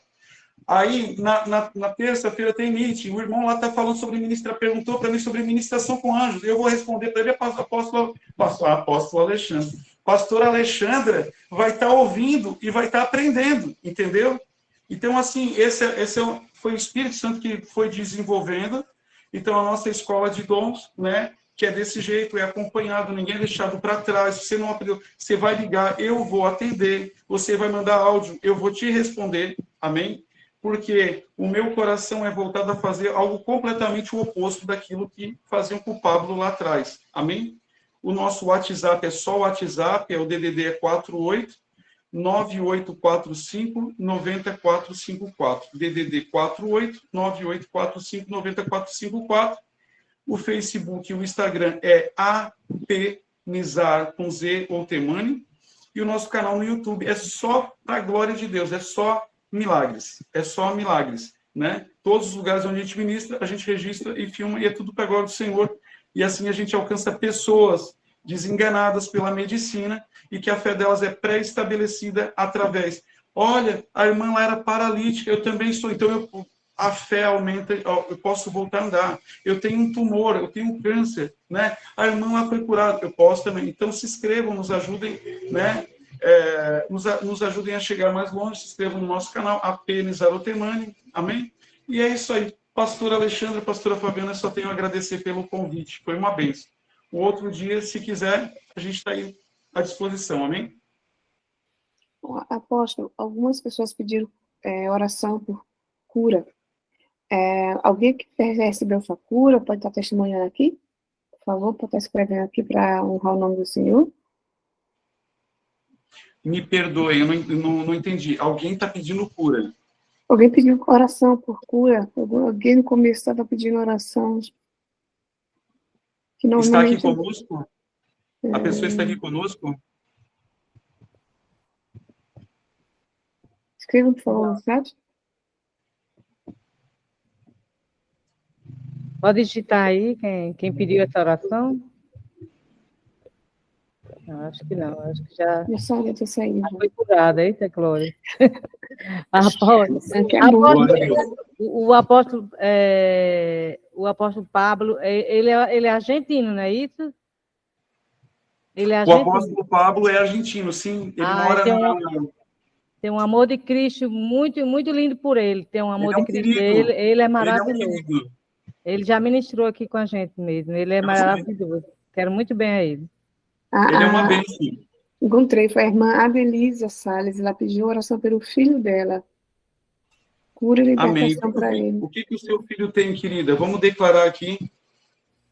Aí, na terça-feira tem meeting, o irmão lá está falando sobre ministrar, perguntou para mim sobre ministração com anjos, eu vou responder para ele, apóstolo Alexandre. Pastora Alexandra vai estar ouvindo e vai estar aprendendo, entendeu? Então, assim, foi o Espírito Santo que foi desenvolvendo. Então, a nossa escola de dons, né, que é desse jeito, é acompanhado, ninguém é deixado para trás. Você não aprendeu, você vai ligar, eu vou atender. Você vai mandar áudio, eu vou te responder. Amém? Porque o meu coração é voltado a fazer algo completamente o oposto daquilo que faziam com o Pablo lá atrás. Amém? O nosso WhatsApp é só o WhatsApp, o DDD é 48 9845 9454. DDD 48 9845 9454. O Facebook e o Instagram é apnizar com Z ou Temani. E o nosso canal no YouTube é só para a glória de Deus, é só milagres, né? Todos os lugares onde a gente ministra, a gente registra e filma, e é tudo para a glória do Senhor. E assim a gente alcança pessoas desenganadas pela medicina e que a fé delas é pré-estabelecida através. Olha, a irmã lá era paralítica, eu também sou, então a fé aumenta, eu posso voltar a andar. Eu tenho um tumor, eu tenho um câncer, né? A irmã lá foi curada, eu posso também. Então se inscrevam, nos ajudem, né? Nos ajudem a chegar mais longe, se inscrevam no nosso canal, apenas Arotemani, amém? E é isso aí. Pastor Alexandre, pastora Fabiana, só tenho a agradecer pelo convite, foi uma bênção. O outro dia, se quiser, a gente está aí à disposição, amém? Apóstolo, algumas pessoas pediram oração por cura. Alguém que recebeu sua cura pode estar testemunhando aqui? Por favor, pode estar escrevendo aqui para honrar o nome do Senhor. Me perdoe, eu não entendi. Alguém está pedindo cura. Alguém pediu oração por cura? Alguém no começo estava pedindo oração. Que Está aqui normalmente conosco? A pessoa está aqui conosco? escrevam, por favor, no chat. Pode digitar aí quem pediu essa oração? Não, acho que não, acho que já Já ter saído. foi curada, eita, Glória. Apóstolo, Que é bom. o apóstolo Pablo, ele é argentino, não é isso? Ele é O argentino. apóstolo Pablo é argentino, sim. Ele mora tem um amor de Cristo muito, muito lindo por ele. Tem um amor Ele é de um Cristo. querido. Ele é Ele é um maravilhoso. querido. Ele já ministrou aqui com a gente mesmo. Ele é maravilhoso. Quero muito bem a ele. Ele é uma bênção. Encontrei, foi a irmã Adelisa Salles. Ela pediu oração pelo filho dela. Cura e libertação para ele. O que o seu filho tem, querida? Vamos declarar aqui.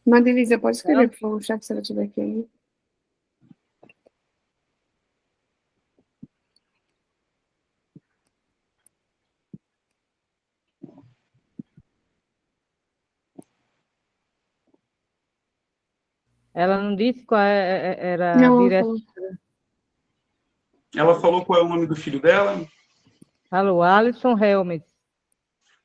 Irmã Adelisa, pode escrever, por favor, chat, se ela estiver aqui ainda. Ela não disse qual era Não, direto. Ela falou qual é o nome do filho dela? Alô, Alisson Helmet.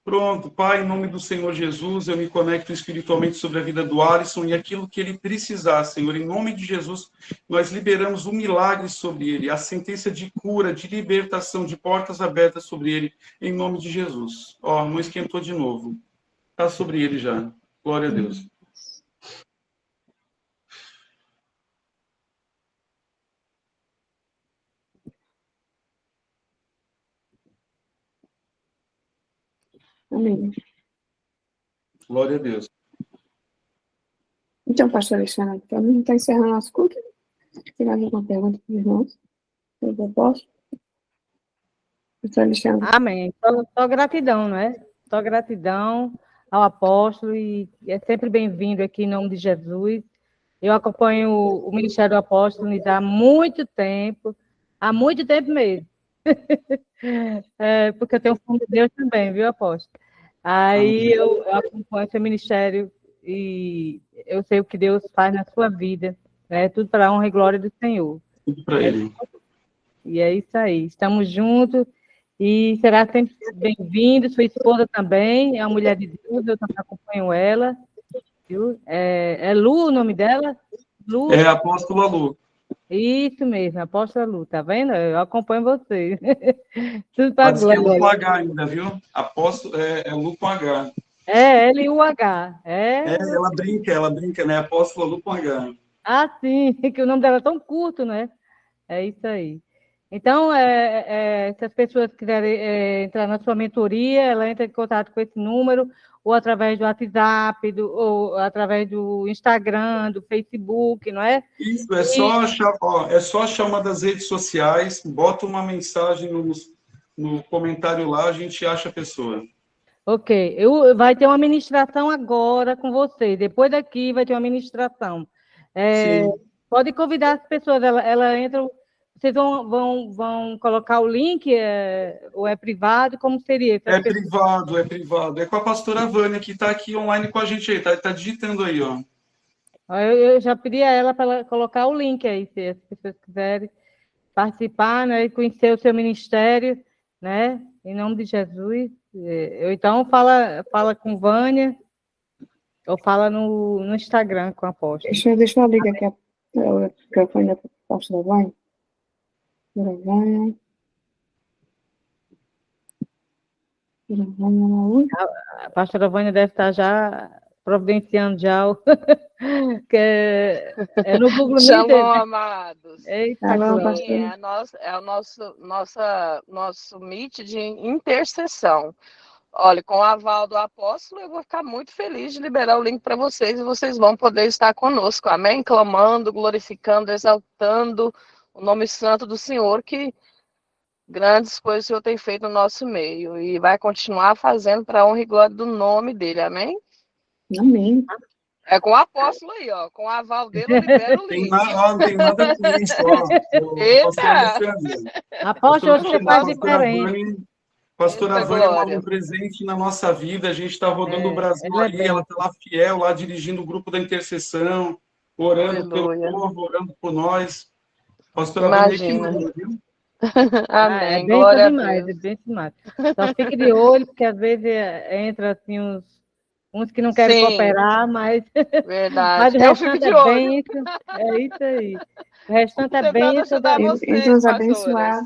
Pronto, Pai, em nome do Senhor Jesus, eu me conecto espiritualmente sobre a vida do Alisson e aquilo que ele precisar, Senhor. Em nome de Jesus, nós liberamos um milagre sobre ele, a sentença de cura, de libertação, de portas abertas sobre ele, em nome de Jesus. Ó, não esquentou de novo. Está sobre ele já. Glória a Deus. Amém. Glória a Deus. Então, pastor Alexandre, para mim está encerrando nosso culto. Tem mais alguma pergunta para os irmãos? Eu posso? Pastor Alexandre. Amém. Só gratidão, não é? Só gratidão ao apóstolo e é sempre bem-vindo aqui em nome de Jesus. Eu acompanho o Ministério do Apóstolo há muito tempo mesmo. Porque eu tenho fome de Deus também, viu, apóstolo? Aí eu acompanho seu ministério e eu sei o que Deus faz na sua vida. É tudo para a honra e glória do Senhor. Tudo para Ele. E é isso aí. Estamos juntos e será sempre bem-vindo. Sua esposa também é uma mulher de Deus, eu também acompanho ela. Viu? É Lu o nome dela? Lu? É Apóstola Lu. Isso mesmo, apóstola Lu, tá vendo? Eu acompanho vocês. Tudo para Pode ser Lu com glória. H ainda, viu? Apóstolo é Lu com H. É L-U-H. Ela brinca, né? Apóstola Lu com H. Ah, sim, que o nome dela é tão curto, né? É isso aí. Então, se as pessoas quiserem entrar na sua mentoria, ela entra em contato com esse número, ou através do WhatsApp, ou através do Instagram, do Facebook, não é? Isso, é só achar uma das redes sociais, bota uma mensagem no comentário lá, a gente acha a pessoa. Ok, vai ter uma ministração agora com você. Depois daqui vai ter uma ministração. Sim. Pode convidar as pessoas, ela entra. Vocês vão colocar o link, ou é privado? Como seria? É privado. É com a pastora Vânia, que está aqui online com a gente aí, tá digitando aí, ó. Eu já pedi a ela para ela colocar o link aí, se as pessoas quiserem participar, né, e conhecer o seu ministério, né, em nome de Jesus. Então, fala com Vânia, ou fala no Instagram com a apóstola. Deixa eu abrir aqui o microfone da pastora Vânia. A pastora Vânia deve estar já providenciando já que é no Google Meet. Shalom, amados. Eita, é o nosso Meet de intercessão. Olha, com o aval do apóstolo, eu vou ficar muito feliz de liberar o link para vocês e vocês vão poder estar conosco, amém? Clamando, glorificando, exaltando o nome santo do Senhor, que grandes coisas o Senhor tem feito no nosso meio e vai continuar fazendo para a honra e glória do nome dele, amém? Amém. É com o apóstolo aí, ó. Com o aval dele, eu libero o link. Não tem nada com isso, ó. Eita! Apóstolo, você faz diferente. Pastora Vânia manda um presente na nossa vida, a gente está rodando o Brasil aí, ela está lá fiel, lá dirigindo o grupo da intercessão, orando pelo povo, orando por nós. Pastora Vânia que manda, viu? Amém, glória demais, é bem demais. Só fique de olho, porque às vezes entra assim uns que não querem cooperar, mas... Verdade, mas o restante é bênção, é isso aí. O restante é bênção. Deus abençoar.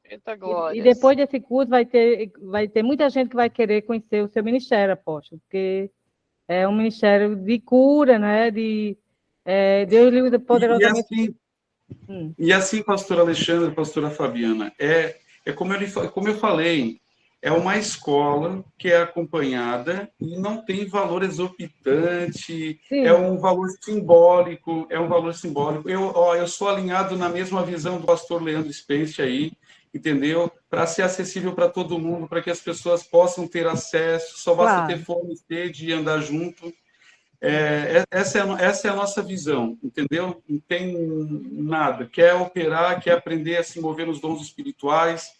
Eita, glória. E depois desse curso vai ter muita gente que vai querer conhecer o seu ministério, apóstolo, porque é um ministério de cura, né? Deus livre poderosamente. E assim, pastora Alexandra, pastora Fabiana, como eu falei, é uma escola que é acompanhada e não tem valor exorbitante, é um valor simbólico, Eu sou alinhado na mesma visão do pastor Leandro Spence aí, entendeu? Para ser acessível para todo mundo, para que as pessoas possam ter acesso, só basta ter fome, sede e andar junto. Essa é a nossa visão, entendeu? Não tem nada. Quer operar, quer aprender a se mover nos dons espirituais.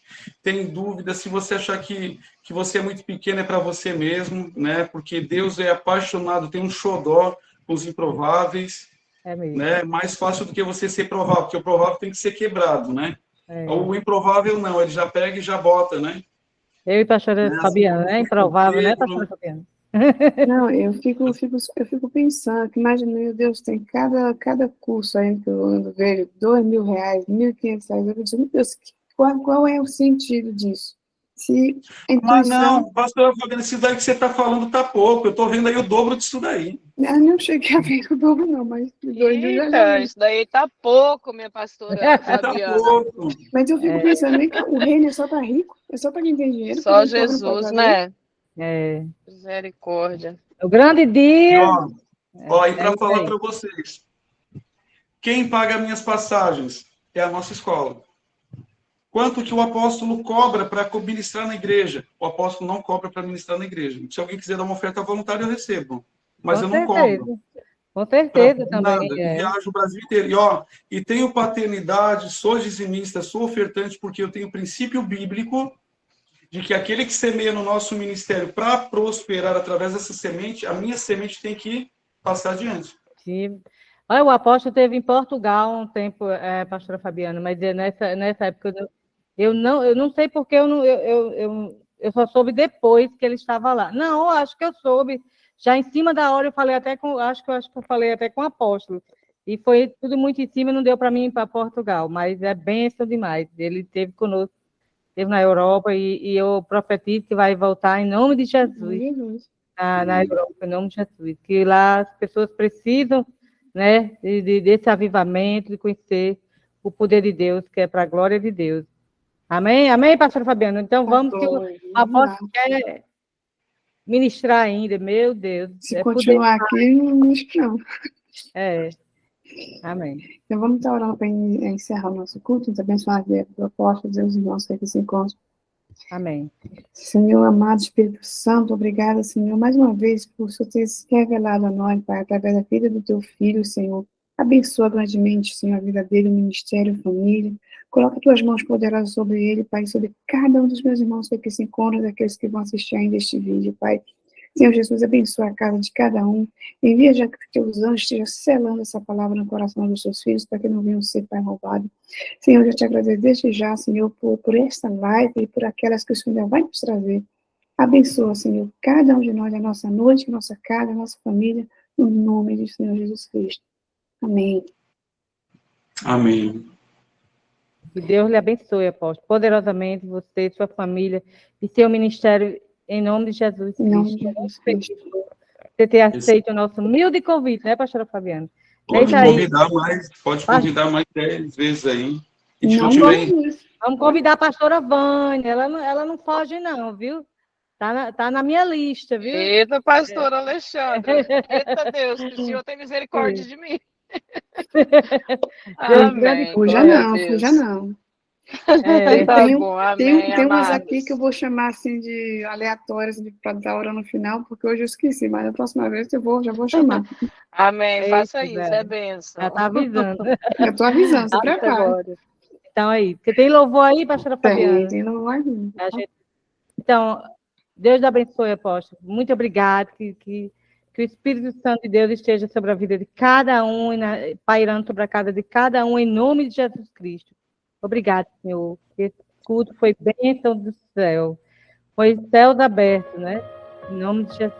Tem dúvida, se você achar que você é muito pequeno, é para você mesmo, né? Porque Deus é apaixonado, tem um xodó com os improváveis. Né? Mais fácil do que você ser provável, porque o provável tem que ser quebrado, né? O improvável não, ele já pega e já bota, né? Eu e a pastora Fabiana, né? Improvável, né, pastora Fabiana? Não, eu fico pensando, que imagina, meu Deus, tem cada curso aí que eu ando vendo, R$2.000, R$1.500, eu digo, meu Deus, qual é o sentido disso? Mas não, pastor Fabiana, isso daí que você está falando está pouco, eu estou vendo aí o dobro disso daí. Eu não cheguei a ver o dobro não, mas Eita, isso daí tá pouco, minha pastora Fabiana. Tá pouco. Mas eu fico pensando, o reino é só para rico? É só para quem tem dinheiro? Só Jesus, né? É. Misericórdia. O grande E, dia. ó, e para isso falar aí. para vocês, quem paga minhas passagens é a nossa escola. Quanto que o apóstolo cobra para ministrar na igreja? O apóstolo não cobra para ministrar na igreja. Se alguém quiser dar uma oferta voluntária, eu recebo. Mas Com eu não certeza. cobro. Com Para certeza também. nada. E viajo o Brasil inteiro. E tenho paternidade, sou dizimista, sou ofertante, porque eu tenho princípio bíblico de que aquele que semeia no nosso ministério para prosperar através dessa semente, a minha semente tem que passar adiante. Sim. Olha, o apóstolo esteve em Portugal um tempo, pastora Fabiana, mas nessa época eu não sei porque eu só soube depois que ele estava lá. Não, acho que eu soube. Já em cima da hora eu falei até com, acho que eu falei até com o apóstolo. E foi tudo muito em cima, não deu para mim ir para Portugal, mas é bênção demais. Ele esteve conosco, esteve na Europa e eu profetizo que vai voltar em nome de Jesus. Na Europa, em nome de Jesus, que lá as pessoas precisam, né, desse avivamento, de conhecer o poder de Deus, que é para a glória de Deus. Amém? Amém, pastor Fabiano? Então vamos, que o apóstolo quer ministrar ainda, meu Deus. Se continuar aqui, não não. Amém. Então vamos estar orando para encerrar o nosso culto, nos abençoar a vida do apóstolo, Deus, irmãos que aqui se encontram. Amém. Senhor, amado Espírito Santo, obrigada, Senhor, mais uma vez, por Senhor ter se revelado a nós, Pai, através da vida do Teu Filho, Senhor. Abençoa grandemente, Senhor, a vida dele, o ministério, a família. Coloca Tuas mãos poderosas sobre ele, Pai, sobre cada um dos meus irmãos que aqui se encontram, daqueles que vão assistir ainda este vídeo, Pai. Senhor Jesus, abençoa a casa de cada um. Envia já que Teus anjos estejam selando essa palavra no coração dos Teus filhos, para que não venham ser, Pai, roubado. Senhor, eu te agradeço desde já, Senhor, por esta live e por aquelas que o Senhor vai nos trazer. Abençoa, Senhor, cada um de nós, a nossa noite, a nossa casa, a nossa família, no nome do Senhor Jesus Cristo. Amém. Amém. Que Deus lhe abençoe, apóstolo, poderosamente, você, sua família e seu ministério, em nome de Jesus Cristo. Em nome de Jesus Cristo. Você ter aceito o nosso humilde convite, né, pastora Fabiana? Pode convidar mais 10 vezes aí. Vamos convidar a pastora Vânia, ela não foge não, viu? Tá na minha lista, viu? Eita, pastor Alexandre. Eita Deus, que o Senhor tem misericórdia de mim. Amém. Fuja não. Tem umas aqui que eu vou chamar assim de aleatórias para dar hora no final, porque hoje eu esqueci, mas na próxima vez eu já vou chamar. Amém, faça isso, é bênção. Já tá avisando. Eu estou avisando, se prepara. Então aí, você tem louvor aí, pastora Fabiana? Tem louvor aí. Então, Deus abençoe, apóstolo. Muito obrigada, que o Espírito Santo de Deus esteja sobre a vida de cada um, pairando sobre a casa de cada um, em nome de Jesus Cristo. Obrigado, Senhor. Esse culto foi bênção do céu. Foi céus abertos, né? Em nome de Jesus.